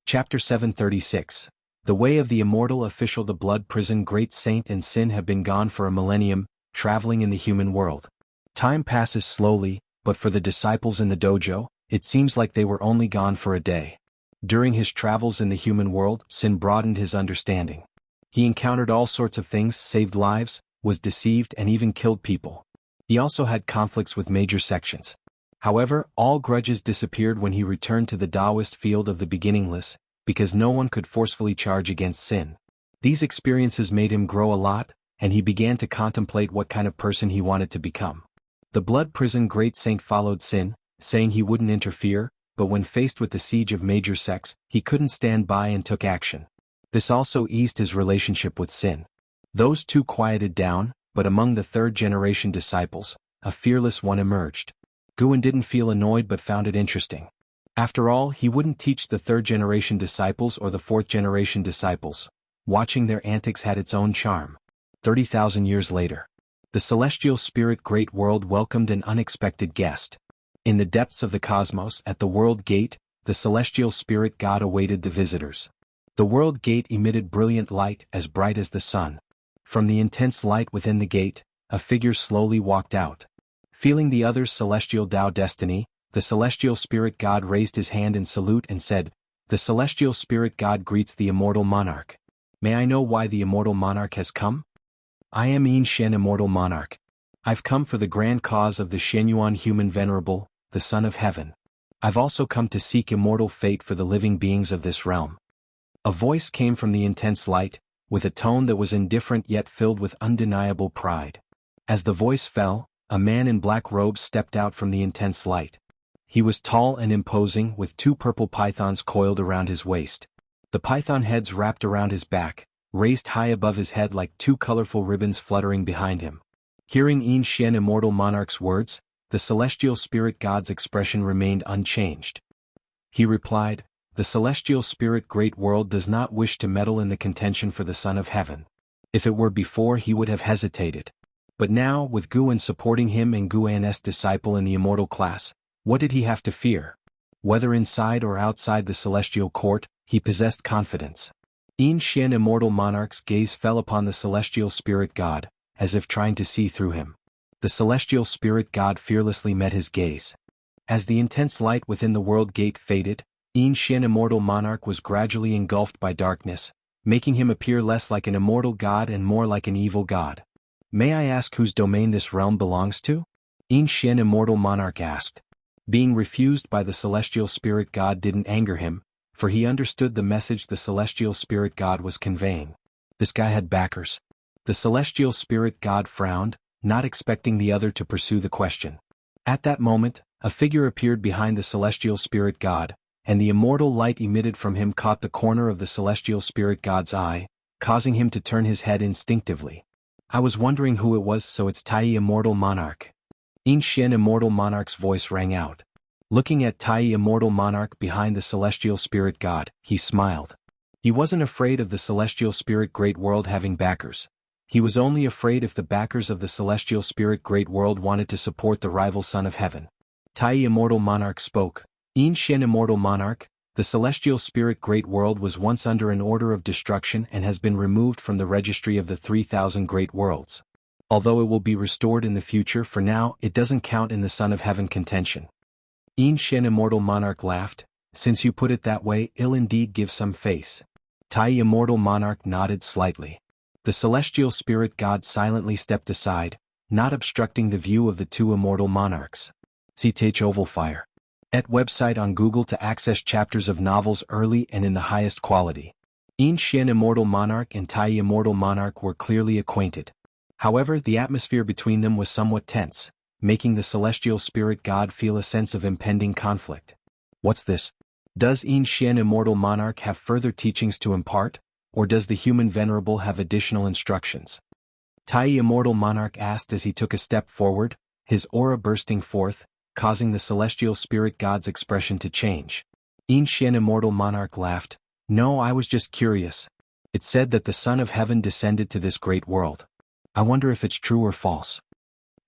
Chapter 736. The Way of the Immortal Official. The blood prison great saint and Sin have been gone for a millennium, traveling in the human world. Time passes slowly, but for the disciples in the dojo, it seems like they were only gone for a day. During his travels in the human world, Sin broadened his understanding. He encountered all sorts of things, saved lives, was deceived and even killed people. He also had conflicts with major sections. However, all grudges disappeared when he returned to the Taoist field of the beginningless, because no one could forcefully charge against Sin. These experiences made him grow a lot, and he began to contemplate what kind of person he wanted to become. The blood prison great saint followed Sin, saying he wouldn't interfere, but when faced with the siege of major sects, he couldn't stand by and took action. This also eased his relationship with Sin. Those two quieted down, but among the third-generation disciples, a fearless one emerged. Guan didn't feel annoyed but found it interesting. After all, he wouldn't teach the third-generation disciples or the fourth-generation disciples. Watching their antics had its own charm. 30,000 years later, the celestial spirit great world welcomed an unexpected guest. In the depths of the cosmos, at the world gate, the celestial spirit god awaited the visitors. The world gate emitted brilliant light, as bright as the sun. From the intense light within the gate, a figure slowly walked out. Feeling the other's celestial Tao destiny, the celestial spirit god raised his hand in salute and said, "The celestial spirit god greets the immortal monarch. May I know why the immortal monarch has come?" "I am Yin Shen, immortal monarch. I've come for the grand cause of the Shenyuan human venerable, the son of heaven. I've also come to seek immortal fate for the living beings of this realm." A voice came from the intense light, with a tone that was indifferent yet filled with undeniable pride. As the voice fell, a man in black robes stepped out from the intense light. He was tall and imposing, with 2 purple pythons coiled around his waist. The python heads wrapped around his back, raised high above his head like 2 colorful ribbons fluttering behind him. Hearing Yin Xian Immortal Monarch's words, the celestial spirit god's expression remained unchanged. He replied, "The celestial spirit great world does not wish to meddle in the contention for the Son of Heaven. If it were before, he would have hesitated. But now, with Guan supporting him and Guan's disciple in the immortal class, what did he have to fear? Whether inside or outside the celestial court, he possessed confidence." Yin Xian Immortal Monarch's gaze fell upon the celestial spirit god, as if trying to see through him. The celestial spirit god fearlessly met his gaze. As the intense light within the world gate faded, Yin Xian Immortal Monarch was gradually engulfed by darkness, making him appear less like an immortal god and more like an evil god. "May I ask whose domain this realm belongs to?" Yin Xian Immortal Monarch asked. Being refused by the celestial spirit god didn't anger him, for he understood the message the celestial spirit god was conveying. This guy had backers. The celestial spirit god frowned, not expecting the other to pursue the question. At that moment, a figure appeared behind the celestial spirit god, and the immortal light emitted from him caught the corner of the celestial spirit god's eye, causing him to turn his head instinctively. "I was wondering who it was, so it's Tai Immortal Monarch." Yin Xian Immortal Monarch's voice rang out. Looking at Tai Immortal Monarch behind the celestial spirit god, he smiled. He wasn't afraid of the celestial spirit great world having backers. He was only afraid if the backers of the celestial spirit great world wanted to support the rival Son of Heaven. Tai Immortal Monarch spoke. "Yin Xian Immortal Monarch, the celestial spirit great world was once under an order of destruction and has been removed from the registry of the 3,000 great worlds. Although it will be restored in the future, for now it doesn't count in the Son of Heaven contention." Yin Xian Immortal Monarch laughed. "Since you put it that way, I'll indeed give some face." Tai Immortal Monarch nodded slightly. The celestial spirit god silently stepped aside, not obstructing the view of the 2 immortal monarchs. See Tage Ovalfire. At website on Google to access chapters of novels early and in the highest quality. Yin Xian Immortal Monarch and Tai Immortal Monarch were clearly acquainted. However, the atmosphere between them was somewhat tense, making the celestial spirit god feel a sense of impending conflict. "What's this? Does Yin Xian Immortal Monarch have further teachings to impart, or does the human venerable have additional instructions?" Tai Immortal Monarch asked as he took a step forward, his aura bursting forth, causing the celestial spirit god's expression to change. Yin Xian Immortal Monarch laughed. "No, I was just curious. It said that the Son of Heaven descended to this great world. I wonder if it's true or false."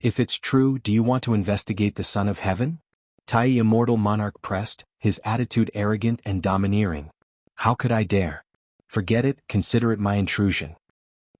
"If it's true, do you want to investigate the Son of Heaven?" Tai Immortal Monarch pressed, his attitude arrogant and domineering. "How could I dare? Forget it, consider it my intrusion."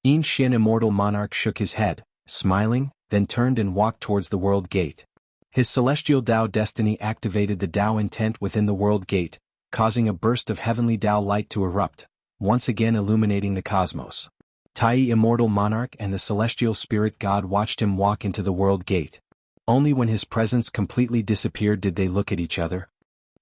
Yin Xian Immortal Monarch shook his head, smiling, then turned and walked towards the world gate. His celestial Tao destiny activated the Tao intent within the world gate, causing a burst of heavenly Tao light to erupt, once again illuminating the cosmos. Tai Immortal Monarch and the celestial spirit god watched him walk into the world gate. Only when his presence completely disappeared did they look at each other.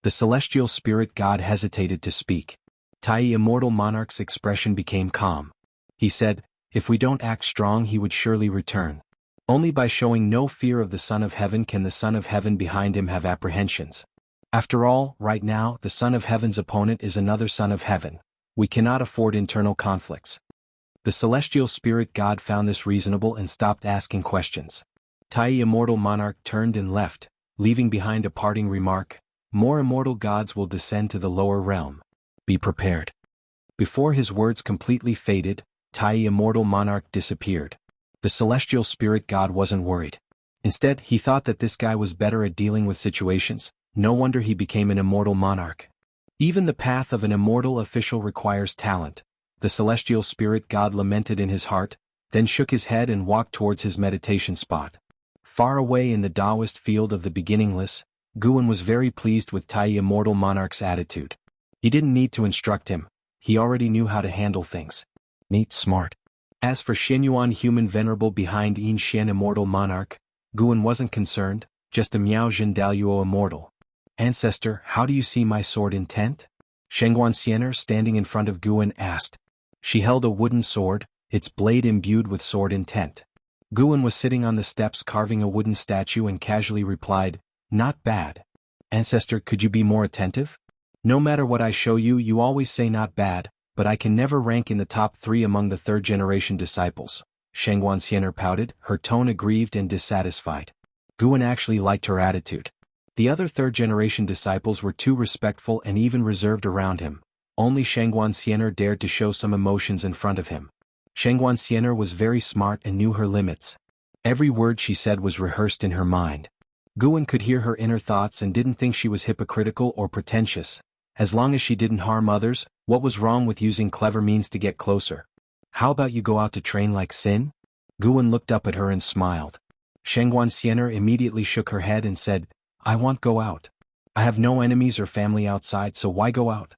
The celestial spirit god hesitated to speak. Tai Immortal Monarch's expression became calm. He said, "If we don't act strong, he would surely return. Only by showing no fear of the Son of Heaven can the Son of Heaven behind him have apprehensions. After all, right now, the Son of Heaven's opponent is another Son of Heaven. We cannot afford internal conflicts." The celestial spirit god found this reasonable and stopped asking questions. Tai Immortal Monarch turned and left, leaving behind a parting remark, "More immortal gods will descend to the lower realm. Be prepared." Before his words completely faded, Tai Immortal Monarch disappeared. The celestial spirit god wasn't worried. Instead, he thought that this guy was better at dealing with situations. No wonder he became an immortal monarch. Even the path of an immortal official requires talent. The celestial spirit god lamented in his heart, then shook his head and walked towards his meditation spot. Far away in the Taoist field of the beginningless, Guan was very pleased with Tai Immortal Monarch's attitude. He didn't need to instruct him. He already knew how to handle things. Neat, smart. As for Xinyuan human venerable behind Yin Xian Immortal Monarch, Guan wasn't concerned, just a Miao Jin Daluo immortal. "Ancestor, how do you see my sword intent?" Shengguansiener, standing in front of Guan, asked. She held a wooden sword, its blade imbued with sword intent. Guan was sitting on the steps carving a wooden statue and casually replied, "Not bad. Ancestor, could you be more attentive? No matter what I show you, you always say not bad, but I can never rank in the top 3 among the third-generation disciples." Shengguansiener pouted, her tone aggrieved and dissatisfied. Guan actually liked her attitude. The other third-generation disciples were too respectful and even reserved around him. Only Shengguansiener dared to show some emotions in front of him. Shengguansiener was very smart and knew her limits. Every word she said was rehearsed in her mind. Guan could hear her inner thoughts and didn't think she was hypocritical or pretentious. As long as she didn't harm others, what was wrong with using clever means to get closer? How about you go out to train like Sin? Guan looked up at her and smiled. Shengguansiener immediately shook her head and said, "I won't go out. I have no enemies or family outside, so why go out?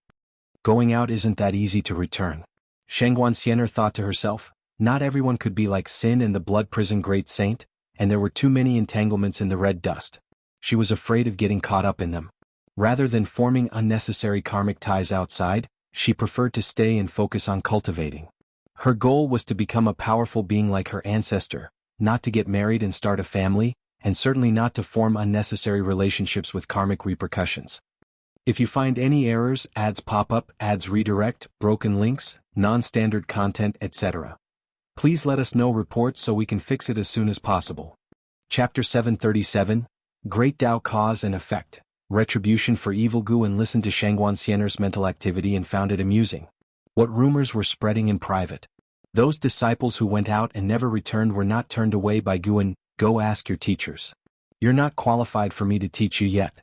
Going out isn't that easy to return." Shengguansiener thought to herself, not everyone could be like Sin and the blood prison great saint, and there were too many entanglements in the red dust. She was afraid of getting caught up in them. Rather than forming unnecessary karmic ties outside, she preferred to stay and focus on cultivating. Her goal was to become a powerful being like her ancestor, not to get married and start a family, and certainly not to form unnecessary relationships with karmic repercussions. If you find any errors, ads pop up, ads redirect, broken links, non-standard content, etc., please let us know reports so we can fix it as soon as possible. Chapter 737, Great Tao Cause and Effect, Retribution for Evil. Guan listened to Shengguansiener's mental activity and found it amusing. What rumors were spreading in private? Those disciples who went out and never returned were not turned away by Guan. "Go ask your teachers. You're not qualified for me to teach you yet."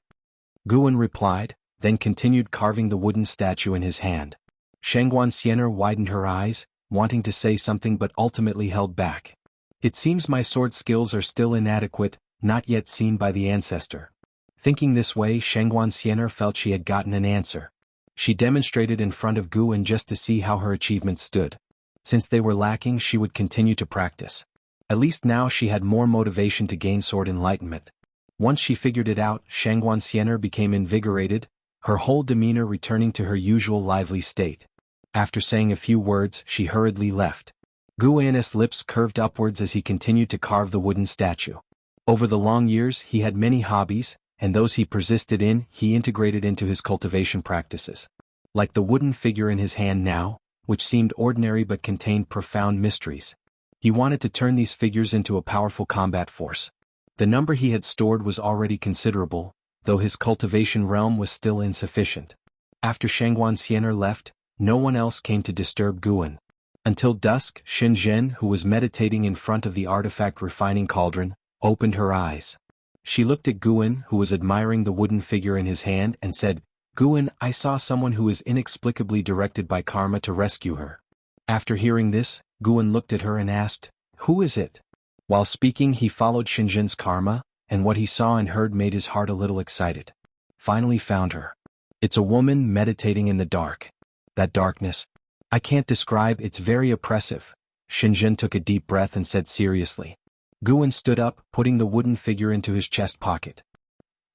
Guan replied, then continued carving the wooden statue in his hand. Shengguansiener widened her eyes, wanting to say something but ultimately held back. "It seems my sword skills are still inadequate, not yet seen by the ancestor." Thinking this way, Shengguansiener felt she had gotten an answer. She demonstrated in front of Guan just to see how her achievements stood. Since they were lacking, she would continue to practice. At least now she had more motivation to gain sword enlightenment. Once she figured it out, Shengguansiener became invigorated, her whole demeanor returning to her usual lively state. After saying a few words, she hurriedly left. Guan's lips curved upwards as he continued to carve the wooden statue. Over the long years, he had many hobbies, and those he persisted in, he integrated into his cultivation practices. Like the wooden figure in his hand now, which seemed ordinary but contained profound mysteries. He wanted to turn these figures into a powerful combat force. The number he had stored was already considerable, though his cultivation realm was still insufficient. After Shengguansiener left, no one else came to disturb Guan. Until dusk, Shenzhen, who was meditating in front of the artifact refining cauldron, opened her eyes. She looked at Guan, who was admiring the wooden figure in his hand, and said, "Guan, I saw someone who is inexplicably directed by karma to rescue her." After hearing this, Guan looked at her and asked, "Who is it?" While speaking, he followed Shenzhen's karma, and what he saw and heard made his heart a little excited. Finally found her. It's a woman meditating in the dark. That darkness. I can't describe, it's very oppressive. Shenzhen took a deep breath and said seriously. Guan stood up, putting the wooden figure into his chest pocket.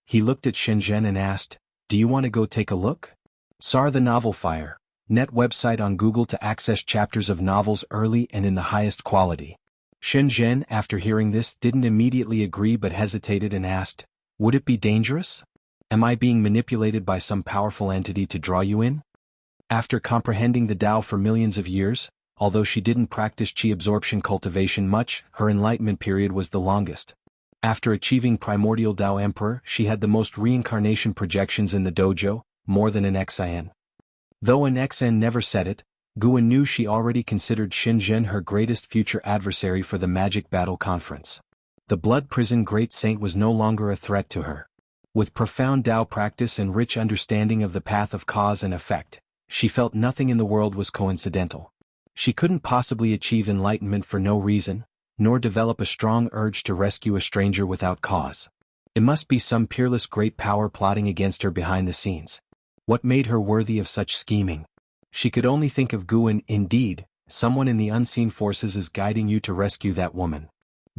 He looked at Shenzhen and asked, "Do you want to go take a look?" SAR the Novel Fire, net website on Google to access chapters of novels early and in the highest quality. Shenzhen, after hearing this, didn't immediately agree but hesitated and asked, "Would it be dangerous? Am I being manipulated by some powerful entity to draw you in?" After comprehending the Tao for millions of years, although she didn't practice chi absorption cultivation much, her enlightenment period was the longest. After achieving primordial Tao Emperor, she had the most reincarnation projections in the dojo, more than an XIN. Though an XN never said it, Guan knew she already considered Shenzhen her greatest future adversary for the Magic Battle Conference. The Blood Prison Great Saint was no longer a threat to her. With profound Tao practice and rich understanding of the path of cause and effect, she felt nothing in the world was coincidental. She couldn't possibly achieve enlightenment for no reason, nor develop a strong urge to rescue a stranger without cause. It must be some peerless great power plotting against her behind the scenes. What made her worthy of such scheming? She could only think of Guan. Indeed, someone in the unseen forces is guiding you to rescue that woman.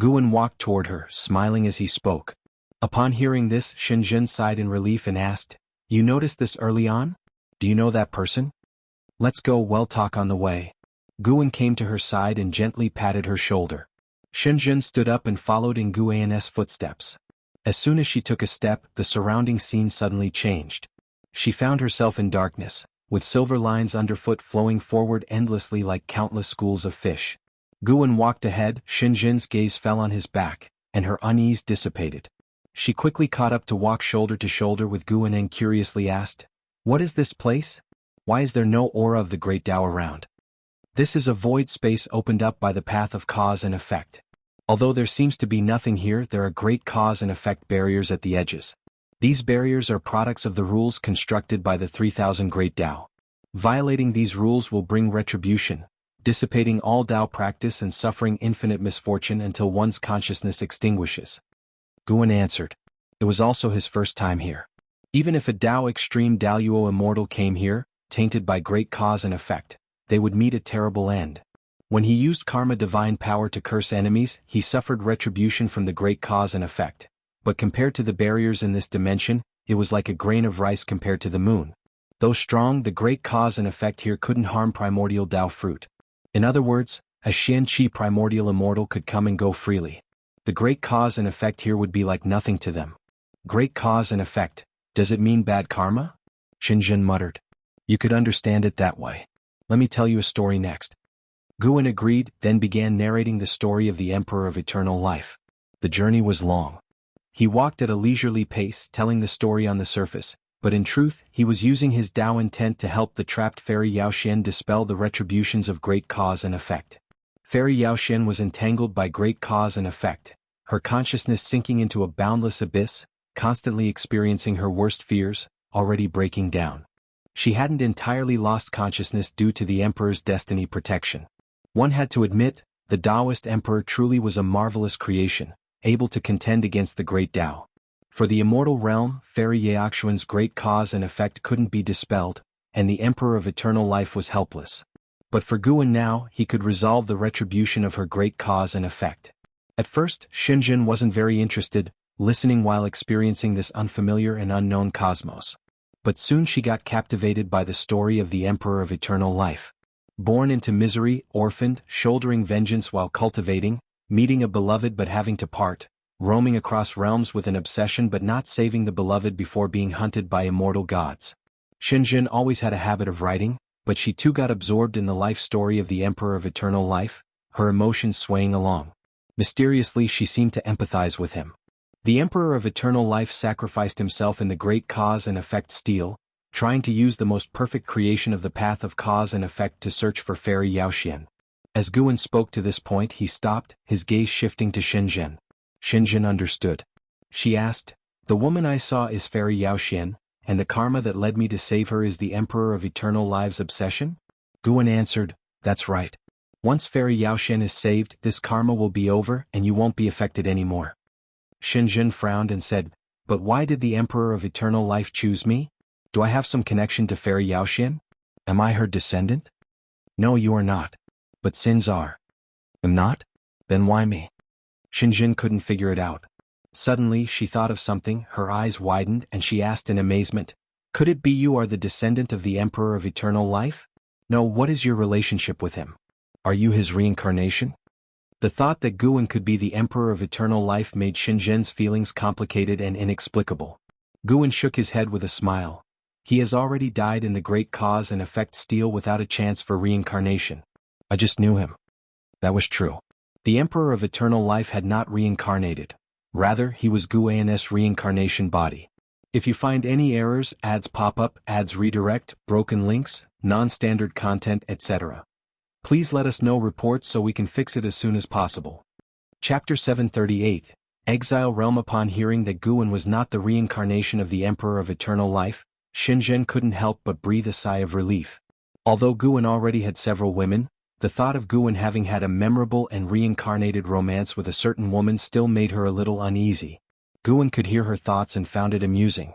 Guan walked toward her, smiling as he spoke. Upon hearing this, Shenzhen sighed in relief and asked, "You noticed this early on?" Do you know that person? Let's go, we'll talk on the way. Guan came to her side and gently patted her shoulder. Shenzhen stood up and followed in Guan's footsteps. As soon as she took a step, the surrounding scene suddenly changed. She found herself in darkness, with silver lines underfoot flowing forward endlessly like countless schools of fish. Guan walked ahead, Shenzhen's gaze fell on his back, and her unease dissipated. She quickly caught up to walk shoulder to shoulder with Guan and curiously asked, "What is this place? Why is there no aura of the Great Tao around?" This is a void space opened up by the path of cause and effect. Although there seems to be nothing here, there are great cause and effect barriers at the edges. These barriers are products of the rules constructed by the 3000 Great Tao. Violating these rules will bring retribution, dissipating all Tao practice and suffering infinite misfortune until one's consciousness extinguishes. Guan answered. It was also his first time here. Even if a Tao extreme Daoyuo immortal came here, tainted by great cause and effect, they would meet a terrible end. When he used karma divine power to curse enemies, he suffered retribution from the great cause and effect. But compared to the barriers in this dimension, it was like a grain of rice compared to the moon. Though strong, the great cause and effect here couldn't harm primordial Tao fruit. In other words, a Xian Qi primordial immortal could come and go freely. The great cause and effect here would be like nothing to them. Great cause and effect, does it mean bad karma? Shenzhen muttered. You could understand it that way. Let me tell you a story next. Guan agreed, then began narrating the story of the Emperor of Eternal Life. The journey was long. He walked at a leisurely pace, telling the story on the surface, but in truth, he was using his Tao intent to help the trapped fairy Yaoxian dispel the retributions of great cause and effect. Fairy Yaoxian was entangled by great cause and effect, her consciousness sinking into a boundless abyss, constantly experiencing her worst fears, already breaking down. She hadn't entirely lost consciousness due to the Emperor's destiny protection. One had to admit, the Taoist Emperor truly was a marvelous creation, able to contend against the great Tao. For the immortal realm, Fairy Yaoxian's great cause and effect couldn't be dispelled, and the Emperor of Eternal Life was helpless. But for Guan now, he could resolve the retribution of her great cause and effect. At first, Shenzhen wasn't very interested, listening while experiencing this unfamiliar and unknown cosmos. But soon she got captivated by the story of the Emperor of Eternal Life. Born into misery, orphaned, shouldering vengeance while cultivating, meeting a beloved but having to part, roaming across realms with an obsession but not saving the beloved before being hunted by immortal gods. Shenzhen always had a habit of writing, but she too got absorbed in the life story of the Emperor of Eternal Life, her emotions swaying along. Mysteriously she seemed to empathize with him. The Emperor of Eternal Life sacrificed himself in the great cause and effect steel, trying to use the most perfect creation of the path of cause and effect to search for Fairy Yaoxian. As Guan spoke to this point he stopped, his gaze shifting to Shenzhen. Shenzhen understood. She asked, "The woman I saw is Fairy Yaoxian, and the karma that led me to save her is the Emperor of Eternal Life's obsession?" Guan answered, "That's right. Once Fairy Yaoxian is saved, this karma will be over and you won't be affected anymore." Shenzhen frowned and said, "But why did the Emperor of Eternal Life choose me? Do I have some connection to Fairy Yaoxian? Am I her descendant?" "No, you are not. But sins are." "Am not? Then why me?" Shenzhen couldn't figure it out. Suddenly she thought of something, her eyes widened and she asked in amazement, "Could it be you are the descendant of the Emperor of Eternal Life? No, what is your relationship with him? Are you his reincarnation?" The thought that Guan could be the Emperor of Eternal Life made Shenzhen's feelings complicated and inexplicable. Guan shook his head with a smile. He has already died in the great cause and effect steel without a chance for reincarnation. I just knew him. That was true. The Emperor of Eternal Life had not reincarnated. Rather, he was Guan's reincarnation body. If you find any errors, ads pop up, ads redirect, broken links, non-standard content, etc., please let us know reports so we can fix it as soon as possible. Chapter 738, Exile Realm. Upon hearing that Guan was not the reincarnation of the Emperor of Eternal Life, Shenzhen couldn't help but breathe a sigh of relief. Although Guan already had several women, the thought of Guan having had a memorable and reincarnated romance with a certain woman still made her a little uneasy. Guan could hear her thoughts and found it amusing.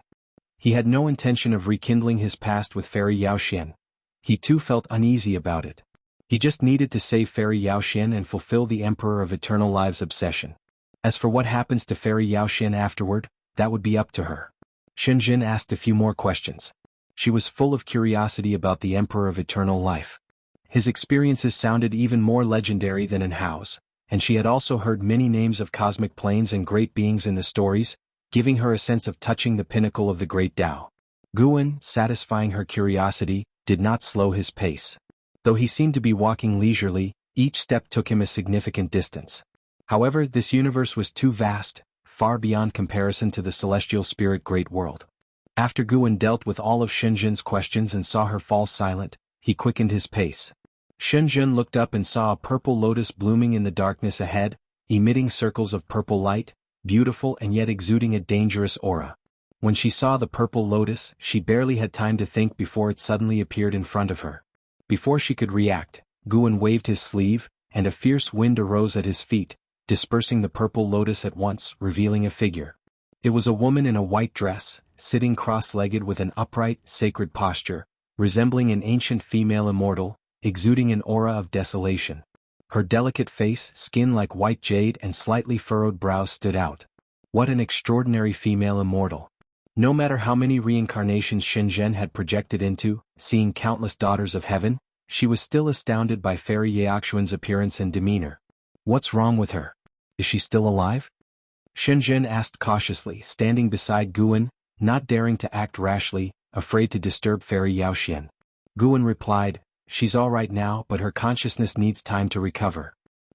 He had no intention of rekindling his past with Fairy Yaoxian. He too felt uneasy about it. He just needed to save Fairy Yaoxian and fulfill the Emperor of Eternal Life's obsession. As for what happens to Fairy Yaoxian afterward, that would be up to her. Shenzhen asked a few more questions. She was full of curiosity about the Emperor of Eternal Life. His experiences sounded even more legendary than in Hao's, and she had also heard many names of cosmic planes and great beings in the stories, giving her a sense of touching the pinnacle of the great Tao. Guan, satisfying her curiosity, did not slow his pace. Though he seemed to be walking leisurely, each step took him a significant distance. However, this universe was too vast, far beyond comparison to the celestial spirit great world. After Guan dealt with all of Shenzhen's questions and saw her fall silent, he quickened his pace. Shenzhen looked up and saw a purple lotus blooming in the darkness ahead, emitting circles of purple light, beautiful and yet exuding a dangerous aura. When she saw the purple lotus, she barely had time to think before it suddenly appeared in front of her. Before she could react, Guan waved his sleeve, and a fierce wind arose at his feet, dispersing the purple lotus at once, revealing a figure. It was a woman in a white dress, sitting cross-legged with an upright, sacred posture, resembling an ancient female immortal, exuding an aura of desolation. Her delicate face, skin like white jade and slightly furrowed brows stood out. What an extraordinary female immortal. No matter how many reincarnations Shenzhen had projected into, seeing countless daughters of heaven, she was still astounded by Fairy Yaxuan's appearance and demeanor. What's wrong with her? Is she still alive? Shenzhen asked cautiously, standing beside Guan, not daring to act rashly, afraid to disturb Fairy Yaoxian. Guan replied, "She's all right now, but her consciousness needs time to recover."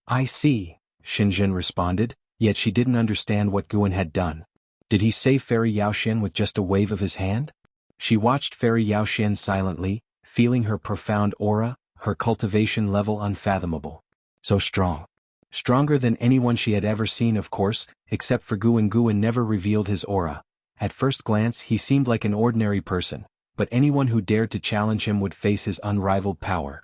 "I see," Shenzhen responded, yet she didn't understand what Guan had done. Did he save Fairy Yaoxian with just a wave of his hand? She watched Fairy Yaoxian silently, feeling her profound aura, her cultivation level unfathomable. So strong. Stronger than anyone she had ever seen, of course, except for Guan. Guan never revealed his aura. At first glance he seemed like an ordinary person, but anyone who dared to challenge him would face his unrivaled power.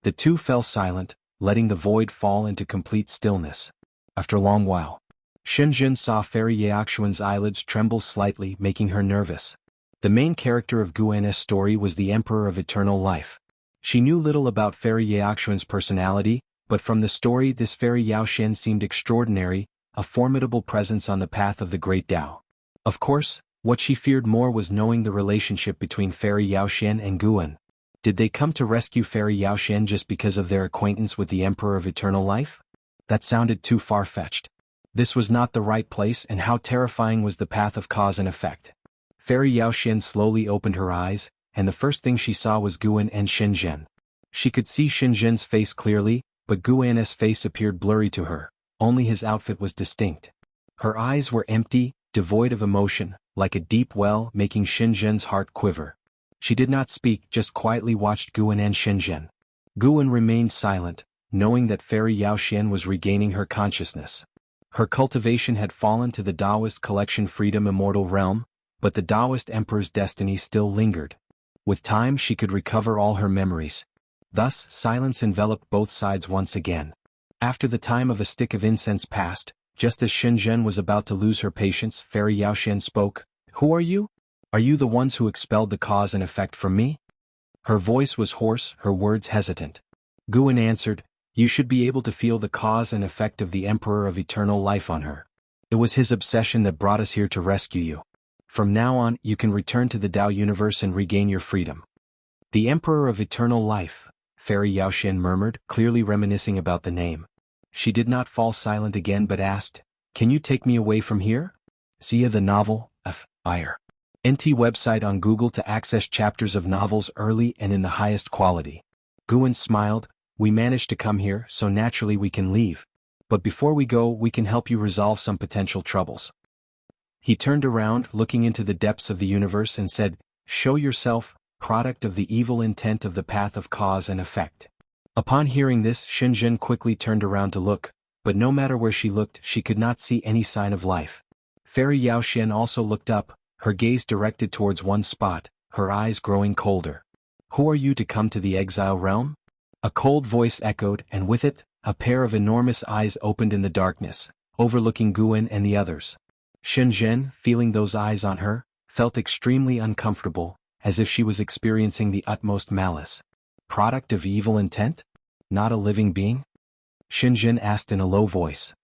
The two fell silent, letting the void fall into complete stillness. After a long while, Shenzhen saw Fairy Yaxuan's eyelids tremble slightly, making her nervous. The main character of Guan's story was the Emperor of Eternal Life. She knew little about Fairy Yaxuan's personality, but from the story this Fairy Yaoxian seemed extraordinary, a formidable presence on the path of the Great Tao. Of course, what she feared more was knowing the relationship between Fairy Yaoxian and Guan. Did they come to rescue Fairy Yaoxian just because of their acquaintance with the Emperor of Eternal Life? That sounded too far-fetched. This was not the right place, and how terrifying was the path of cause and effect. Fairy Yaoxian slowly opened her eyes, and the first thing she saw was Guan and Shenzhen. She could see Shenzhen's face clearly, but Guan's face appeared blurry to her, only his outfit was distinct. Her eyes were empty, devoid of emotion, like a deep well, making Shenzhen's heart quiver. She did not speak, just quietly watched Guan and Shenzhen. Guan remained silent, knowing that Fairy Yaoxian was regaining her consciousness. Her cultivation had fallen to the Taoist collection Freedom Immortal Realm, but the Taoist Emperor's destiny still lingered. With time she could recover all her memories. Thus, silence enveloped both sides once again. After the time of a stick of incense passed, just as Shenzhen was about to lose her patience, Fairy Yaoxian spoke. "Who are you? Are you the ones who expelled the cause and effect from me?" Her voice was hoarse, her words hesitant. Guan answered, "You should be able to feel the cause and effect of the Emperor of Eternal Life on her. It was his obsession that brought us here to rescue you. From now on, you can return to the Tao universe and regain your freedom." "The Emperor of Eternal Life," Fairy Yaoxian murmured, clearly reminiscing about the name. She did not fall silent again but asked, "Can you take me away from here?" See the novel, NT website on Google to access chapters of novels early and in the highest quality. Guan smiled, "We managed to come here, so naturally we can leave. But before we go, we can help you resolve some potential troubles." He turned around, looking into the depths of the universe and said, "Show yourself, product of the evil intent of the path of cause and effect." Upon hearing this, Shenzhen quickly turned around to look, but no matter where she looked, she could not see any sign of life. Fairy Yaoxian also looked up, her gaze directed towards one spot, her eyes growing colder. "Who are you to come to the exile realm?" A cold voice echoed, and with it, a pair of enormous eyes opened in the darkness, overlooking Guan and the others. Shenzhen, feeling those eyes on her, felt extremely uncomfortable, as if she was experiencing the utmost malice. Product of evil intent? Not a living being? Shenzhen asked in a low voice.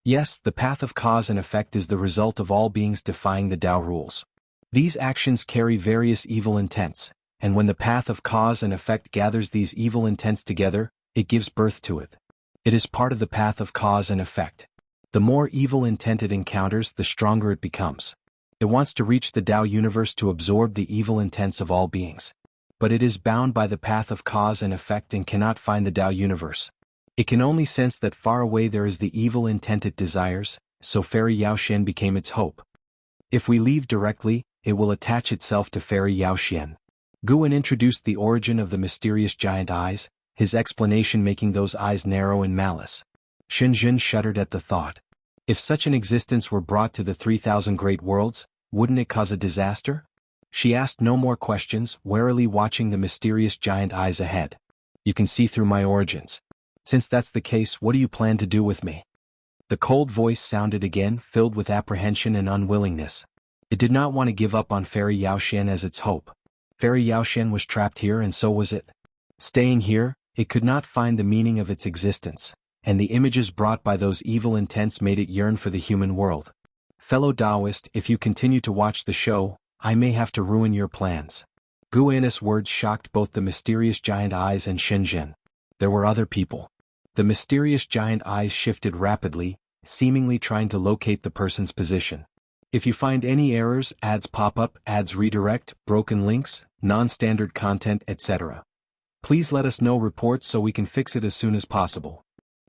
Yes, the path of cause and effect is the result of all beings defying the Tao rules. These actions carry various evil intents, and when the path of cause and effect gathers these evil intents together, it gives birth to it. It is part of the path of cause and effect. The more evil intent it encounters, the stronger it becomes. It wants to reach the Tao universe to absorb the evil intents of all beings. But it is bound by the path of cause and effect and cannot find the Tao universe. It can only sense that far away there is the evil intent it desires, so Fairy Yaoxian became its hope. If we leave directly, it will attach itself to Fairy Yaoxian. Guan introduced the origin of the mysterious giant eyes, his explanation making those eyes narrow in malice. Shenzhen shuddered at the thought. If such an existence were brought to the 3,000 great worlds, wouldn't it cause a disaster? She asked no more questions, warily watching the mysterious giant eyes ahead. You can see through my origins. Since that's the case, what do you plan to do with me? The cold voice sounded again, filled with apprehension and unwillingness. It did not want to give up on Fairy Yaoxian as its hope. Fairy Yaoxian was trapped here and so was it. Staying here, it could not find the meaning of its existence, and the images brought by those evil intents made it yearn for the human world. Fellow Taoist, if you continue to watch the show, I may have to ruin your plans. Guan's words shocked both the mysterious giant eyes and Shenzhen. There were other people. The mysterious giant eyes shifted rapidly, seemingly trying to locate the person's position. If you find any errors, ads pop up, ads redirect, broken links, non-standard content, etc. Please let us know reports so we can fix it as soon as possible.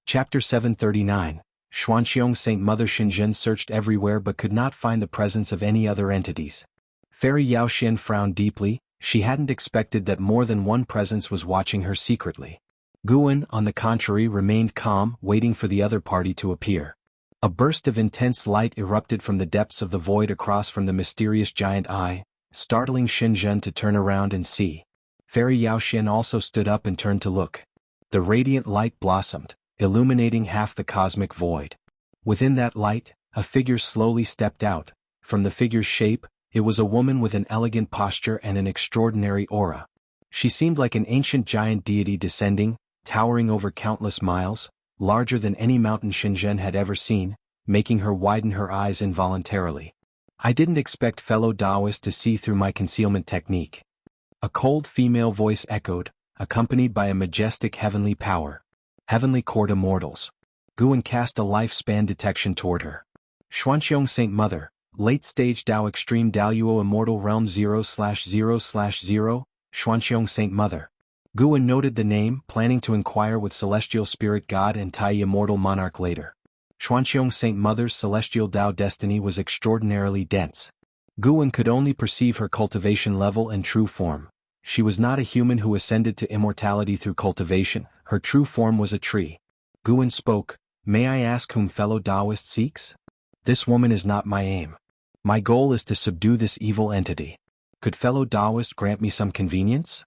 Chapter 739, Xuanqiong Saint Mother Shenzhen searched everywhere but could not find the presence of any other entities. Fairy Yaoxian frowned deeply, she hadn't expected that more than one presence was watching her secretly. Guan, on the contrary, remained calm, waiting for the other party to appear. A burst of intense light erupted from the depths of the void across from the mysterious giant eye, startling Shenzhen to turn around and see. Fairy Yaoxian also stood up and turned to look. The radiant light blossomed, illuminating half the cosmic void. Within that light, a figure slowly stepped out. From the figure's shape, it was a woman with an elegant posture and an extraordinary aura. She seemed like an ancient giant deity descending, towering over countless miles, larger than any mountain Shenzhen had ever seen, making her widen her eyes involuntarily. I didn't expect fellow Taoists to see through my concealment technique. A cold female voice echoed, accompanied by a majestic heavenly power. Heavenly Court Immortals. Guan cast a lifespan detection toward her. Xuanqiong Saint Mother, Late Stage Tao Extreme Daluo Immortal Realm 0/0/0, Xuanqiong Saint Mother. Guan noted the name, planning to inquire with Celestial Spirit God and Tai Immortal Monarch later. Xuanqiong Saint Mother's celestial Tao destiny was extraordinarily dense. Guan could only perceive her cultivation level and true form. She was not a human who ascended to immortality through cultivation, her true form was a tree. Guan spoke, "May I ask whom fellow Taoist seeks? This woman is not my aim. My goal is to subdue this evil entity. Could fellow Taoist grant me some convenience?"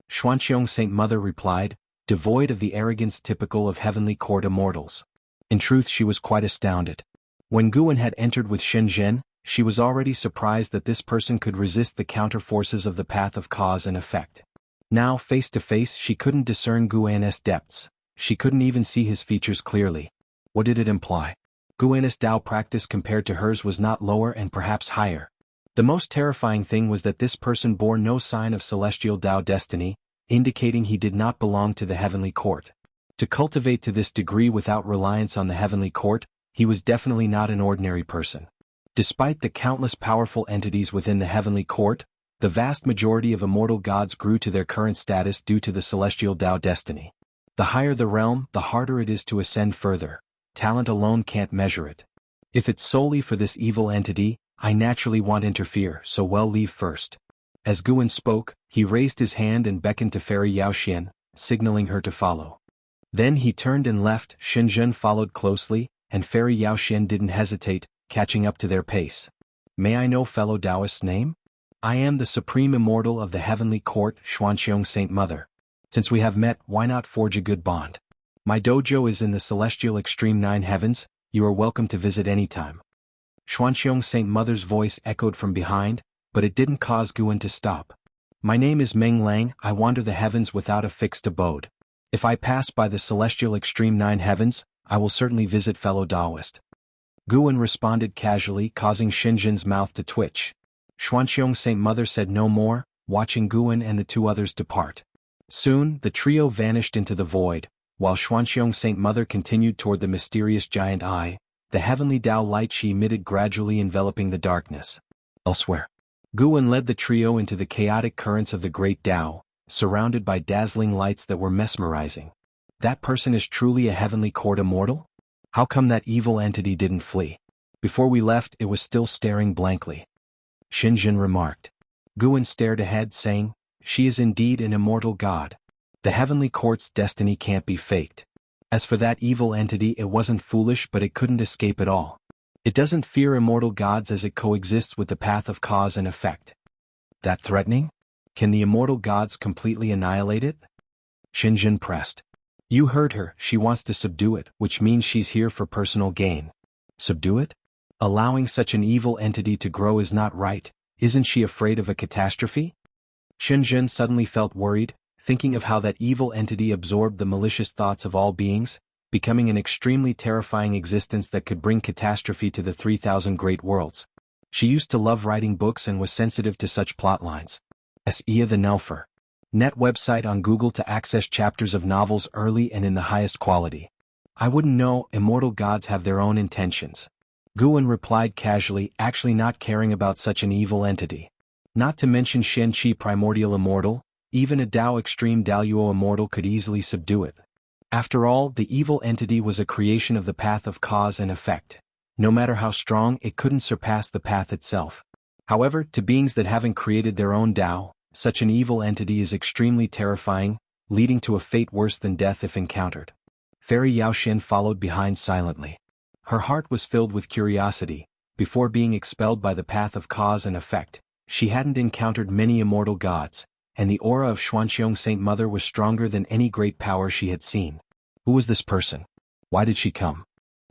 Xuanqiong Saint Mother replied, devoid of the arrogance typical of Heavenly Court Immortals. In truth, she was quite astounded. When Guan had entered with Shenzhen, she was already surprised that this person could resist the counter-forces of the path of cause and effect. Now, face to face, she couldn't discern Guan's depths. She couldn't even see his features clearly. What did it imply? Guan's Tao practice compared to hers was not lower and perhaps higher. The most terrifying thing was that this person bore no sign of celestial Tao destiny, indicating he did not belong to the heavenly court. To cultivate to this degree without reliance on the heavenly court, he was definitely not an ordinary person. Despite the countless powerful entities within the heavenly court, the vast majority of immortal gods grew to their current status due to the celestial Tao destiny. The higher the realm, the harder it is to ascend further. Talent alone can't measure it. If it's solely for this evil entity, I naturally won't interfere, so well leave first. As Guan spoke, he raised his hand and beckoned to Fairy Yaoxian, signaling her to follow. Then he turned and left. Shenzhen followed closely, and Fairy Yaoxian didn't hesitate, catching up to their pace. May I know fellow Taoist's name? I am the Supreme Immortal of the Heavenly Court, Xuanqiong Saint Mother. Since we have met, why not forge a good bond? My dojo is in the celestial extreme 9 heavens, you are welcome to visit anytime. Xuanqiong Saint Mother's voice echoed from behind, but it didn't cause Guan to stop. My name is Meng Lang, I wander the heavens without a fixed abode. If I pass by the celestial extreme 9 heavens, I will certainly visit fellow Taoist. Guan responded casually, causing Shenzhen's mouth to twitch. Xuanqiong Saint Mother said no more, watching Guan and the two others depart. Soon, the trio vanished into the void, while Xuanqiong Saint Mother continued toward the mysterious giant eye, the heavenly Tao light she emitted gradually enveloping the darkness. Elsewhere, Guan led the trio into the chaotic currents of the great Tao, surrounded by dazzling lights that were mesmerizing. That person is truly a heavenly court immortal? How come that evil entity didn't flee? Before we left, it was still staring blankly. Xinjun remarked. Guan stared ahead, saying, "She is indeed an immortal god. The heavenly court's destiny can't be faked. As for that evil entity, it wasn't foolish, but it couldn't escape at all. It doesn't fear immortal gods as it coexists with the path of cause and effect. That threatening? Can the immortal gods completely annihilate it?" Xinjun pressed. "You heard her, she wants to subdue it, which means she's here for personal gain." Subdue it? Allowing such an evil entity to grow is not right. Isn't she afraid of a catastrophe? Xinjun suddenly felt worried, thinking of how that evil entity absorbed the malicious thoughts of all beings, becoming an extremely terrifying existence that could bring catastrophe to the 3,000 great worlds. She used to love writing books and was sensitive to such plotlines. Ia the Nelfer. Net website on Google to access chapters of novels early and in the highest quality. I wouldn't know, immortal gods have their own intentions. Guan replied casually, actually not caring about such an evil entity. Not to mention Shen Qi primordial immortal, even a Dao extreme Daoyuo immortal could easily subdue it. After all, the evil entity was a creation of the path of cause and effect. No matter how strong, it couldn't surpass the path itself. However, to beings that haven't created their own Dao, such an evil entity is extremely terrifying, leading to a fate worse than death if encountered. Fairy Yaoxian followed behind silently. Her heart was filled with curiosity. Before being expelled by the path of cause and effect, she hadn't encountered many immortal gods, and the aura of Xuanqiong Saint Mother was stronger than any great power she had seen. Who was this person? Why did she come?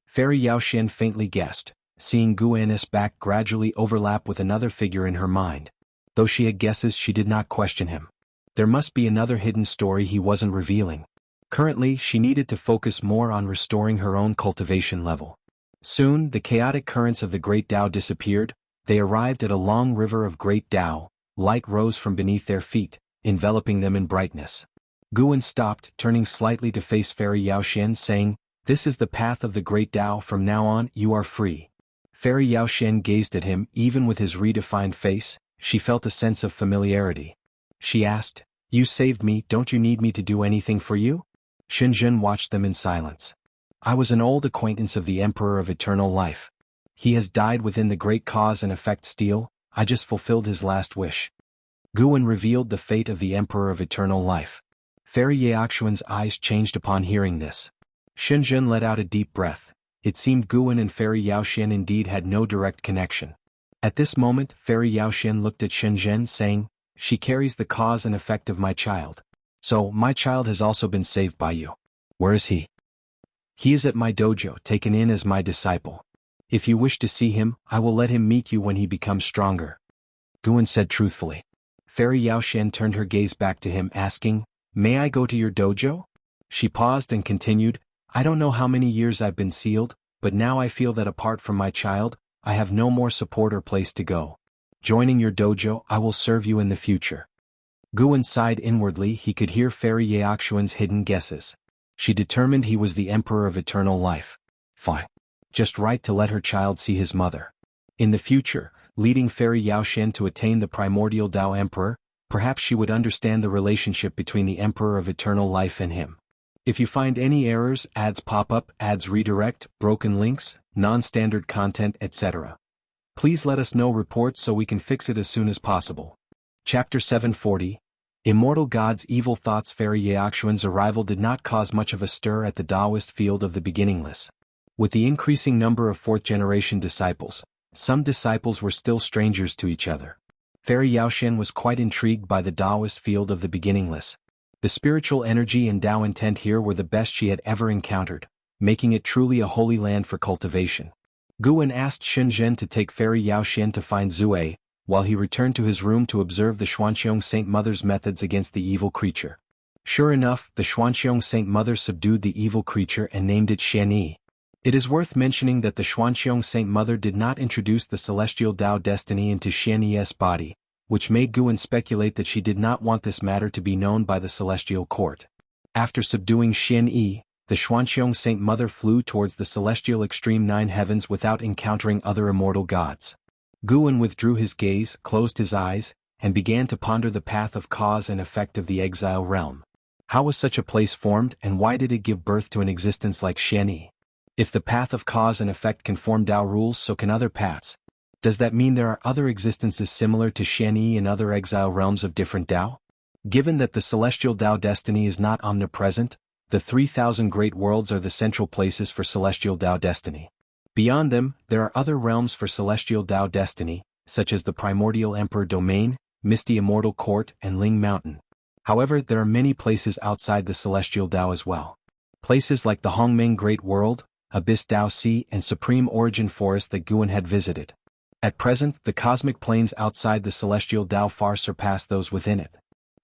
Fairy Yaoxian faintly guessed, seeing Guan's back gradually overlap with another figure in her mind. Though she had guesses, she did not question him. There must be another hidden story he wasn't revealing. Currently, she needed to focus more on restoring her own cultivation level. Soon, the chaotic currents of the great Tao disappeared. They arrived at a long river of great Tao. Light rose from beneath their feet, enveloping them in brightness. Guan stopped, turning slightly to face Fairy Yaoxian, saying, "This is the path of the great Tao. From now on, you are free." Fairy Yaoxian gazed at him. Even with his redefined face, she felt a sense of familiarity. She asked, "You saved me, don't you need me to do anything for you?" Xinjun watched them in silence. "I was an old acquaintance of the Emperor of Eternal Life. He has died within the great cause and effect steel. I just fulfilled his last wish." Guan revealed the fate of the Emperor of Eternal Life. Fairy Yaoxian's eyes changed upon hearing this. Xinjun let out a deep breath. It seemed Guan and Fairy Yaoxian indeed had no direct connection. At this moment, Fairy Yaoxian looked at Xinjun, saying, "She carries the cause and effect of my child. So, my child has also been saved by you. Where is he?" "He is at my dojo, taken in as my disciple. If you wish to see him, I will let him meet you when he becomes stronger," Guan said truthfully. Fairy Yaoxian turned her gaze back to him, asking, "May I go to your dojo?" She paused and continued, "I don't know how many years I've been sealed, but now I feel that apart from my child, I have no more support or place to go. Joining your dojo, I will serve you in the future." Guan sighed inwardly. He could hear Fairy Yaoxian's hidden guesses. She determined he was the Emperor of Eternal Life. Fine. Just right to let her child see his mother. In the future, leading Fairy Yaoxian to attain the primordial Tao Emperor, perhaps she would understand the relationship between the Emperor of Eternal Life and him. If you find any errors, ads pop up, ads redirect, broken links, non-standard content, etc., please let us know reports so we can fix it as soon as possible. Chapter 740. Immortal Gods' Evil Thoughts. Fairy Yaoxian's arrival did not cause much of a stir at the Taoist field of the beginningless. With the increasing number of fourth-generation disciples, some disciples were still strangers to each other. Fairy Yaoxian was quite intrigued by the Taoist field of the beginningless. The spiritual energy and Tao intent here were the best she had ever encountered, making it truly a holy land for cultivation. Guan asked Xinjun to take Fairy Yaoxian to find Zue, while he returned to his room to observe the Xuanqiong Saint Mother's methods against the evil creature. Sure enough, the Xuanqiong Saint Mother subdued the evil creature and named it Xianyi. It is worth mentioning that the Xuanqiong Saint Mother did not introduce the celestial Tao destiny into Xian Yi's body, which made Guan speculate that she did not want this matter to be known by the celestial court. After subduing Xian Yi, the Xuanqiong Saint Mother flew towards the celestial extreme nine heavens without encountering other immortal gods. Guan withdrew his gaze, closed his eyes, and began to ponder the path of cause and effect of the exile realm. How was such a place formed, and why did it give birth to an existence like Xian Yi? If the path of cause and effect can form Tao rules, so can other paths. Does that mean there are other existences similar to Xian Yi in other exile realms of different Tao? Given that the celestial Tao destiny is not omnipresent, the 3,000 great worlds are the central places for celestial Tao destiny. Beyond them, there are other realms for celestial Tao destiny, such as the primordial Emperor Domain, Misty Immortal Court, and Ling Mountain. However, there are many places outside the celestial Tao as well. Places like the Hongmeng Great World, Abyss Tao Sea, and Supreme Origin Forest that Guan had visited. At present, the cosmic planes outside the celestial Tao far surpass those within it.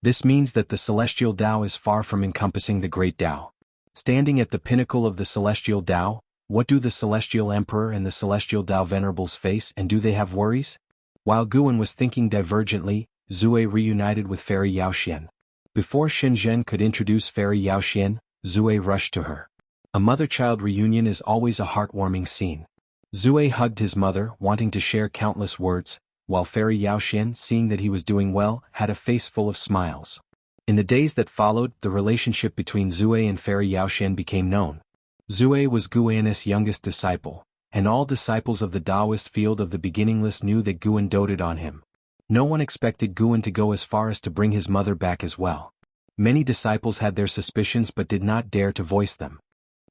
This means that the celestial Tao is far from encompassing the great Tao. Standing at the pinnacle of the celestial Tao, what do the celestial Emperor and the celestial Tao venerables face, and do they have worries? While Guan was thinking divergently, Zue reunited with Fairy Yaoxian. Before Shenzhen could introduce Fairy Yaoxian, Zue rushed to her. A mother-child reunion is always a heartwarming scene. Zue hugged his mother, wanting to share countless words, while Fairy Yaoxian, seeing that he was doing well, had a face full of smiles. In the days that followed, the relationship between Zue and Fairy Yaoxian became known. Zue was Guan's youngest disciple, and all disciples of the Taoist field of the beginningless knew that Guan doted on him. No one expected Guan to go as far as to bring his mother back as well. Many disciples had their suspicions but did not dare to voice them.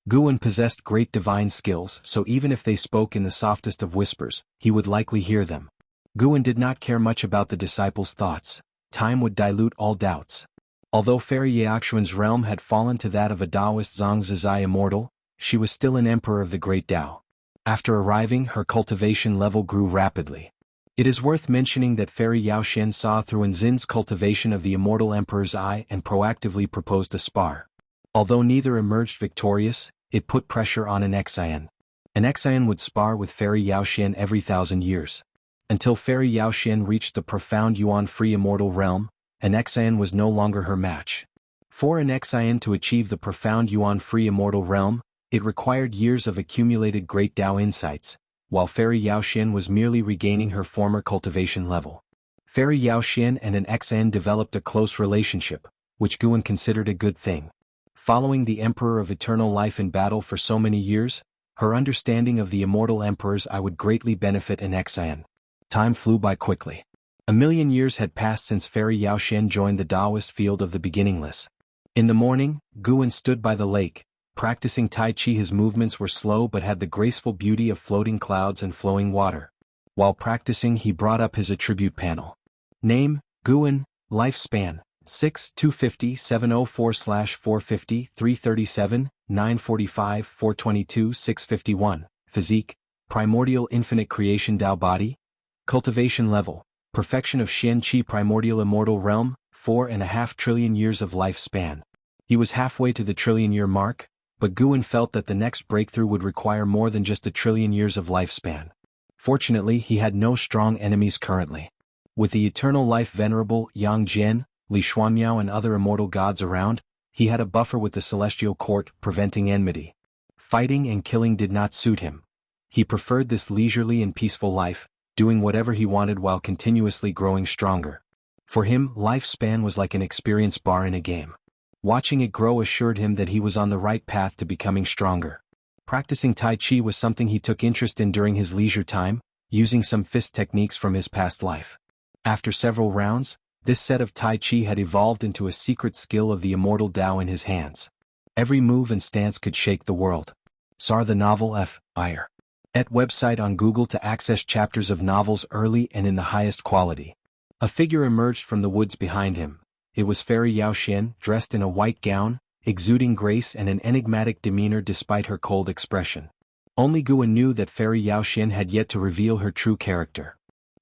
Guan possessed great divine skills, so even if they spoke in the softest of whispers, he would likely hear them. Guan did not care much about the disciples' thoughts. Time would dilute all doubts. Although Fairy Yaoxian's realm had fallen to that of a Taoist Zhang Zizai immortal, she was still an emperor of the great Tao. After arriving, her cultivation level grew rapidly. It is worth mentioning that Fairy Yaoxian saw through Enzin's cultivation of the immortal emperor's eye and proactively proposed a spar. Although neither emerged victorious, it put pressure on an Xian. An Xian would spar with Fairy Yaoxian every 1,000 years. Until Fairy Yaoxian reached the profound Yuan-free immortal realm, an Xian was no longer her match. For an Xian to achieve the profound Yuan-free immortal realm, it required years of accumulated great Tao insights, while Fairy Yaoxian was merely regaining her former cultivation level. Fairy Yaoxian and an Xian developed a close relationship, which Guan considered a good thing. Following the Emperor of Eternal Life in battle for so many years, her understanding of the immortal emperor's eye would greatly benefit an Xian. Time flew by quickly. 1,000,000 years had passed since Fairy Yaoxian joined the Taoist field of the beginningless. In the morning, Guan stood by the lake, practicing Tai Chi. His movements were slow but had the graceful beauty of floating clouds and flowing water. While practicing, he brought up his attribute panel. Name, Guan, lifespan, 6 250 704/450 337 945 422 651, physique, primordial infinite creation Tao body, cultivation level, perfection of Xian Qi primordial immortal realm, 4.5 trillion years of lifespan. He was halfway to the trillion-year mark, but Guan felt that the next breakthrough would require more than just 1 trillion years of lifespan. Fortunately, he had no strong enemies currently. With the eternal life venerable Yang Jian, Li Xuanmiao and other immortal gods around, he had a buffer with the celestial court, preventing enmity. Fighting and killing did not suit him. He preferred this leisurely and peaceful life, doing whatever he wanted while continuously growing stronger. For him, lifespan was like an experience bar in a game. Watching it grow assured him that he was on the right path to becoming stronger. Practicing Tai Chi was something he took interest in during his leisure time, using some fist techniques from his past life. After several rounds, this set of Tai Chi had evolved into a secret skill of the immortal Tao in his hands. Every move and stance could shake the world. Sar the novel F.I.R. Et website on Google to access chapters of novels early and in the highest quality. A figure emerged from the woods behind him. It was Fairy Yaoxian, dressed in a white gown, exuding grace and an enigmatic demeanor despite her cold expression. Only Guan knew that Fairy Yaoxian had yet to reveal her true character.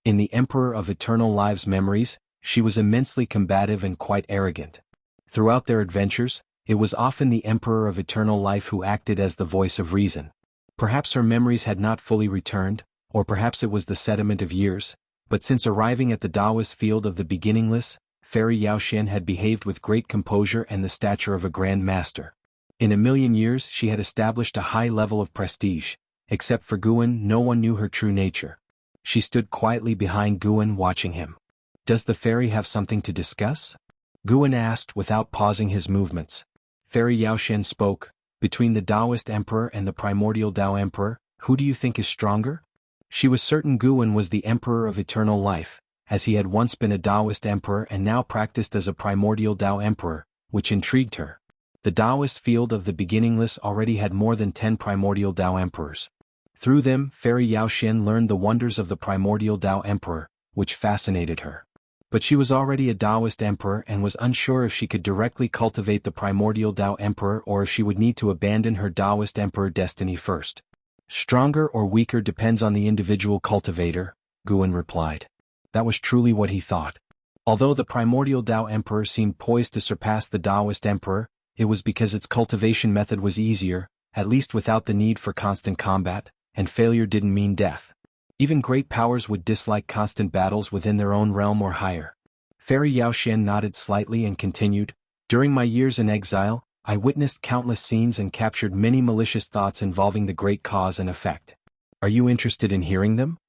In the Emperor of Eternal Lives memories, she was immensely combative and quite arrogant. Throughout their adventures, it was often the Emperor of Eternal Life who acted as the voice of reason. Perhaps her memories had not fully returned, or perhaps it was the sediment of years, but since arriving at the Taoist field of the beginningless, Fairy Yaoxian had behaved with great composure and the stature of a grand master. In a million years she had established a high level of prestige. Except for Guan, no one knew her true nature. She stood quietly behind Guan watching him. "Does the fairy have something to discuss?" Guan asked without pausing his movements. Fairy Yaoxian spoke, "Between the Taoist emperor and the primordial Tao emperor, who do you think is stronger?" She was certain Guan was the emperor of eternal life, as he had once been a Taoist emperor and now practiced as a primordial Tao emperor, which intrigued her. The Taoist field of the beginningless already had more than 10 primordial Tao emperors. Through them, Fairy Yaoxian learned the wonders of the primordial Tao emperor, which fascinated her. But she was already a Taoist emperor and was unsure if she could directly cultivate the primordial Tao emperor or if she would need to abandon her Taoist emperor destiny first. "Stronger or weaker depends on the individual cultivator," Guan replied. That was truly what he thought. Although the primordial Tao emperor seemed poised to surpass the Taoist emperor, it was because its cultivation method was easier, at least without the need for constant combat, and failure didn't mean death. Even great powers would dislike constant battles within their own realm or higher. Fairy Yaoxian nodded slightly and continued, "During my years in exile, I witnessed countless scenes and captured many malicious thoughts involving the great cause and effect. Are you interested in hearing them?"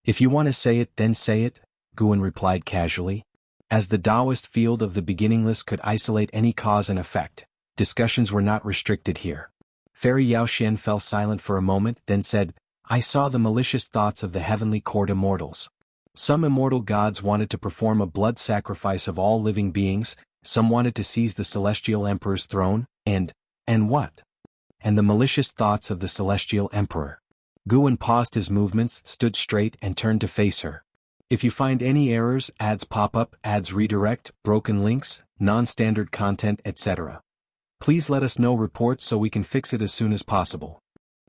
"If you want to say it, then say it," Guan replied casually. As the Taoist field of the beginningless could isolate any cause and effect, discussions were not restricted here. Fairy Yaoxian fell silent for a moment, then said, "I saw the malicious thoughts of the heavenly court immortals. Some immortal gods wanted to perform a blood sacrifice of all living beings, some wanted to seize the celestial emperor's throne, and what? And the malicious thoughts of the celestial emperor." Guan paused his movements, stood straight and turned to face her. "If you find any errors, ads pop up, ads redirect, broken links, non-standard content, etc. please let us know reports so we can fix it as soon as possible."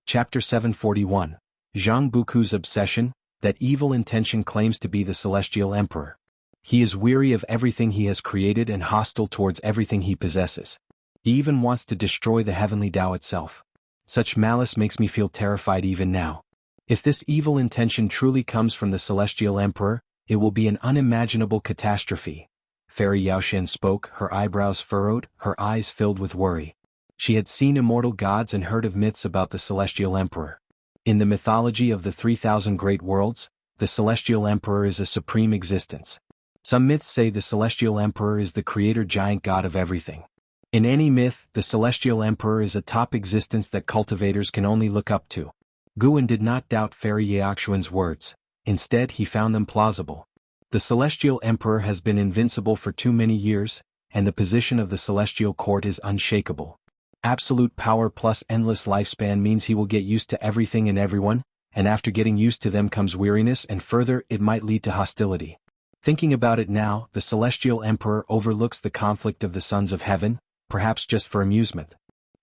Chapter 741. Zhang Buku's Obsession, that evil intention claims to be the celestial emperor. He is weary of everything he has created and hostile towards everything he possesses. He even wants to destroy the heavenly Tao itself. Such malice makes me feel terrified even now. If this evil intention truly comes from the celestial emperor, it will be an unimaginable catastrophe. Fairy Yaoxian spoke, her eyebrows furrowed, her eyes filled with worry. She had seen immortal gods and heard of myths about the celestial emperor. In the mythology of the 3,000 great worlds, the celestial emperor is a supreme existence. Some myths say the celestial emperor is the creator giant god of everything. In any myth, the celestial emperor is a top existence that cultivators can only look up to. Guan did not doubt Fairy Yaoxian's words. Instead, he found them plausible. The celestial emperor has been invincible for too many years, and the position of the celestial court is unshakable. Absolute power plus endless lifespan means he will get used to everything and everyone, and after getting used to them comes weariness, and further, it might lead to hostility. Thinking about it now, the celestial emperor overlooks the conflict of the sons of heaven, perhaps just for amusement.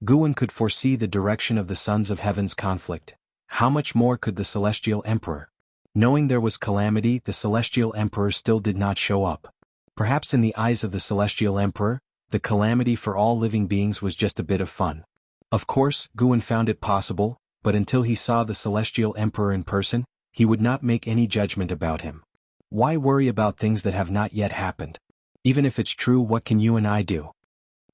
Guan could foresee the direction of the sons of heaven's conflict. How much more could the celestial emperor? Knowing there was calamity, the celestial emperor still did not show up. Perhaps in the eyes of the celestial emperor, the calamity for all living beings was just a bit of fun. Of course, Guan found it possible, but until he saw the celestial emperor in person, he would not make any judgment about him. Why worry about things that have not yet happened? Even if it's true, what can you and I do?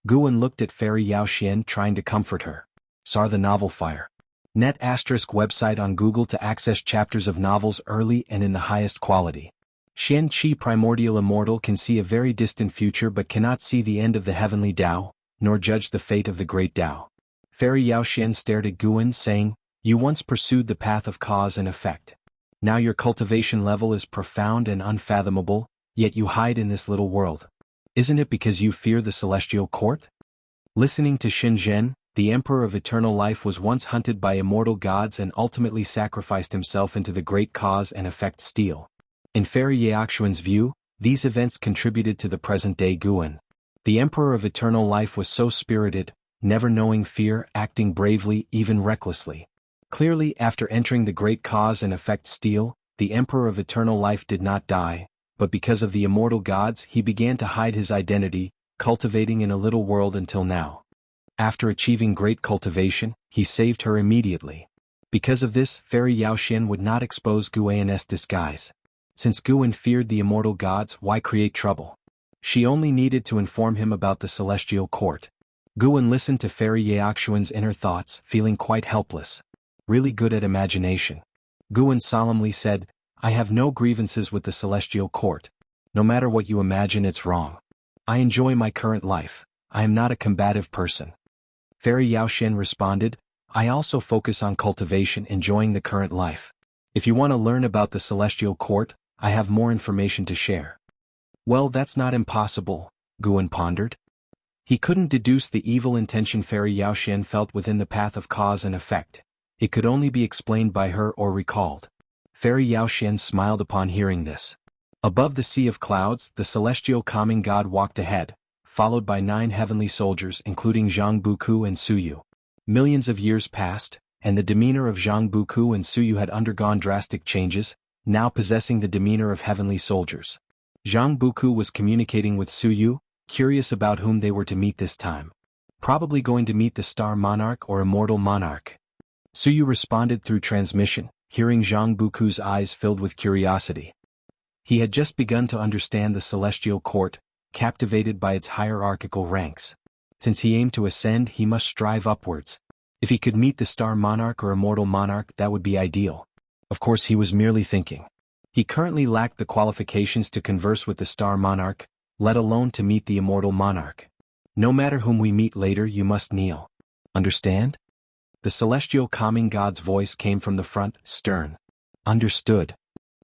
Guan looked at Fairy Yaoxian, trying to comfort her. Saw the novel Fire. Net * website on Google to access chapters of novels early and in the highest quality. Xian Qi Primordial Immortal can see a very distant future but cannot see the end of the heavenly Tao, nor judge the fate of the great Tao. Fairy Yaoxian stared at Guan, saying, "You once pursued the path of cause and effect. Now your cultivation level is profound and unfathomable, yet you hide in this little world. Isn't it because you fear the celestial court?" Listening to Shenzhen, the Emperor of Eternal Life was once hunted by immortal gods and ultimately sacrificed himself into the great cause and effect steel. In Fairy Yaoxian's view, these events contributed to the present-day Guan. The Emperor of Eternal Life was so spirited, never knowing fear, acting bravely, even recklessly. Clearly, after entering the great cause and effect steel, the Emperor of Eternal Life did not die, but because of the immortal gods he began to hide his identity, cultivating in a little world until now. After achieving great cultivation, he saved her immediately. Because of this, Fairy Yaoxian would not expose Guan's disguise. Since Guan feared the immortal gods, why create trouble? She only needed to inform him about the celestial court. Guan listened to Fairy Yaoxian's inner thoughts, feeling quite helpless. Really good at imagination. Guan solemnly said, I have no grievances with the celestial court. No matter what you imagine, it's wrong. I enjoy my current life. I am not a combative person. Fairy Yaoxian responded, I also focus on cultivation, enjoying the current life. If you want to learn about the celestial court, I have more information to share. Well, that's not impossible, Guan pondered. He couldn't deduce the evil intention Fairy Yaoxian felt within the path of cause and effect. It could only be explained by her or recalled. Fairy Yaoxian smiled upon hearing this. Above the sea of clouds, the celestial calming god walked ahead, followed by 9 heavenly soldiers including Zhang Buku and Suyu. Millions of years passed, and the demeanor of Zhang Buku and Suyu had undergone drastic changes, now possessing the demeanor of heavenly soldiers. Zhang Buku was communicating with Suyu, curious about whom they were to meet this time. Probably going to meet the Star Monarch or Immortal Monarch. Suyu responded through transmission, hearing Zhang Buku's eyes filled with curiosity. He had just begun to understand the celestial court, captivated by its hierarchical ranks. Since he aimed to ascend, he must strive upwards. If he could meet the Star Monarch or Immortal Monarch, that would be ideal. Of course, he was merely thinking. He currently lacked the qualifications to converse with the Star Monarch, let alone to meet the Immortal Monarch. No matter whom we meet later, you must kneel. Understand? The celestial calming god's voice came from the front, stern. Understood.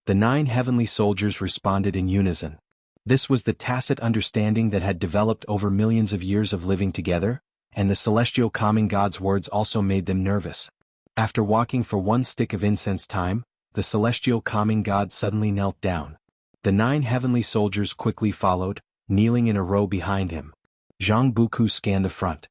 The 9 heavenly soldiers responded in unison. This was the tacit understanding that had developed over millions of years of living together, and the celestial calming god's words also made them nervous. After walking for 1 stick of incense time, the celestial calming god suddenly knelt down. The 9 heavenly soldiers quickly followed, kneeling in a row behind him. Zhang Buku scanned the front.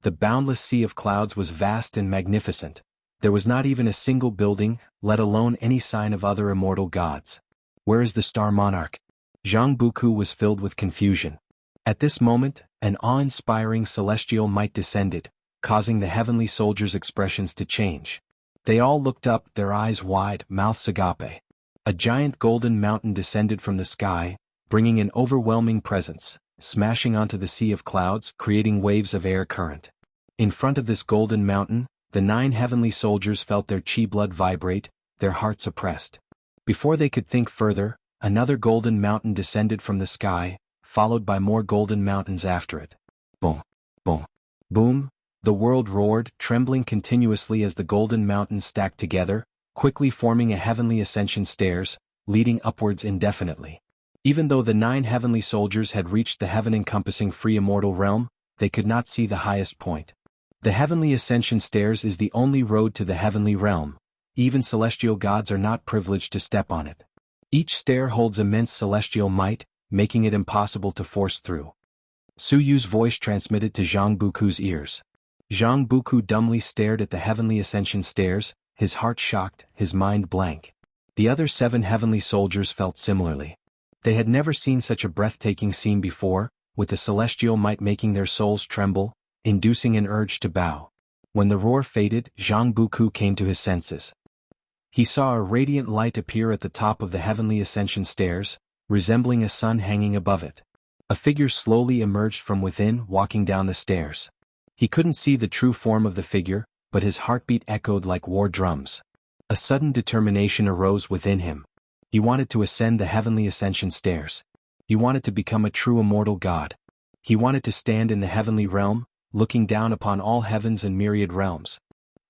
The boundless sea of clouds was vast and magnificent. There was not even a single building, let alone any sign of other immortal gods. Where is the Star Monarch? Zhang Buku was filled with confusion. At this moment, an awe-inspiring celestial might descended, causing the heavenly soldiers' expressions to change. They all looked up, their eyes wide, mouths agape. A giant golden mountain descended from the sky, bringing an overwhelming presence, smashing onto the sea of clouds, creating waves of air current. In front of this golden mountain, the 9 heavenly soldiers felt their chi blood vibrate, their hearts oppressed. Before they could think further, another golden mountain descended from the sky, followed by more golden mountains after it. Boom, boom, boom, the world roared, trembling continuously as the golden mountains stacked together, quickly forming a heavenly ascension stairs, leading upwards indefinitely. Even though the 9 heavenly soldiers had reached the heaven-encompassing free immortal realm, they could not see the highest point. The heavenly ascension stairs is the only road to the heavenly realm. Even celestial gods are not privileged to step on it. Each stair holds immense celestial might, making it impossible to force through. Suyu's voice transmitted to Zhang Buku's ears. Zhang Buku dumbly stared at the heavenly ascension stairs, his heart shocked, his mind blank. The other 7 heavenly soldiers felt similarly. They had never seen such a breathtaking scene before, with the celestial might making their souls tremble, inducing an urge to bow. When the roar faded, Zhang Buku came to his senses. He saw a radiant light appear at the top of the heavenly ascension stairs, resembling a sun hanging above it. A figure slowly emerged from within, walking down the stairs. He couldn't see the true form of the figure, but his heartbeat echoed like war drums. A sudden determination arose within him. He wanted to ascend the heavenly ascension stairs. He wanted to become a true immortal god. He wanted to stand in the heavenly realm, looking down upon all heavens and myriad realms.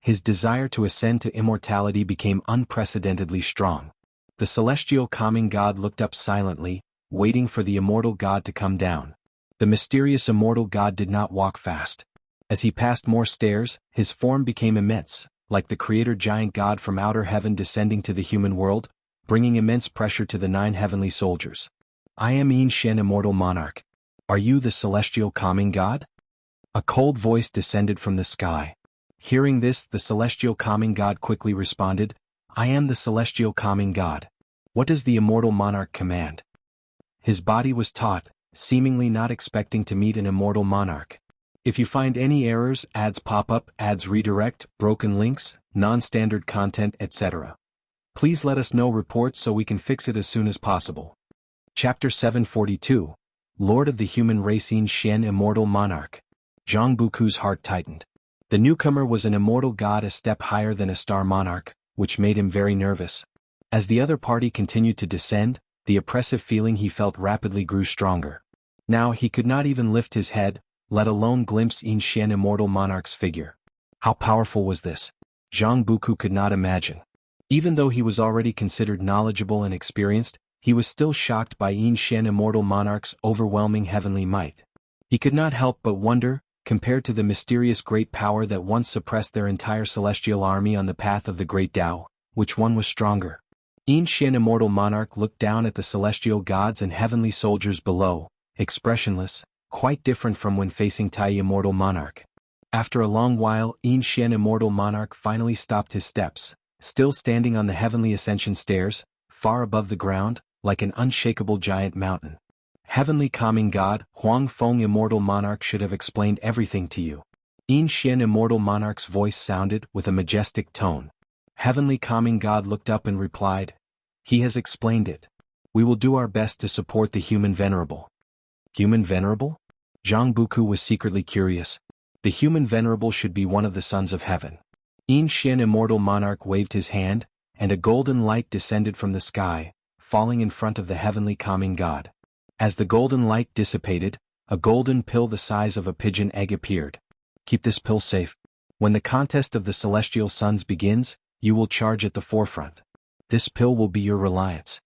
His desire to ascend to immortality became unprecedentedly strong. The celestial calming god looked up silently, waiting for the immortal god to come down. The mysterious immortal god did not walk fast. As he passed more stairs, his form became immense, like the creator giant god from outer heaven descending to the human world, bringing immense pressure to the 9 heavenly soldiers. I am Yin Shen, immortal monarch. Are you the celestial calming god? A cold voice descended from the sky. Hearing this, the celestial calming god quickly responded, I am the celestial calming god. What does the immortal monarch command? His body was taut, seemingly not expecting to meet an immortal monarch. If you find any errors, ads pop up, ads redirect, broken links, non-standard content, etc. Please let us know reports so we can fix it as soon as possible. Chapter 742, Lord of the Human Race Yin Xian Immortal Monarch. Zhang Buku's heart tightened. The newcomer was an immortal god a step higher than a star monarch, which made him very nervous. As the other party continued to descend, the oppressive feeling he felt rapidly grew stronger. Now he could not even lift his head, let alone glimpse Yin Xian Immortal Monarch's figure. How powerful was this? Zhang Buku could not imagine. Even though he was already considered knowledgeable and experienced, he was still shocked by Yin Xian Immortal Monarch's overwhelming heavenly might. He could not help but wonder, compared to the mysterious great power that once suppressed their entire celestial army on the path of the great Tao, which one was stronger? Yin Xian Immortal Monarch looked down at the celestial gods and heavenly soldiers below, expressionless, quite different from when facing Tai Immortal Monarch. After a long while, Yin Xian Immortal Monarch finally stopped his steps, still standing on the heavenly ascension stairs, far above the ground, like an unshakable giant mountain. Heavenly Calming God, Huang Feng Immortal Monarch should have explained everything to you. Yin Xian Immortal Monarch's voice sounded with a majestic tone. Heavenly Calming God looked up and replied, "He has explained it. We will do our best to support the human venerable." Human venerable? Zhang Buku was secretly curious. The human venerable should be one of the sons of heaven. Yin Xian Immortal Monarch waved his hand, and a golden light descended from the sky, falling in front of the Heavenly Calming God. As the golden light dissipated, a golden pill the size of a pigeon egg appeared. Keep this pill safe. When the contest of the celestial suns begins, you will charge at the forefront. This pill will be your reliance.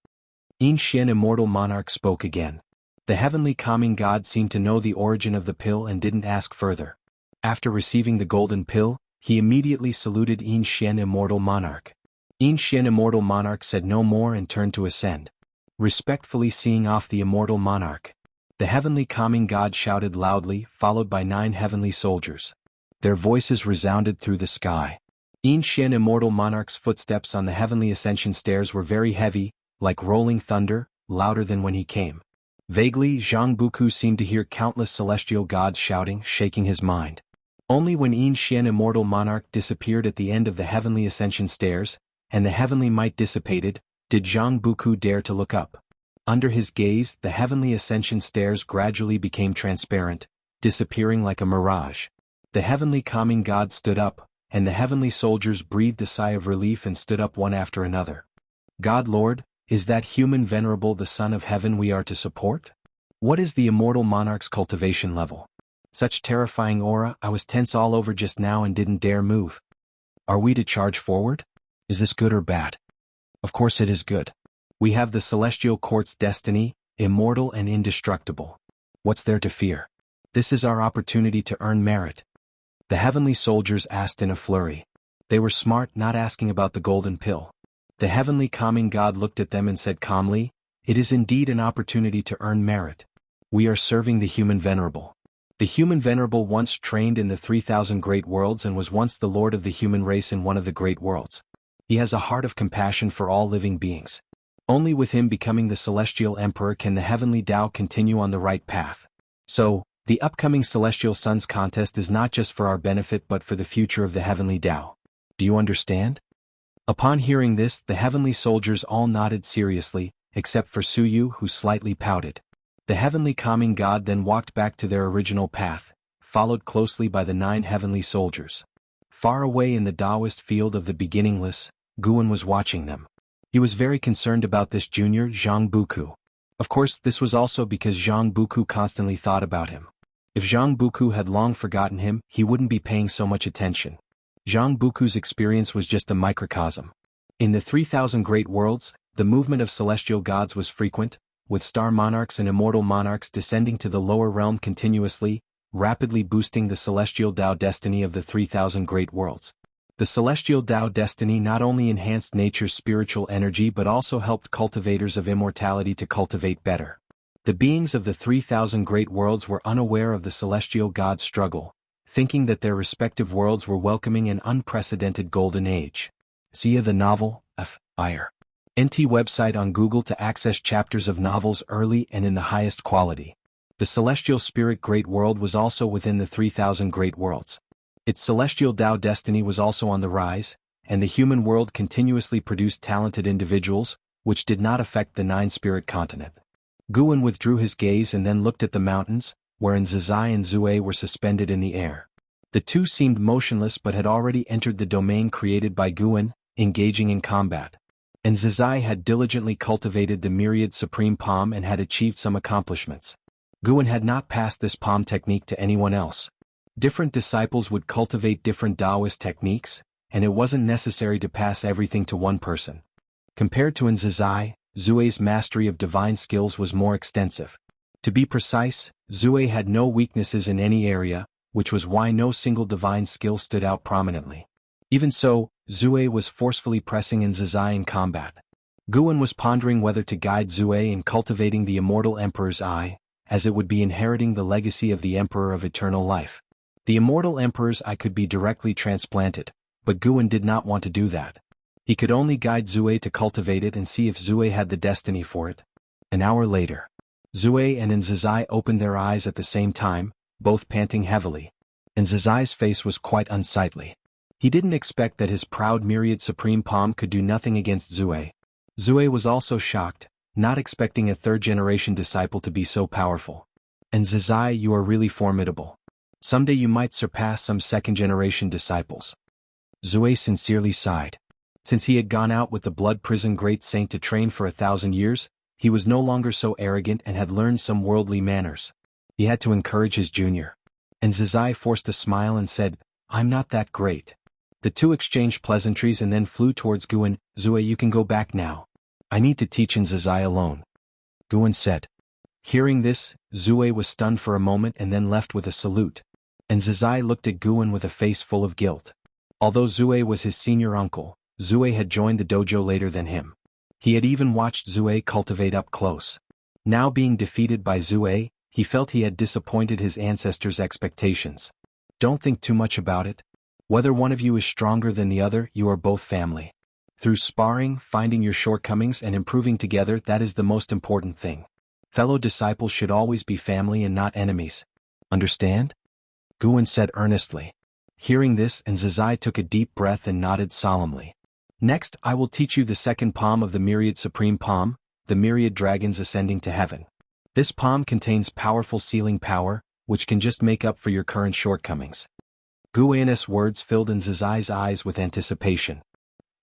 Yin Xian Immortal Monarch spoke again. The Heavenly Calming God seemed to know the origin of the pill and didn't ask further. After receiving the golden pill, he immediately saluted Yin Xian Immortal Monarch. Yin Xian Immortal Monarch said no more and turned to ascend. Respectfully seeing off the Immortal Monarch, the Heavenly Calming God shouted loudly, followed by 9 heavenly soldiers. Their voices resounded through the sky. Yin Xian Immortal Monarch's footsteps on the heavenly ascension stairs were very heavy, like rolling thunder, louder than when he came. Vaguely, Zhang Buku seemed to hear countless celestial gods shouting, shaking his mind. Only when Yin Xian Immortal Monarch disappeared at the end of the heavenly ascension stairs, and the heavenly might dissipated, did Zhang Buku dare to look up. Under his gaze, the heavenly ascension stairs gradually became transparent, disappearing like a mirage. The Heavenly Calming God stood up, and the heavenly soldiers breathed a sigh of relief and stood up one after another. God Lord, is that human venerable the Son of Heaven we are to support? What is the Immortal Monarch's cultivation level? Such terrifying aura, I was tense all over just now and didn't dare move. Are we to charge forward? Is this good or bad? Of course it is good. We have the Celestial Court's destiny, immortal and indestructible. What's there to fear? This is our opportunity to earn merit. The heavenly soldiers asked in a flurry. They were smart, not asking about the golden pill. The Heavenly Calming God looked at them and said calmly, "It is indeed an opportunity to earn merit. We are serving the human venerable. The human venerable once trained in the 3,000 great worlds and was once the lord of the human race in one of the great worlds. He has a heart of compassion for all living beings. Only with him becoming the celestial emperor can the heavenly Tao continue on the right path. So, the upcoming Celestial Suns contest is not just for our benefit but for the future of the heavenly Tao. Do you understand?" Upon hearing this, the heavenly soldiers all nodded seriously, except for Suyu, who slightly pouted. The Heavenly Calming God then walked back to their original path, followed closely by the 9 heavenly soldiers. Far away in the Taoist field of the beginningless, Guan was watching them. He was very concerned about this junior Zhang Buku. Of course, this was also because Zhang Buku constantly thought about him. If Zhang Buku had long forgotten him, he wouldn't be paying so much attention. Zhang Buku's experience was just a microcosm. In the 3,000 great worlds, the movement of celestial gods was frequent, with star monarchs and immortal monarchs descending to the lower realm continuously, rapidly boosting the celestial Tao destiny of the 3,000 great worlds. The celestial Tao destiny not only enhanced nature's spiritual energy but also helped cultivators of immortality to cultivate better. The beings of the 3,000 great worlds were unaware of the celestial god's struggle, thinking that their respective worlds were welcoming an unprecedented golden age. See the novel, Fire. NT website on Google to access chapters of novels early and in the highest quality. The celestial spirit great world was also within the 3,000 great worlds. Its celestial Tao destiny was also on the rise, and the human world continuously produced talented individuals, which did not affect the nine-spirit continent. Guan withdrew his gaze and then looked at the mountains, wherein Zizai and Zue were suspended in the air. The two seemed motionless but had already entered the domain created by Guan, engaging in combat. And Zizai had diligently cultivated the myriad supreme palm and had achieved some accomplishments. Guan had not passed this palm technique to anyone else. Different disciples would cultivate different Taoist techniques, and it wasn't necessary to pass everything to one person. Compared to Zizai, Zue's mastery of divine skills was more extensive. To be precise, Zue had no weaknesses in any area, which was why no single divine skill stood out prominently. Even so, Zue was forcefully pressing Zizai in combat. Guan was pondering whether to guide Zue in cultivating the immortal Emperor's Eye, as it would be inheriting the legacy of the Emperor of Eternal Life. The immortal Emperor's Eye could be directly transplanted, but Guan did not want to do that. He could only guide Zue to cultivate it and see if Zue had the destiny for it. An hour later, Zue and Zizai opened their eyes at the same time, both panting heavily. And Zizai's face was quite unsightly. He didn't expect that his proud myriad supreme palm could do nothing against Zue. Zue was also shocked, not expecting a third-generation disciple to be so powerful. And Zizai, you are really formidable. Someday you might surpass some second-generation disciples. Zue sincerely sighed. Since he had gone out with the blood prison great saint to train for 1,000 years, he was no longer so arrogant and had learned some worldly manners. He had to encourage his junior. And Zizai forced a smile and said, I'm not that great. The two exchanged pleasantries and then flew towards Guan. Zue, you can go back now. I need to teach Zizai alone. Guan said. Hearing this, Zue was stunned for a moment and then left with a salute. And Zizai looked at Guan with a face full of guilt. Although Zue was his senior uncle, Zue had joined the dojo later than him. He had even watched Zue cultivate up close. Now being defeated by Zue, he felt he had disappointed his ancestors' expectations. Don't think too much about it. Whether one of you is stronger than the other, you are both family. Through sparring, finding your shortcomings and improving together, that is the most important thing. Fellow disciples should always be family and not enemies. Understand? Guan said earnestly. Hearing this, Zizai took a deep breath and nodded solemnly. Next, I will teach you the second palm of the myriad supreme palm, the myriad dragons ascending to heaven. This palm contains powerful sealing power, which can just make up for your current shortcomings. Guan's words filled Zizai's eyes with anticipation.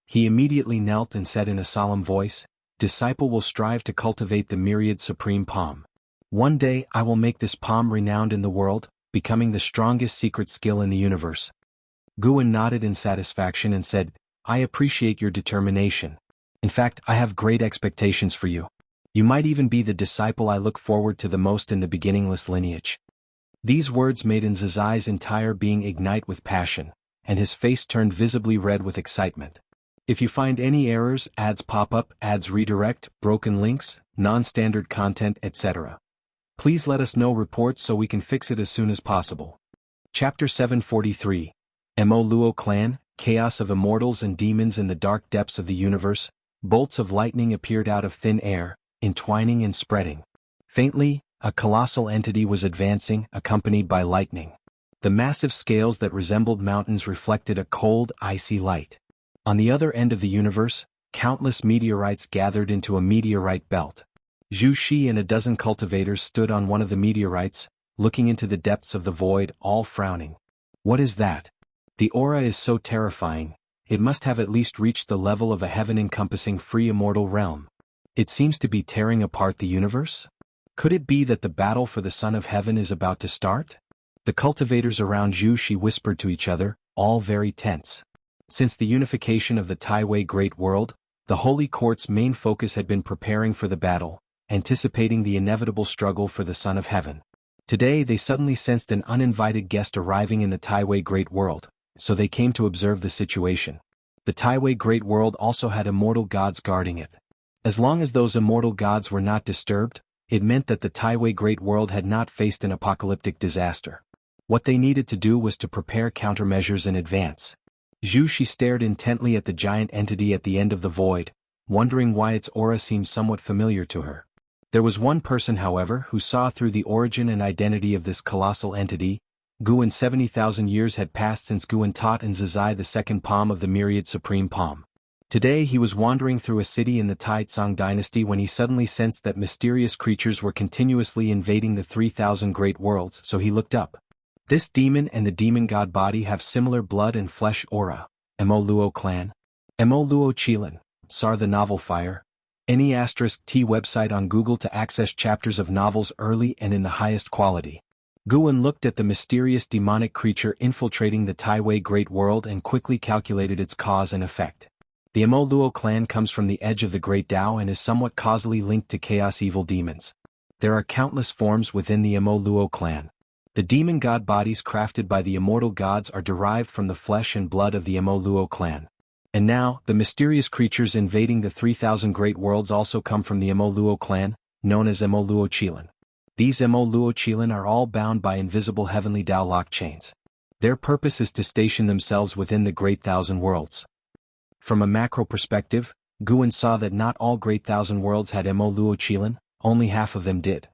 He immediately knelt and said in a solemn voice, Disciple will strive to cultivate the myriad supreme palm. One day I will make this palm renowned in the world, becoming the strongest secret skill in the universe. Guan nodded in satisfaction and said, I appreciate your determination. In fact, I have great expectations for you. You might even be the disciple I look forward to the most in the beginningless lineage. These words made Zizai's entire being ignite with passion, and his face turned visibly red with excitement. If you find any errors, ads pop up, ads redirect, broken links, non-standard content, etc., please let us know reports so we can fix it as soon as possible. Chapter 743. Mo Luo Clan, Chaos of Immortals and Demons in the Dark Depths of the Universe. Bolts of lightning appeared out of thin air, entwining and spreading. Faintly, a colossal entity was advancing, accompanied by lightning. The massive scales that resembled mountains reflected a cold, icy light. On the other end of the universe, countless meteorites gathered into a meteorite belt. Zhu Shi and a dozen cultivators stood on one of the meteorites, looking into the depths of the void, all frowning. What is that? The aura is so terrifying, it must have at least reached the level of a heaven-encompassing free immortal realm. It seems to be tearing apart the universe? Could it be that the battle for the Son of Heaven is about to start? The cultivators around Zhu Shi whispered to each other, all very tense. Since the unification of the Taiwei Great World, the Holy Court's main focus had been preparing for the battle, anticipating the inevitable struggle for the Son of Heaven. Today they suddenly sensed an uninvited guest arriving in the Taiwei Great World, so they came to observe the situation. The Taiwei Great World also had immortal gods guarding it. As long as those immortal gods were not disturbed, it meant that the Taiwei Great World had not faced an apocalyptic disaster. What they needed to do was to prepare countermeasures in advance. Zhu Shi stared intently at the giant entity at the end of the void, wondering why its aura seemed somewhat familiar to her. There was one person, however, who saw through the origin and identity of this colossal entity, Guan 70,000 years had passed since Guan taught in Zizai the second palm of the myriad supreme palm. Today he was wandering through a city in the Taizong dynasty when he suddenly sensed that mysterious creatures were continuously invading the 3,000 great worlds, so he looked up. This demon and the demon god body have similar blood and flesh aura. Mo Luo clan. Mo Luo Qilin. Sar the novel Fire. Any *T website on Google to access chapters of novels early and in the highest quality. Guan looked at the mysterious demonic creature infiltrating the Taiwei Great World and quickly calculated its cause and effect. The Mo Luo clan comes from the edge of the Great Tao and is somewhat causally linked to chaos evil demons. There are countless forms within the Mo Luo clan. The demon god bodies crafted by the immortal gods are derived from the flesh and blood of the Mo Luo clan. And now, the mysterious creatures invading the 3,000 great worlds also come from the Mo Luo clan, known as Mo Luo Qilin. These Mo Luo Qilin are all bound by invisible heavenly Tao lock chains. Their purpose is to station themselves within the great thousand worlds. From a macro perspective, Guan saw that not all great thousand worlds had Mo Luo Qilin, only half of them did.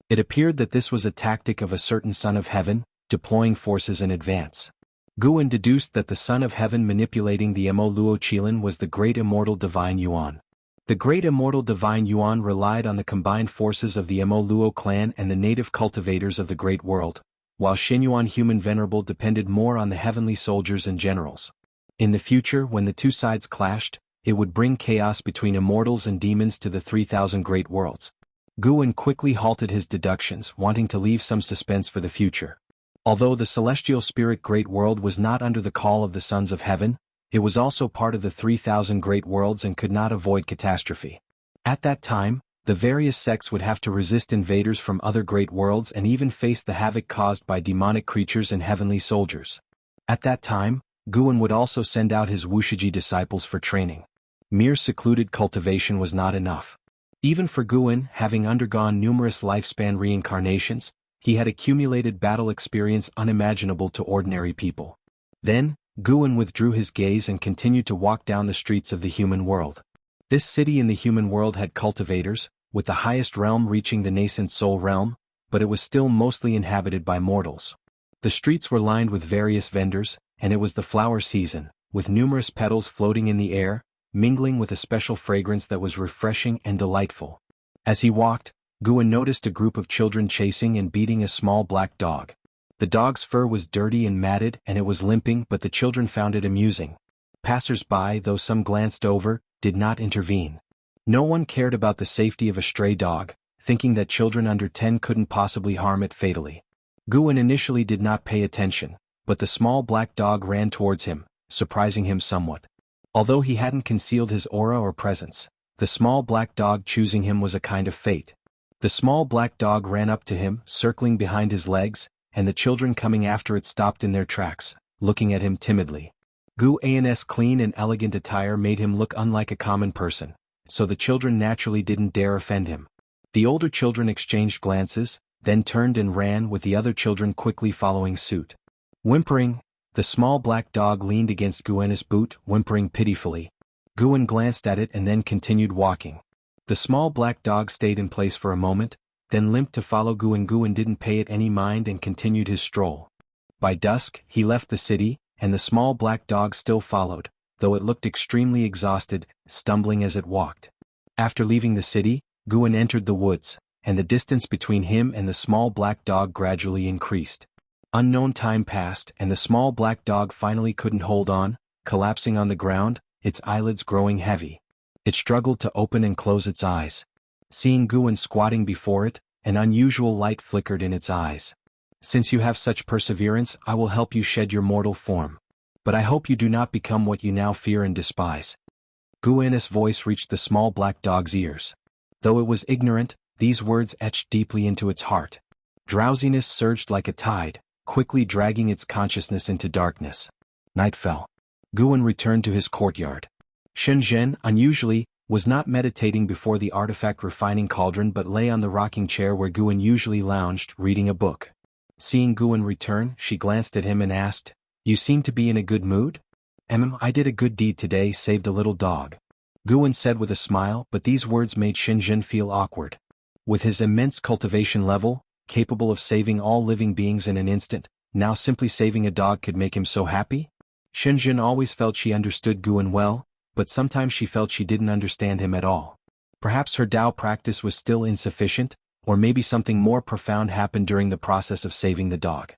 It appeared that this was a tactic of a certain Son of Heaven, deploying forces in advance. Guan deduced that the Son of Heaven manipulating the Mo Luo Qilin was the great immortal divine Yuan. The great immortal divine Yuan relied on the combined forces of the Mo Luo clan and the native cultivators of the great world, while Xinyuan human venerable depended more on the heavenly soldiers and generals. In the future, when the two sides clashed, it would bring chaos between immortals and demons to the 3,000 great worlds. Guan quickly halted his deductions, wanting to leave some suspense for the future. Although the celestial spirit great world was not under the call of the sons of heaven, it was also part of the 3,000 great worlds and could not avoid catastrophe. At that time, the various sects would have to resist invaders from other great worlds and even face the havoc caused by demonic creatures and heavenly soldiers. At that time, Guan would also send out his Wuxia disciples for training. Mere secluded cultivation was not enough. Even for Guan, having undergone numerous lifespan reincarnations, he had accumulated battle experience unimaginable to ordinary people. Then, Guan withdrew his gaze and continued to walk down the streets of the human world. This city in the human world had cultivators, with the highest realm reaching the nascent soul realm, but it was still mostly inhabited by mortals. The streets were lined with various vendors, and it was the flower season, with numerous petals floating in the air, mingling with a special fragrance that was refreshing and delightful. As he walked, Guan noticed a group of children chasing and beating a small black dog. The dog's fur was dirty and matted and it was limping, but the children found it amusing. Passers-by, though some glanced over, did not intervene. No one cared about the safety of a stray dog, thinking that children under 10 couldn't possibly harm it fatally. Guan initially did not pay attention, but the small black dog ran towards him, surprising him somewhat. Although he hadn't concealed his aura or presence, the small black dog choosing him was a kind of fate. The small black dog ran up to him, circling behind his legs, and the children coming after it stopped in their tracks, looking at him timidly. Guan's clean and elegant attire made him look unlike a common person, so the children naturally didn't dare offend him. The older children exchanged glances, then turned and ran, with the other children quickly following suit. Whimpering, the small black dog leaned against Guan's boot, whimpering pitifully. Guan glanced at it and then continued walking. The small black dog stayed in place for a moment, then limped to follow Guan. Guan didn't pay it any mind and continued his stroll. By dusk, he left the city, and the small black dog still followed, though it looked extremely exhausted, stumbling as it walked. After leaving the city, Guan entered the woods, and the distance between him and the small black dog gradually increased. Unknown time passed, and the small black dog finally couldn't hold on, collapsing on the ground, its eyelids growing heavy. It struggled to open and close its eyes. Seeing Guan squatting before it, an unusual light flickered in its eyes. "Since you have such perseverance, I will help you shed your mortal form. But I hope you do not become what you now fear and despise." Guan's voice reached the small black dog's ears. Though it was ignorant, these words etched deeply into its heart. Drowsiness surged like a tide, quickly dragging its consciousness into darkness. Night fell. Guan returned to his courtyard. Shenzhen, unusually, was not meditating before the artifact refining cauldron but lay on the rocking chair where Guan usually lounged, reading a book. Seeing Guan return, she glanced at him and asked, "You seem to be in a good mood?" I did a good deed today, saved a little dog," Guan said with a smile, but these words made Shenzhen feel awkward. With his immense cultivation level, capable of saving all living beings in an instant, Now simply saving a dog could make him so happy? Shenzhen always felt she understood Guan well, but sometimes she felt she didn't understand him at all. Perhaps her Tao practice was still insufficient, or maybe something more profound happened during the process of saving the dog.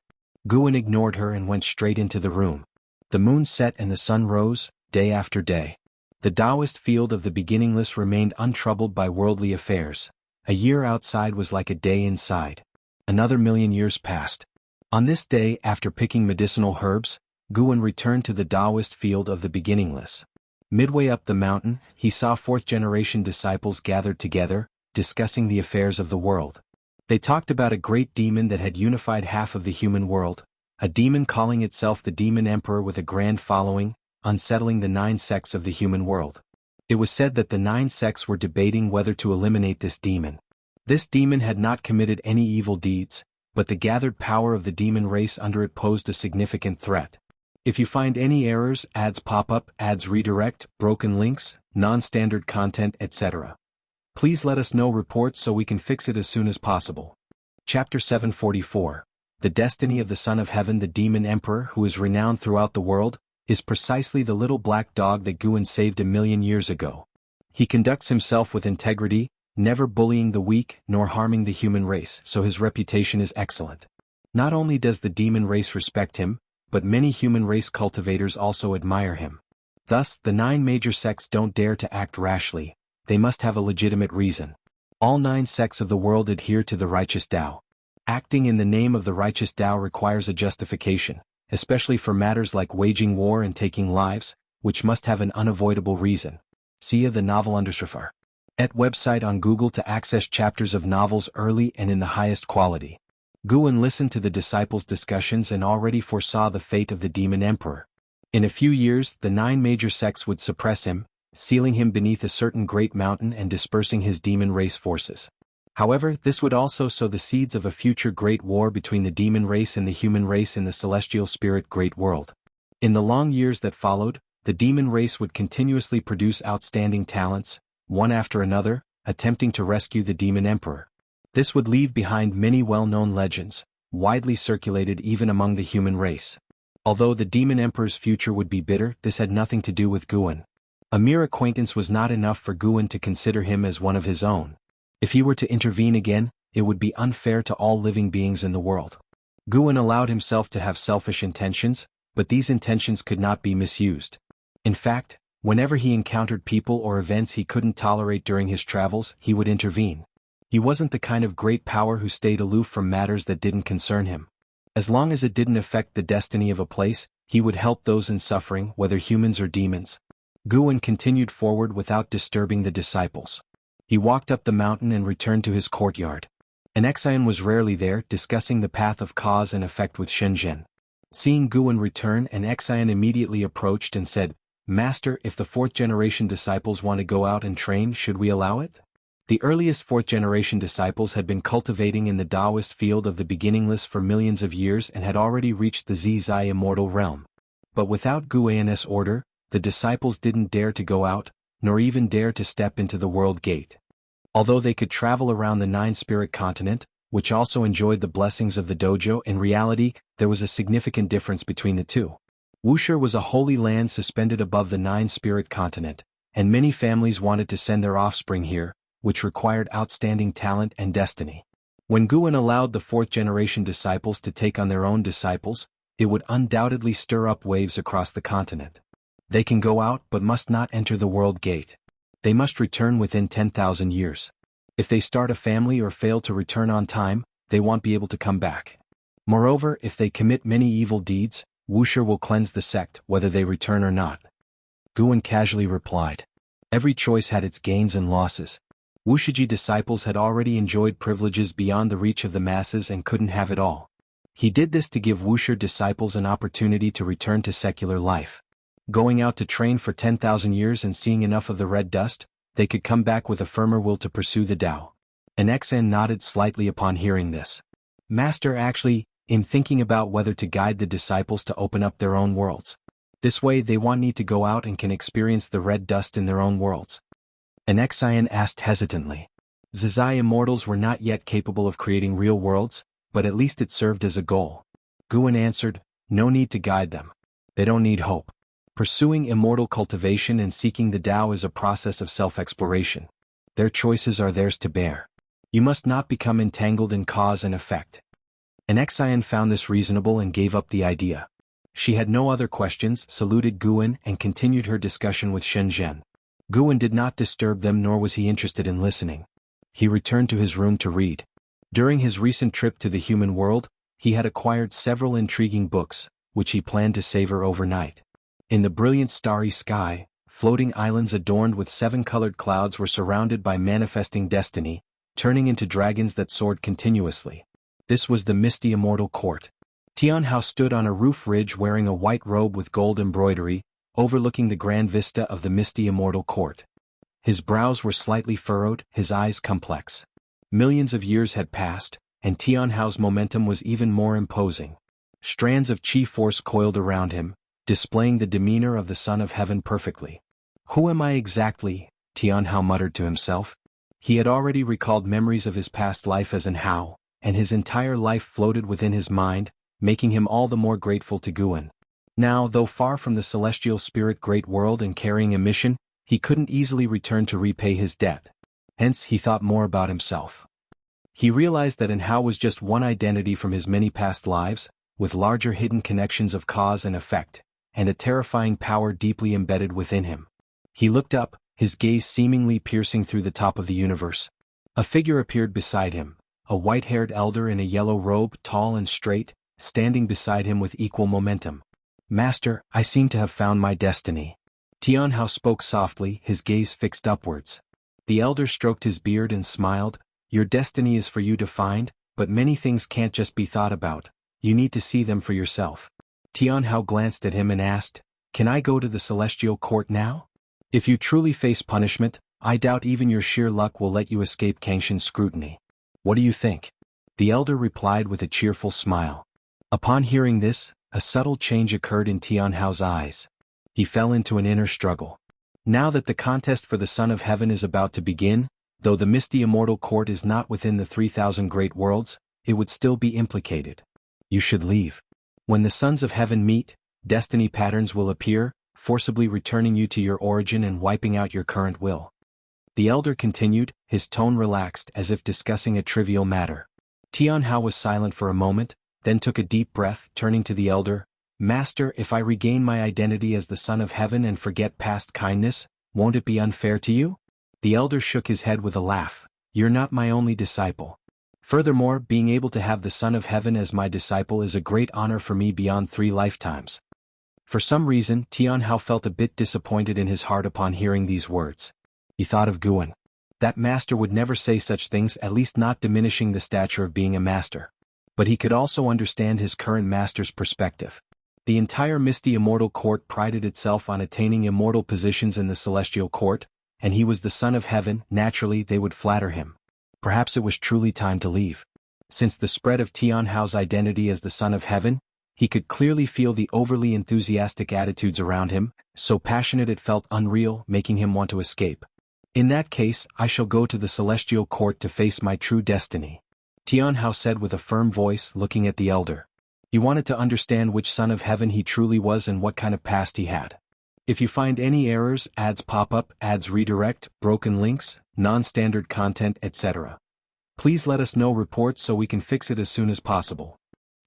Guan ignored her and went straight into the room. The moon set and the sun rose, day after day. The Taoist field of the beginningless remained untroubled by worldly affairs. A year outside was like a day inside. Another 1,000,000 years passed. On this day, after picking medicinal herbs, Guan returned to the Taoist field of the beginningless. Midway up the mountain, he saw fourth-generation disciples gathered together, discussing the affairs of the world. They talked about a great demon that had unified half of the human world, a demon calling itself the Demon Emperor with a grand following, unsettling the 9 sects of the human world. It was said that the 9 sects were debating whether to eliminate this demon. This demon had not committed any evil deeds, but the gathered power of the demon race under it posed a significant threat. If you find any errors, ads pop up, ads redirect, broken links, non-standard content, etc., please let us know reports so we can fix it as soon as possible. Chapter 744. The destiny of the Son of Heaven. The Demon Emperor, who is renowned throughout the world, is precisely the little black dog that Guan saved 1,000,000 years ago. He conducts himself with integrity, never bullying the weak nor harming the human race, so his reputation is excellent. Not only does the demon race respect him, but many human race cultivators also admire him. Thus, the 9 major sects don't dare to act rashly. They must have a legitimate reason. All 9 sects of the world adhere to the righteous Tao. Acting in the name of the righteous Tao requires a justification, especially for matters like waging war and taking lives, which must have an unavoidable reason. See the novel _. At website on Google to access chapters of novels early and in the highest quality. Guan listened to the disciples' discussions and already foresaw the fate of the Demon Emperor. In a few years, the 9 major sects would suppress him, sealing him beneath a certain great mountain and dispersing his demon race forces. However, this would also sow the seeds of a future great war between the demon race and the human race in the celestial spirit great world. In the long years that followed, the demon race would continuously produce outstanding talents, one after another, attempting to rescue the Demon Emperor. This would leave behind many well-known legends, widely circulated even among the human race. Although the Demon Emperor's future would be bitter, this had nothing to do with Guan. A mere acquaintance was not enough for Guan to consider him as one of his own. If he were to intervene again, it would be unfair to all living beings in the world. Guan allowed himself to have selfish intentions, but these intentions could not be misused. In fact, whenever he encountered people or events he couldn't tolerate during his travels, he would intervene. He wasn't the kind of great power who stayed aloof from matters that didn't concern him. As long as it didn't affect the destiny of a place, he would help those in suffering, whether humans or demons. Guan continued forward without disturbing the disciples. He walked up the mountain and returned to his courtyard. An Exian was rarely there, discussing the path of cause and effect with Shenzhen. Seeing Guan return, an Exian immediately approached and said, "Master, if the 4th-generation disciples want to go out and train, should we allow it?" The earliest 4th-generation disciples had been cultivating in the Taoist field of the beginningless for millions of years and had already reached the Zizai immortal realm. But without Guan's order, the disciples didn't dare to go out, nor even dare to step into the world gate. Although they could travel around the 9-spirit continent, which also enjoyed the blessings of the dojo, in reality, there was a significant difference between the two. Wuxia was a holy land suspended above the 9-spirit continent, and many families wanted to send their offspring here, which required outstanding talent and destiny. When Guan allowed the 4th-generation disciples to take on their own disciples, it would undoubtedly stir up waves across the continent. They can go out but must not enter the world gate. They must return within 10,000 years. If they start a family or fail to return on time, they won't be able to come back. Moreover, if they commit many evil deeds, Wuxia will cleanse the sect whether they return or not. Guan casually replied. Every choice had its gains and losses. Wuxia disciples had already enjoyed privileges beyond the reach of the masses and couldn't have it all. He did this to give Wuxia disciples an opportunity to return to secular life. Going out to train for 10,000 years and seeing enough of the red dust, they could come back with a firmer will to pursue the Tao. An Xan nodded slightly upon hearing this. Master, actually, in thinking about whether to guide the disciples to open up their own worlds. This way they won't need to go out and can experience the red dust in their own worlds. An Exian asked hesitantly. Zizai immortals were not yet capable of creating real worlds, but at least it served as a goal. Guan answered, "No need to guide them. They don't need hope. Pursuing immortal cultivation and seeking the Tao is a process of self-exploration. Their choices are theirs to bear. You must not become entangled in cause and effect." An Xian found this reasonable and gave up the idea. She had no other questions, saluted Guan and continued her discussion with Shenzhen. Guan did not disturb them, nor was he interested in listening. He returned to his room to read. During his recent trip to the human world, he had acquired several intriguing books, which he planned to savor overnight. In the brilliant starry sky, floating islands adorned with 7-colored clouds were surrounded by manifesting destiny, turning into dragons that soared continuously. This was the misty immortal court. Tianhao stood on a roof ridge wearing a white robe with gold embroidery, overlooking the grand vista of the misty immortal court. His brows were slightly furrowed, his eyes complex. Millions of years had passed, and Tianhao's momentum was even more imposing. Strands of chi force coiled around him, displaying the demeanor of the Son of Heaven perfectly. "Who am I exactly?" Tianhao muttered to himself. He had already recalled memories of his past life as an Hao, and his entire life floated within his mind, making him all the more grateful to Guan. Now, though far from the celestial spirit great world and carrying a mission, he couldn't easily return to repay his debt. Hence, he thought more about himself. He realized that an Hao was just one identity from his many past lives, with larger hidden connections of cause and effect, and a terrifying power deeply embedded within him. He looked up, his gaze seemingly piercing through the top of the universe. A figure appeared beside him, a white-haired elder in a yellow robe, tall and straight, standing beside him with equal momentum. "Master, I seem to have found my destiny." Tianhao spoke softly, his gaze fixed upwards. The elder stroked his beard and smiled. "Your destiny is for you to find, but many things can't just be thought about. You need to see them for yourself." Tianhao glanced at him and asked, "Can I go to the celestial court now? If you truly face punishment, I doubt even your sheer luck will let you escape Kangshin's scrutiny. What do you think?" The elder replied with a cheerful smile. Upon hearing this, a subtle change occurred in Tianhao's eyes. He fell into an inner struggle. Now that the contest for the Son of Heaven is about to begin, though the misty immortal court is not within the 3,000 great worlds, it would still be implicated. You should leave. When the sons of heaven meet, destiny patterns will appear, forcibly returning you to your origin and wiping out your current will. The elder continued, his tone relaxed as if discussing a trivial matter. Tianhao was silent for a moment, then took a deep breath, turning to the elder. "Master, if I regain my identity as the Son of Heaven and forget past kindness, won't it be unfair to you?" The elder shook his head with a laugh. "You're not my only disciple. Furthermore, being able to have the Son of Heaven as my disciple is a great honor for me beyond 3 lifetimes." For some reason, Tianhao felt a bit disappointed in his heart upon hearing these words. He thought of Guan. That master would never say such things, at least not diminishing the stature of being a master. But he could also understand his current master's perspective. The entire misty immortal court prided itself on attaining immortal positions in the celestial court, and he was the Son of Heaven. Naturally they would flatter him. Perhaps it was truly time to leave. Since the spread of Tianhao's identity as the Son of Heaven, he could clearly feel the overly enthusiastic attitudes around him, so passionate it felt unreal, making him want to escape. "In that case, I shall go to the celestial court to face my true destiny," Tianhao said with a firm voice, looking at the elder. He wanted to understand which Son of Heaven he truly was and what kind of past he had. "If you find any errors, ads pop up, ads redirect, broken links, non-standard content, etc., please let us know reports so we can fix it as soon as possible."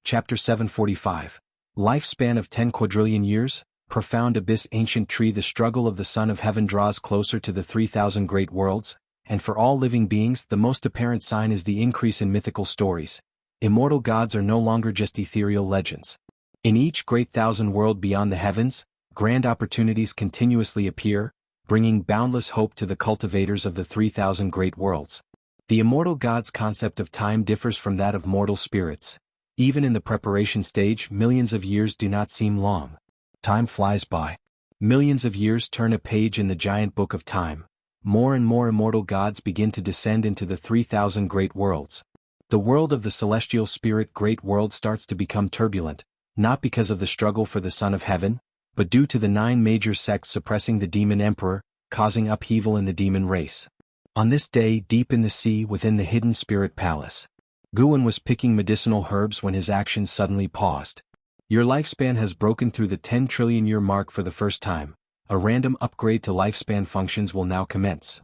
Chapter 745. Lifespan of 10 quadrillion years, profound abyss, ancient tree. The struggle of the Son of Heaven draws closer to the 3,000 great worlds, and for all living beings the most apparent sign is the increase in mythical stories. Immortal gods are no longer just ethereal legends. In each great thousand world beyond the heavens, grand opportunities continuously appear, bringing boundless hope to the cultivators of the 3,000 great worlds. The immortal gods' concept of time differs from that of mortal spirits. Even in the preparation stage, millions of years do not seem long. Time flies by. Millions of years turn a page in the giant book of time. More and more immortal gods begin to descend into the 3,000 great worlds. The world of the celestial spirit great world starts to become turbulent, not because of the struggle for the Son of Heaven, but due to the 9 major sects suppressing the demon emperor, causing upheaval in the demon race. On this day, deep in the sea within the hidden spirit palace, Guan was picking medicinal herbs when his actions suddenly paused. Your lifespan has broken through the 10 trillion year mark for the first time. A random upgrade to lifespan functions will now commence.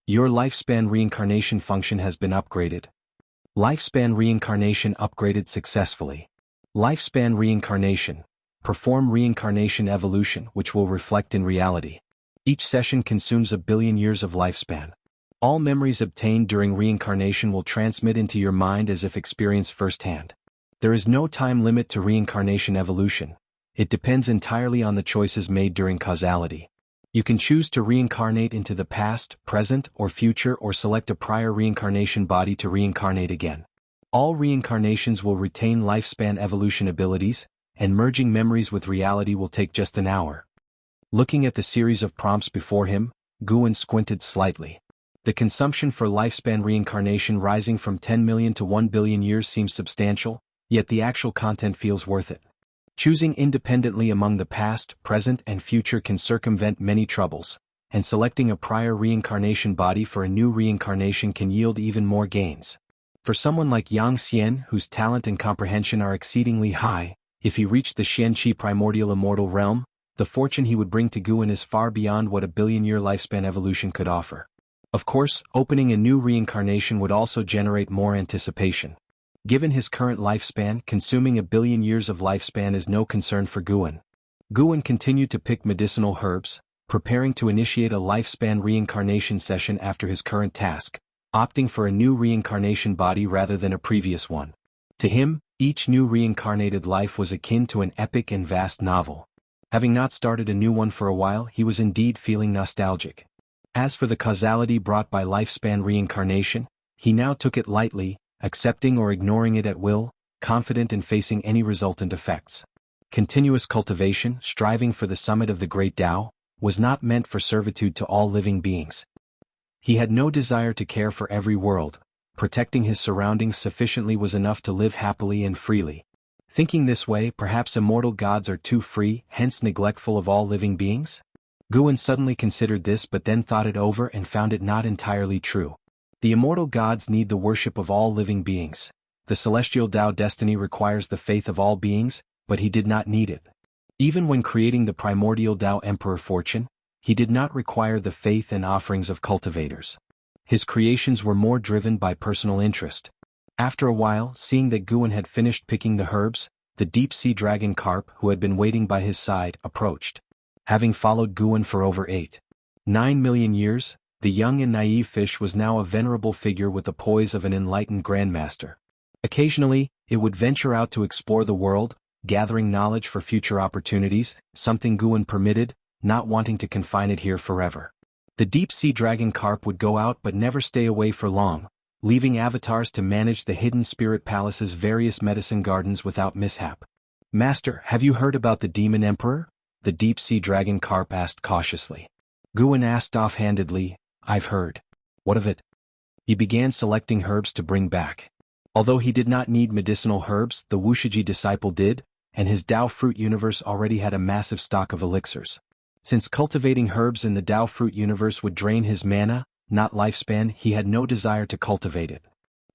Your lifespan reincarnation function has been upgraded. Lifespan reincarnation upgraded successfully. Lifespan reincarnation. Perform reincarnation evolution which will reflect in reality. Each session consumes 1 billion years of lifespan. All memories obtained during reincarnation will transmit into your mind as if experienced firsthand. There is no time limit to reincarnation evolution. It depends entirely on the choices made during causality. You can choose to reincarnate into the past, present, or future or select a prior reincarnation body to reincarnate again. All reincarnations will retain lifespan evolution abilities, and merging memories with reality will take just an hour. Looking at the series of prompts before him, Guan squinted slightly. The consumption for lifespan reincarnation rising from 10 million to 1 billion years seems substantial, yet the actual content feels worth it. Choosing independently among the past, present, and future can circumvent many troubles, and selecting a prior reincarnation body for a new reincarnation can yield even more gains. For someone like Yang Xian, whose talent and comprehension are exceedingly high, if he reached the Xianqi primordial immortal realm, the fortune he would bring to Guan is far beyond what a billion-year lifespan evolution could offer. Of course, opening a new reincarnation would also generate more anticipation. Given his current lifespan, consuming 1 billion years of lifespan is no concern for Guan. Guan continued to pick medicinal herbs, preparing to initiate a lifespan reincarnation session after his current task, opting for a new reincarnation body rather than a previous one. To him, each new reincarnated life was akin to an epic and vast novel. Having not started a new one for a while, he was indeed feeling nostalgic. As for the causality brought by lifespan reincarnation, he now took it lightly, accepting or ignoring it at will, confident in facing any resultant effects. Continuous cultivation, striving for the summit of the great Tao, was not meant for servitude to all living beings. He had no desire to care for every world. Protecting his surroundings sufficiently was enough to live happily and freely. Thinking this way, perhaps immortal gods are too free, hence neglectful of all living beings? Guan suddenly considered this but then thought it over and found it not entirely true. The immortal gods need the worship of all living beings. The celestial Tao destiny requires the faith of all beings, but he did not need it. Even when creating the primordial Tao Emperor Fortune, he did not require the faith and offerings of cultivators. His creations were more driven by personal interest. After a while, seeing that Guan had finished picking the herbs, the deep-sea dragon carp, who had been waiting by his side, approached. Having followed Guan for over 8-9 million years, the young and naive fish was now a venerable figure with the poise of an enlightened grandmaster. Occasionally, it would venture out to explore the world, gathering knowledge for future opportunities, something Guan permitted, not wanting to confine it here forever. The deep-sea dragon carp would go out but never stay away for long, leaving avatars to manage the hidden spirit palace's various medicine gardens without mishap. "Master, have you heard about the demon emperor?" the deep-sea dragon carp asked cautiously. Guan asked offhandedly, "I've heard. What of it?" He began selecting herbs to bring back. Although he did not need medicinal herbs, the Wuxia disciple did, and his Tao fruit universe already had a massive stock of elixirs. Since cultivating herbs in the Tao fruit universe would drain his mana, not lifespan, he had no desire to cultivate it.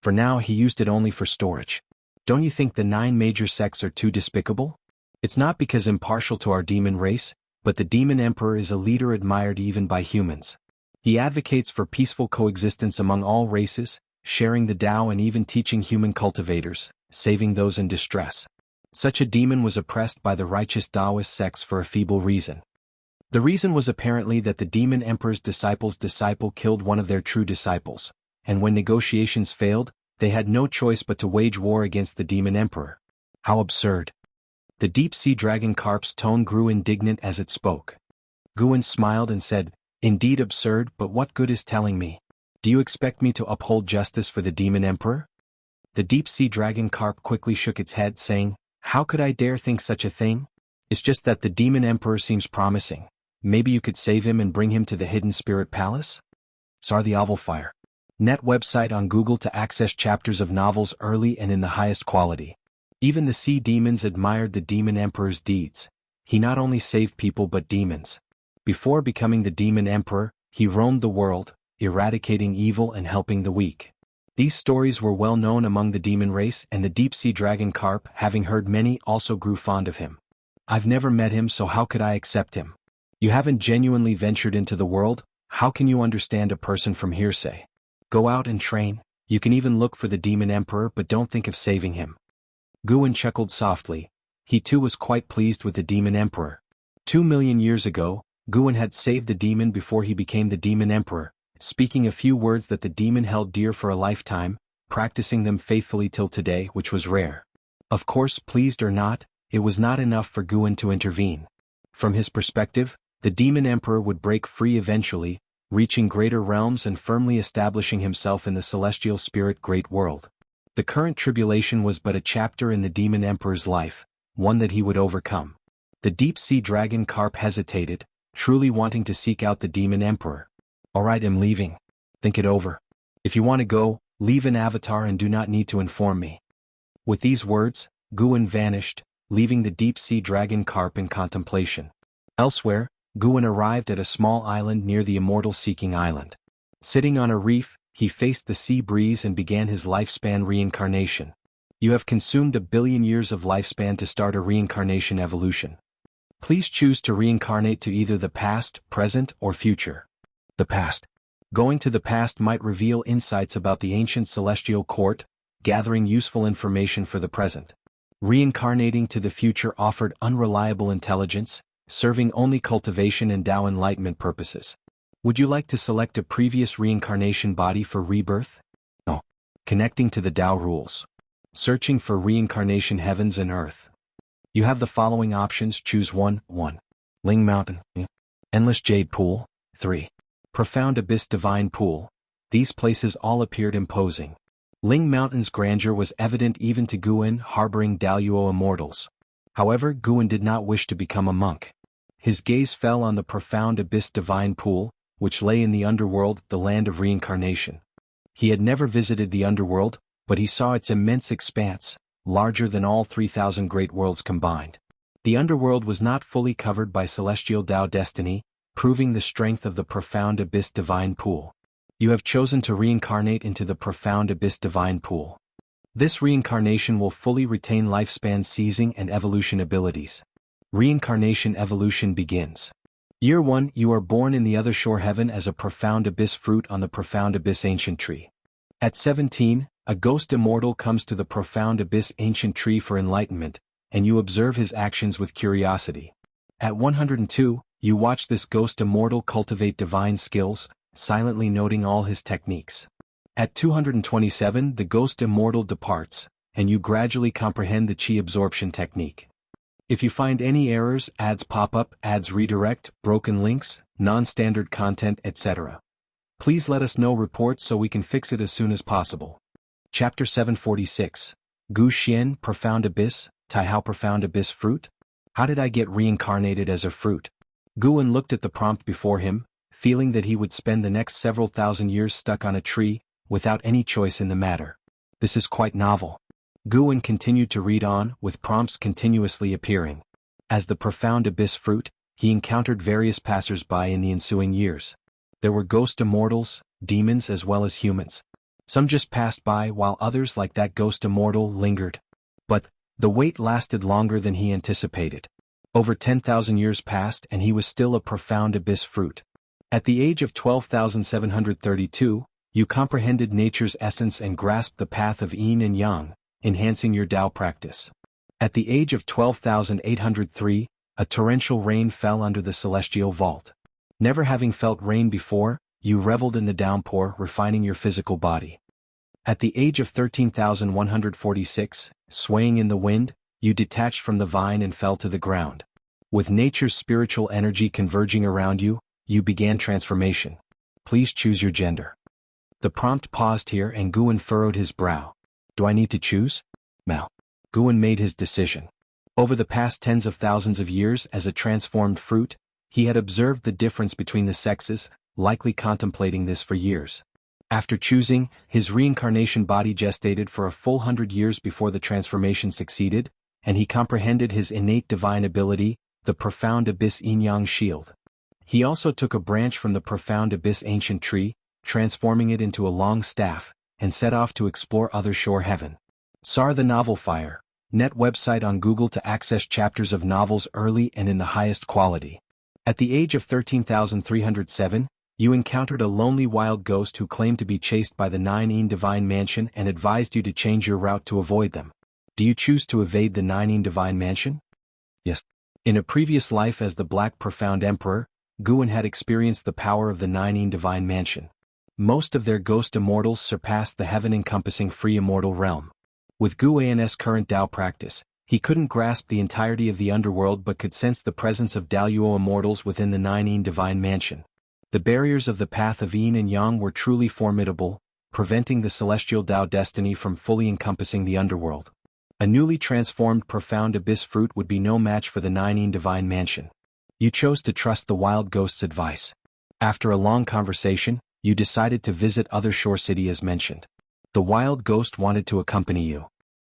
For now he used it only for storage. Don't you think the 9 major sects are too despicable? It's not because impartial to our demon race, but the demon emperor is a leader admired even by humans. He advocates for peaceful coexistence among all races, sharing the Tao and even teaching human cultivators, saving those in distress. Such a demon was oppressed by the righteous Taoist sects for a feeble reason. The reason was apparently that the demon emperor's disciple's disciple killed one of their true disciples, and when negotiations failed, they had no choice but to wage war against the demon emperor. How absurd. The deep-sea dragon carp's tone grew indignant as it spoke. Guan smiled and said, "Indeed absurd, but what good is telling me? Do you expect me to uphold justice for the demon emperor?" The deep-sea dragon carp quickly shook its head, saying, "How could I dare think such a thing? It's just that the demon emperor seems promising. Maybe you could save him and bring him to the hidden spirit palace?" Sar the Ovalfire. Net website on Google to access chapters of novels early and in the highest quality. Even the sea demons admired the demon emperor's deeds. He not only saved people but demons. Before becoming the demon emperor, he roamed the world, eradicating evil and helping the weak. These stories were well known among the demon race, and the deep-sea dragon carp, having heard many, also grew fond of him. I've never met him, so how could I accept him? You haven't genuinely ventured into the world, how can you understand a person from hearsay? Go out and train, you can even look for the demon emperor, but don't think of saving him. Guan chuckled softly. He too was quite pleased with the demon emperor. 2 million years ago, Guan had saved the demon before he became the demon emperor, speaking a few words that the demon held dear for a lifetime, practicing them faithfully till today, which was rare. Of course, pleased or not, it was not enough for Guan to intervene. From his perspective, the demon emperor would break free eventually, reaching greater realms and firmly establishing himself in the celestial spirit great world. The current tribulation was but a chapter in the demon emperor's life, one that he would overcome. The deep-sea dragon carp hesitated, truly wanting to seek out the demon emperor. Alright, I'm leaving. Think it over. If you want to go, leave an avatar and do not need to inform me. With these words, Guan vanished, leaving the deep-sea dragon carp in contemplation. Elsewhere, Guan arrived at a small island near the immortal-seeking island. Sitting on a reef, he faced the sea breeze and began his lifespan reincarnation. You have consumed 1 billion years of lifespan to start a reincarnation evolution. Please choose to reincarnate to either the past, present, or future. The past. Going to the past might reveal insights about the ancient celestial court, gathering useful information for the present. Reincarnating to the future offered unreliable intelligence, serving only cultivation and Tao enlightenment purposes. Would you like to select a previous reincarnation body for rebirth? No. Connecting to the Tao rules. Searching for reincarnation heavens and earth. You have the following options, choose one. 1. Ling Mountain. Endless Jade Pool. 3. Profound Abyss Divine Pool. These places all appeared imposing. Ling Mountain's grandeur was evident even to Guan, harboring Daluo immortals. However, Guan did not wish to become a monk. His gaze fell on the Profound Abyss Divine Pool, which lay in the underworld, the land of reincarnation. He had never visited the underworld, but he saw its immense expanse, larger than all 3,000 great worlds combined. The underworld was not fully covered by celestial Tao destiny, proving the strength of the Profound Abyss Divine Pool. You have chosen to reincarnate into the Profound Abyss Divine Pool. This reincarnation will fully retain lifespan seizing and evolution abilities. Reincarnation evolution begins. Year 1, you are born in the other shore heaven as a Profound Abyss fruit on the Profound Abyss ancient tree. At 17, a ghost immortal comes to the Profound Abyss ancient tree for enlightenment, and you observe his actions with curiosity. At 102, you watch this ghost immortal cultivate divine skills, silently noting all his techniques. At 227, the ghost immortal departs, and you gradually comprehend the chi absorption technique. If you find any errors, ads pop up, ads redirect, broken links, non-standard content, etc. Please let us know reports so we can fix it as soon as possible. Chapter 746. Gu Xian Profound Abyss, Tai Hao Profound Abyss Fruit? How did I get reincarnated as a fruit? Guan looked at the prompt before him, feeling that he would spend the next several thousand years stuck on a tree, without any choice in the matter. This is quite novel. Guan continued to read on, with prompts continuously appearing. As the Profound Abyss fruit, he encountered various passers-by in the ensuing years. There were ghost immortals, demons as well as humans. Some just passed by while others like that ghost immortal lingered. But the wait lasted longer than he anticipated. Over 10,000 years passed and he was still a Profound Abyss fruit. At the age of 12,732, you comprehended nature's essence and grasped the path of yin and yang, enhancing your Tao practice. At the age of 12,803, a torrential rain fell under the celestial vault. Never having felt rain before, you reveled in the downpour, refining your physical body. At the age of 13,146, swaying in the wind, you detached from the vine and fell to the ground. With nature's spiritual energy converging around you, you began transformation. Please choose your gender. The prompt paused here and Guan furrowed his brow. Do I need to choose? Mal. Guan made his decision. Over the past tens of thousands of years as a transformed fruit, he had observed the difference between the sexes, likely contemplating this for years. After choosing, his reincarnation body gestated for a full 100 years before the transformation succeeded, and he comprehended his innate divine ability, the Profound Abyss Yin-Yang Shield. He also took a branch from the Profound Abyss ancient tree, transforming it into a long staff, and set off to explore other shore heaven. SAR the Novel Fire, net website on Google to access chapters of novels early and in the highest quality. At the age of 13,307, you encountered a lonely wild ghost who claimed to be chased by the Nine Divine Mansion and advised you to change your route to avoid them. Do you choose to evade the Nine Divine Mansion? Yes. In a previous life as the Black Profound Emperor, Guan had experienced the power of the Nine Divine Mansion. Most of their ghost immortals surpassed the heaven-encompassing free immortal realm. With Guan's current Dao practice, he couldn't grasp the entirety of the underworld but could sense the presence of Daoyuo immortals within the Nine Divine Mansion. The barriers of the path of Yin and Yang were truly formidable, preventing the celestial Dao destiny from fully encompassing the underworld. A newly transformed Profound Abyss fruit would be no match for the Nine Divine Mansion. You chose to trust the wild ghost's advice. After a long conversation, you decided to visit Other Shore City as mentioned. The wild ghost wanted to accompany you.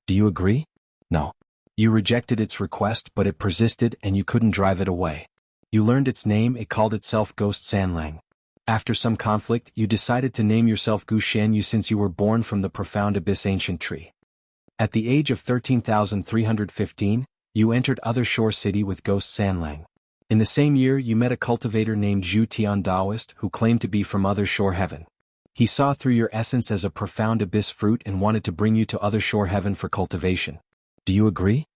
Do you agree? No. You rejected its request, but it persisted and you couldn't drive it away. You learned its name. It called itself Ghost Sanlang. After some conflict, you decided to name yourself Gu Xianyu since you were born from the Profound Abyss ancient tree. At the age of 13,315, you entered Other Shore City with Ghost Sanlang. In the same year you met a cultivator named Zhu Tian Daoist who claimed to be from Other Shore Heaven. He saw through your essence as a Profound Abyss fruit and wanted to bring you to Other Shore Heaven for cultivation. Do you agree?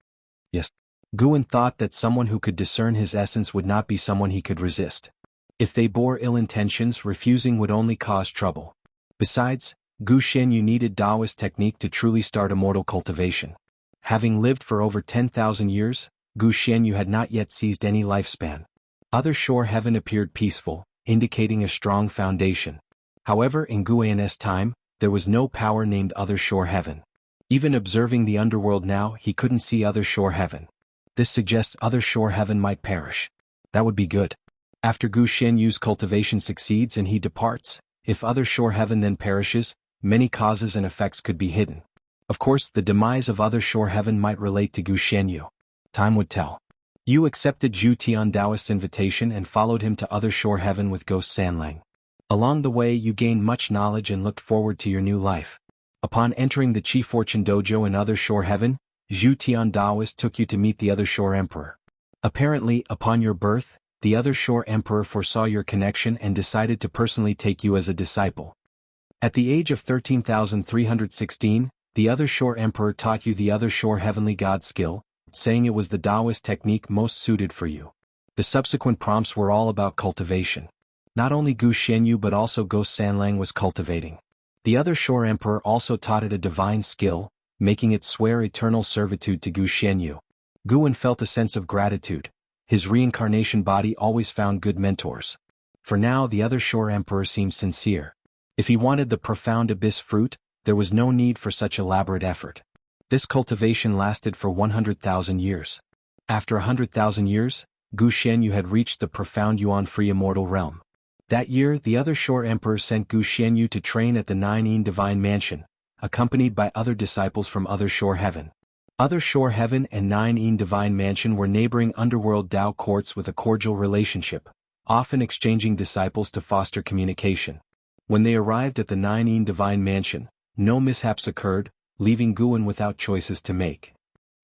Yes. Guan thought that someone who could discern his essence would not be someone he could resist. If they bore ill intentions, refusing would only cause trouble. Besides, Gu Xianyu needed Daoist technique to truly start immortal cultivation. Having lived for over 10,000 years, Gu Xianyu had not yet seized any lifespan. Other Shore Heaven appeared peaceful, indicating a strong foundation. However, in Guan's time, there was no power named Other Shore Heaven. Even observing the underworld now, he couldn't see Other Shore Heaven. This suggests Other Shore Heaven might perish. That would be good. After Gu Xianyu's cultivation succeeds and he departs, if Other Shore Heaven then perishes, many causes and effects could be hidden. Of course, the demise of Other Shore Heaven might relate to Gu Xianyu. Time would tell. You accepted Zhu Tian Daoist's invitation and followed him to Other Shore Heaven with Ghost Sanlang. Along the way you gained much knowledge and looked forward to your new life. Upon entering the Chi Fortune Dojo in Other Shore Heaven, Zhu Tian Daoist took you to meet the Other Shore Emperor. Apparently, upon your birth, the Other Shore Emperor foresaw your connection and decided to personally take you as a disciple. At the age of 13,316, the Other Shore Emperor taught you the Other Shore Heavenly God skill, saying it was the Daoist technique most suited for you. The subsequent prompts were all about cultivation. Not only Gu Xianyu but also Ghost Sanlang was cultivating. The Other Shore Emperor also taught it a divine skill, making it swear eternal servitude to Gu Xianyu. Guan felt a sense of gratitude. His reincarnation body always found good mentors. For now the Other Shore Emperor seemed sincere. If he wanted the Profound Abyss fruit, there was no need for such elaborate effort. This cultivation lasted for 100,000 years. After 100,000 years, Gu Xianyu had reached the Profound Yuan Free Immortal Realm. That year the Other Shore Emperor sent Gu Xianyu to train at the Nine Divine Mansion, accompanied by other disciples from Other Shore Heaven. Other Shore Heaven and Nine Divine Mansion were neighboring underworld Dao courts with a cordial relationship, often exchanging disciples to foster communication. When they arrived at the Nine Divine Mansion, no mishaps occurred, leaving Guan without choices to make.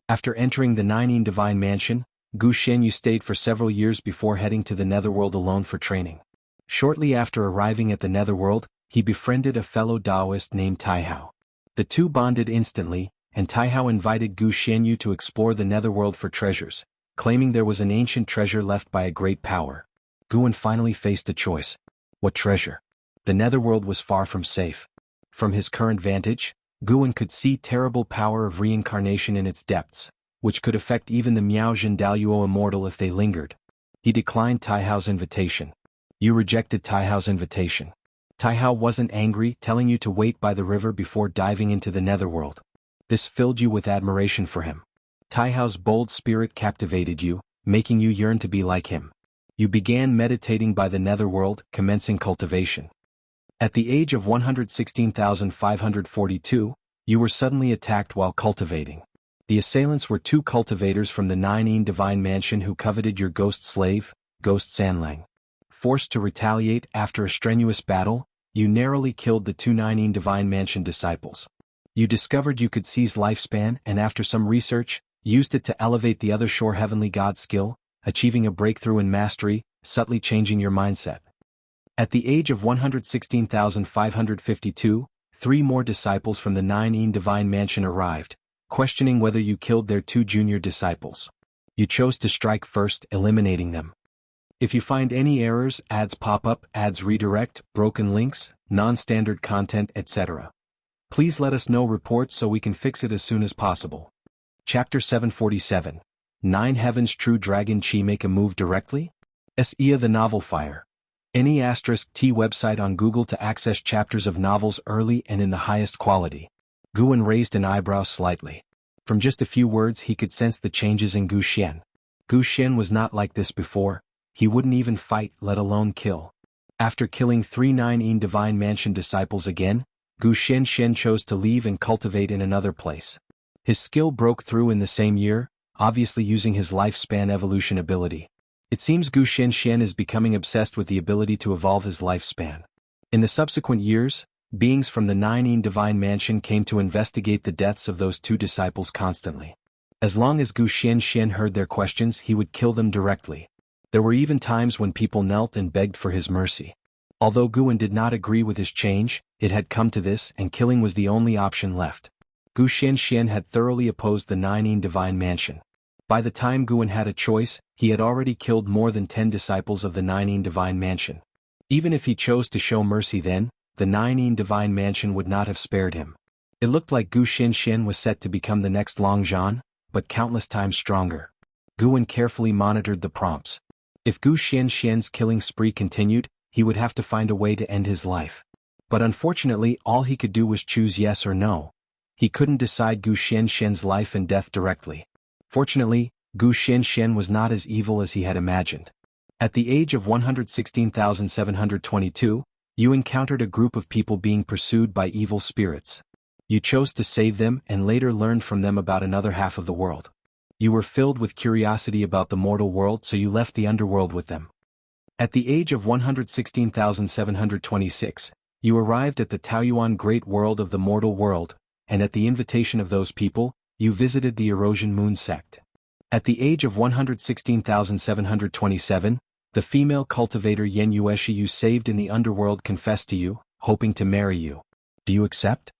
After entering the Nine Divine Mansion, Gu Xianyu stayed for several years before heading to the Netherworld alone for training. Shortly after arriving at the Netherworld, he befriended a fellow Daoist named Taihao. The two bonded instantly, and Taihao invited Gu Xianyu to explore the Netherworld for treasures, claiming there was an ancient treasure left by a great power. Guan finally faced a choice. What treasure? The Netherworld was far from safe. From his current vantage, Guan could see terrible power of reincarnation in its depths, which could affect even the Miaojin Daoyuo immortal if they lingered. He declined Taihao's invitation. You rejected Taihao's invitation. Taihao wasn't angry, telling you to wait by the river before diving into the Netherworld. This filled you with admiration for him. Taihao's bold spirit captivated you, making you yearn to be like him. You began meditating by the Netherworld, commencing cultivation. At the age of 116,542, you were suddenly attacked while cultivating. The assailants were two cultivators from the Nine Divine Mansion who coveted your ghost slave, Ghost Sanlang. Forced to retaliate after a strenuous battle, you narrowly killed the two Nine Divine Mansion disciples. You discovered you could seize lifespan and after some research, used it to elevate the other Shore Heavenly God skill, achieving a breakthrough in mastery, subtly changing your mindset. At the age of 116,552, 3 more disciples from the Nine Divine Mansion arrived, questioning whether you killed their 2 junior disciples. You chose to strike first, eliminating them. If you find any errors, ads pop up, ads redirect, broken links, non-standard content, etc., please let us know reports so we can fix it as soon as possible. Chapter 747. 9 Heaven's True Dragon Chi Make a Move Directly? S.E.A. The Novel Fire. Any *T website on Google to access chapters of novels early and in the highest quality. Guan raised an eyebrow slightly. From just a few words he could sense the changes in Gu Xian. Gu Xian was not like this before, he wouldn't even fight, let alone kill. After killing 3 Nine Divine Mansion disciples again, Gu Xian chose to leave and cultivate in another place. His skill broke through in the same year, obviously using his lifespan evolution ability. It seems Gu Xian is becoming obsessed with the ability to evolve his lifespan. In the subsequent years, beings from the Nine Divine Mansion came to investigate the deaths of those 2 disciples constantly. As long as Gu Xian heard their questions he would kill them directly. There were even times when people knelt and begged for his mercy. Although Guan did not agree with his change, it had come to this and killing was the only option left. Gu Xian had thoroughly opposed the Nine Divine Mansion. By the time Guan had a choice, he had already killed more than 10 disciples of the Nine Divine Mansion. Even if he chose to show mercy then, the Nine Divine Mansion would not have spared him. It looked like Gu Xian was set to become the next Long Zhan, but countless times stronger. Guan carefully monitored the prompts. If Gu Xian's killing spree continued, he would have to find a way to end his life. But unfortunately all he could do was choose yes or no. He couldn't decide Gu Xian's life and death directly. Fortunately, Gu Xian was not as evil as he had imagined. At the age of 116,722, you encountered a group of people being pursued by evil spirits. You chose to save them and later learned from them about another half of the world. You were filled with curiosity about the mortal world so you left the underworld with them. At the age of 116,726, you arrived at the Taoyuan Great World of the mortal world, and at the invitation of those people, you visited the Erosion Moon sect. At the age of 116,727, the female cultivator Yen Yueshi you saved in the underworld confessed to you, hoping to marry you. Do you accept?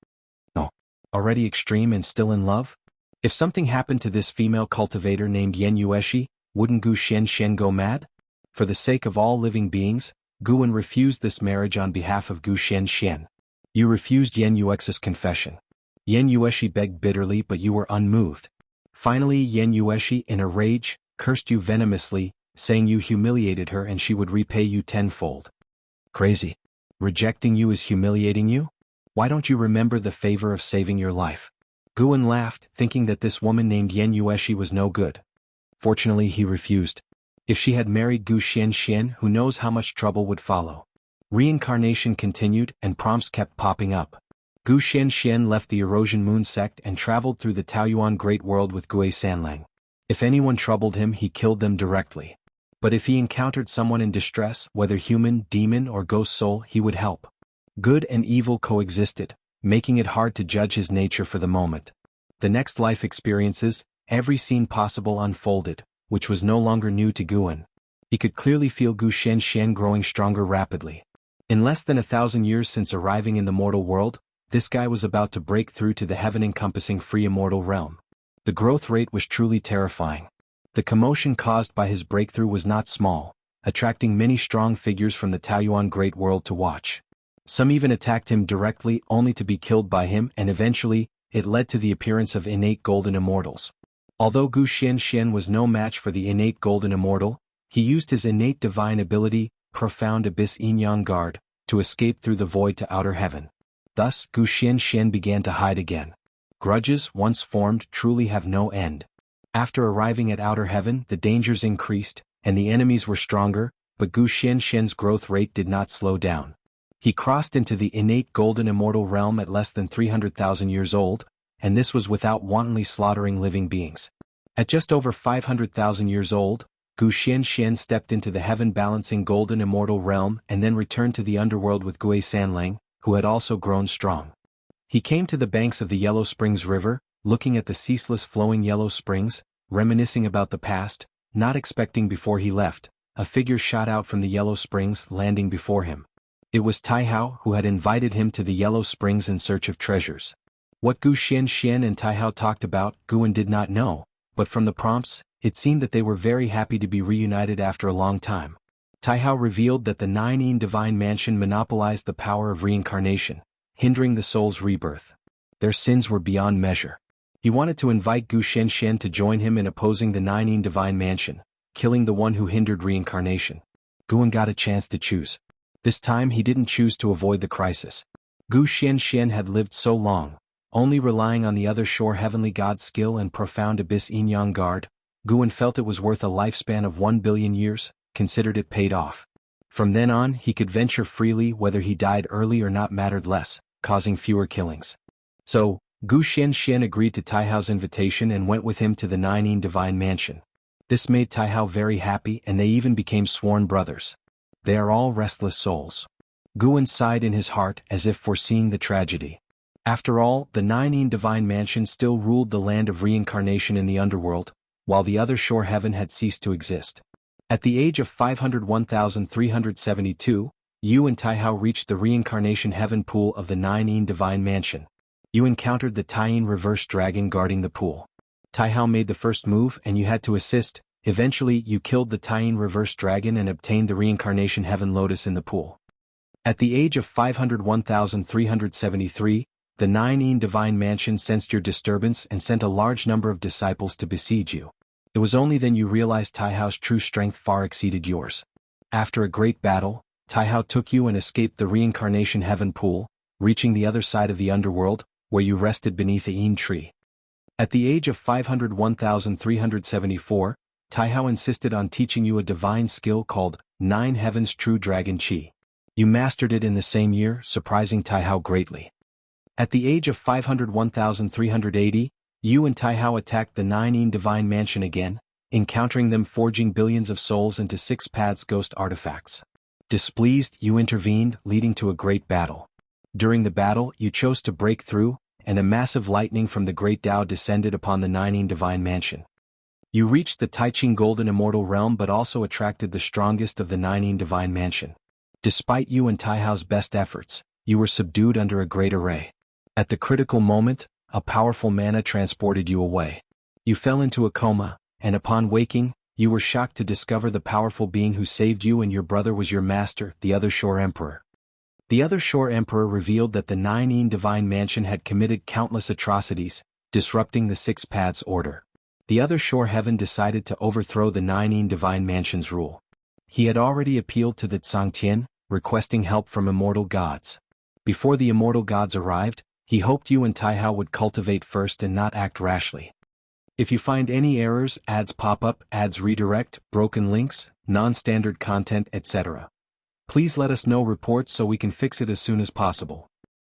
No. Already extreme and still in love? If something happened to this female cultivator named Yen Yueshi, wouldn't Gu Xian go mad? For the sake of all living beings, Guan refused this marriage on behalf of Gu Xian. You refused Yen Yuexi's confession. Yen Yueshi begged bitterly but you were unmoved. Finally Yen Yueshi, in a rage, cursed you venomously, saying you humiliated her and she would repay you tenfold. Crazy. Rejecting you is humiliating you? Why don't you remember the favor of saving your life? Guan laughed, thinking that this woman named Yen Yueshi was no good. Fortunately he refused. If she had married Gu Xian, who knows how much trouble would follow. Reincarnation continued and prompts kept popping up. Gu Xian left the Erosion Moon sect and traveled through the Taoyuan Great World with Gue Sanlang. If anyone troubled him he killed them directly. But if he encountered someone in distress, whether human, demon or ghost soul, he would help. Good and evil coexisted, making it hard to judge his nature for the moment. The next life experiences, every scene possible unfolded, which was no longer new to Guan. He could clearly feel Gu Xian growing stronger rapidly. In less than 1,000 years since arriving in the mortal world, this guy was about to break through to the heaven-encompassing free immortal realm. The growth rate was truly terrifying. The commotion caused by his breakthrough was not small, attracting many strong figures from the Taoyuan Great World to watch. Some even attacked him directly only to be killed by him, and eventually, it led to the appearance of innate golden immortals. Although Gu Xian was no match for the innate golden immortal, he used his innate divine ability, Profound Abyss Yin-Yang Guard, to escape through the void to outer heaven. Thus, Gu Xian began to hide again. Grudges, once formed, truly have no end. After arriving at outer heaven, the dangers increased, and the enemies were stronger, but Gu Xian's growth rate did not slow down. He crossed into the innate golden immortal realm at less than 300,000 years old, and this was without wantonly slaughtering living beings. At just over 500,000 years old, Gu Xianxian stepped into the heaven-balancing golden immortal realm and then returned to the underworld with Gui Sanlang, who had also grown strong. He came to the banks of the Yellow Springs River, looking at the ceaseless flowing yellow springs, reminiscing about the past, not expecting before he left. A figure shot out from the Yellow Springs, landing before him. It was Taihao, who had invited him to the Yellow Springs in search of treasures. What Gu Xianxian and Taihao talked about, Guan did not know, but from the prompts, it seemed that they were very happy to be reunited after a long time. Taihao revealed that the Nine Divine Mansion monopolized the power of reincarnation, hindering the soul's rebirth. Their sins were beyond measure. He wanted to invite Gu Xianxian to join him in opposing the Nine Divine Mansion, killing the one who hindered reincarnation. Guan got a chance to choose. This time he didn't choose to avoid the crisis. Gu Xianxian had lived so long, only relying on the other shore heavenly god's skill and profound abyss yin-yang guard. Guan felt it was worth a lifespan of 1 billion years, considered it paid off. From then on he could venture freely, whether he died early or not mattered less, causing fewer killings. So, Gu Xianxian agreed to Taihao's invitation and went with him to the Nine Divine Mansion. This made Taihao very happy and they even became sworn brothers. They are all restless souls. Guan sighed in his heart as if foreseeing the tragedy. After all, the Nine Divine Mansion still ruled the land of reincarnation in the underworld, while the other shore heaven had ceased to exist. At the age of 501,372, Yu and Taihao reached the reincarnation heaven pool of the Nine Divine Mansion. You encountered the Taiyin reverse dragon guarding the pool. Taihao made the first move and you had to assist. Eventually you killed the Taiyin reverse dragon and obtained the reincarnation heaven lotus in the pool. At the age of 501,373, the Nine Divine Mansion sensed your disturbance and sent a large number of disciples to besiege you. It was only then you realized Taihao's true strength far exceeded yours. After a great battle, Taihao took you and escaped the reincarnation heaven pool, reaching the other side of the underworld, where you rested beneath a yin tree. At the age of 501,374, Taihao insisted on teaching you a divine skill called Nine Heavens True Dragon Qi. You mastered it in the same year, surprising Taihao greatly. At the age of 501,380, you and Taihao attacked the Nine Divine Mansion again, encountering them forging billions of souls into 6 paths ghost artifacts. Displeased, you intervened, leading to a great battle. During the battle, you chose to break through, and a massive lightning from the Great Tao descended upon the Nine Divine Mansion. You reached the Taiqing Golden Immortal Realm but also attracted the strongest of the Nine Divine Mansion. Despite you and Taihao's best efforts, you were subdued under a great array. At the critical moment, a powerful mana transported you away. You fell into a coma, and upon waking, you were shocked to discover the powerful being who saved you and your brother was your master, the Other Shore Emperor. The Other Shore Emperor revealed that the Nine Divine Mansion had committed countless atrocities, disrupting the 6 Paths order. The Other Shore Heaven decided to overthrow the Nine Divine Mansion's rule. He had already appealed to the Tsangtian, requesting help from immortal gods. Before the immortal gods arrived, he hoped you and Taihao would cultivate first and not act rashly. If you find any errors, ads pop up, ads redirect, broken links, non-standard content, etc., please let us know reports so we can fix it as soon as possible.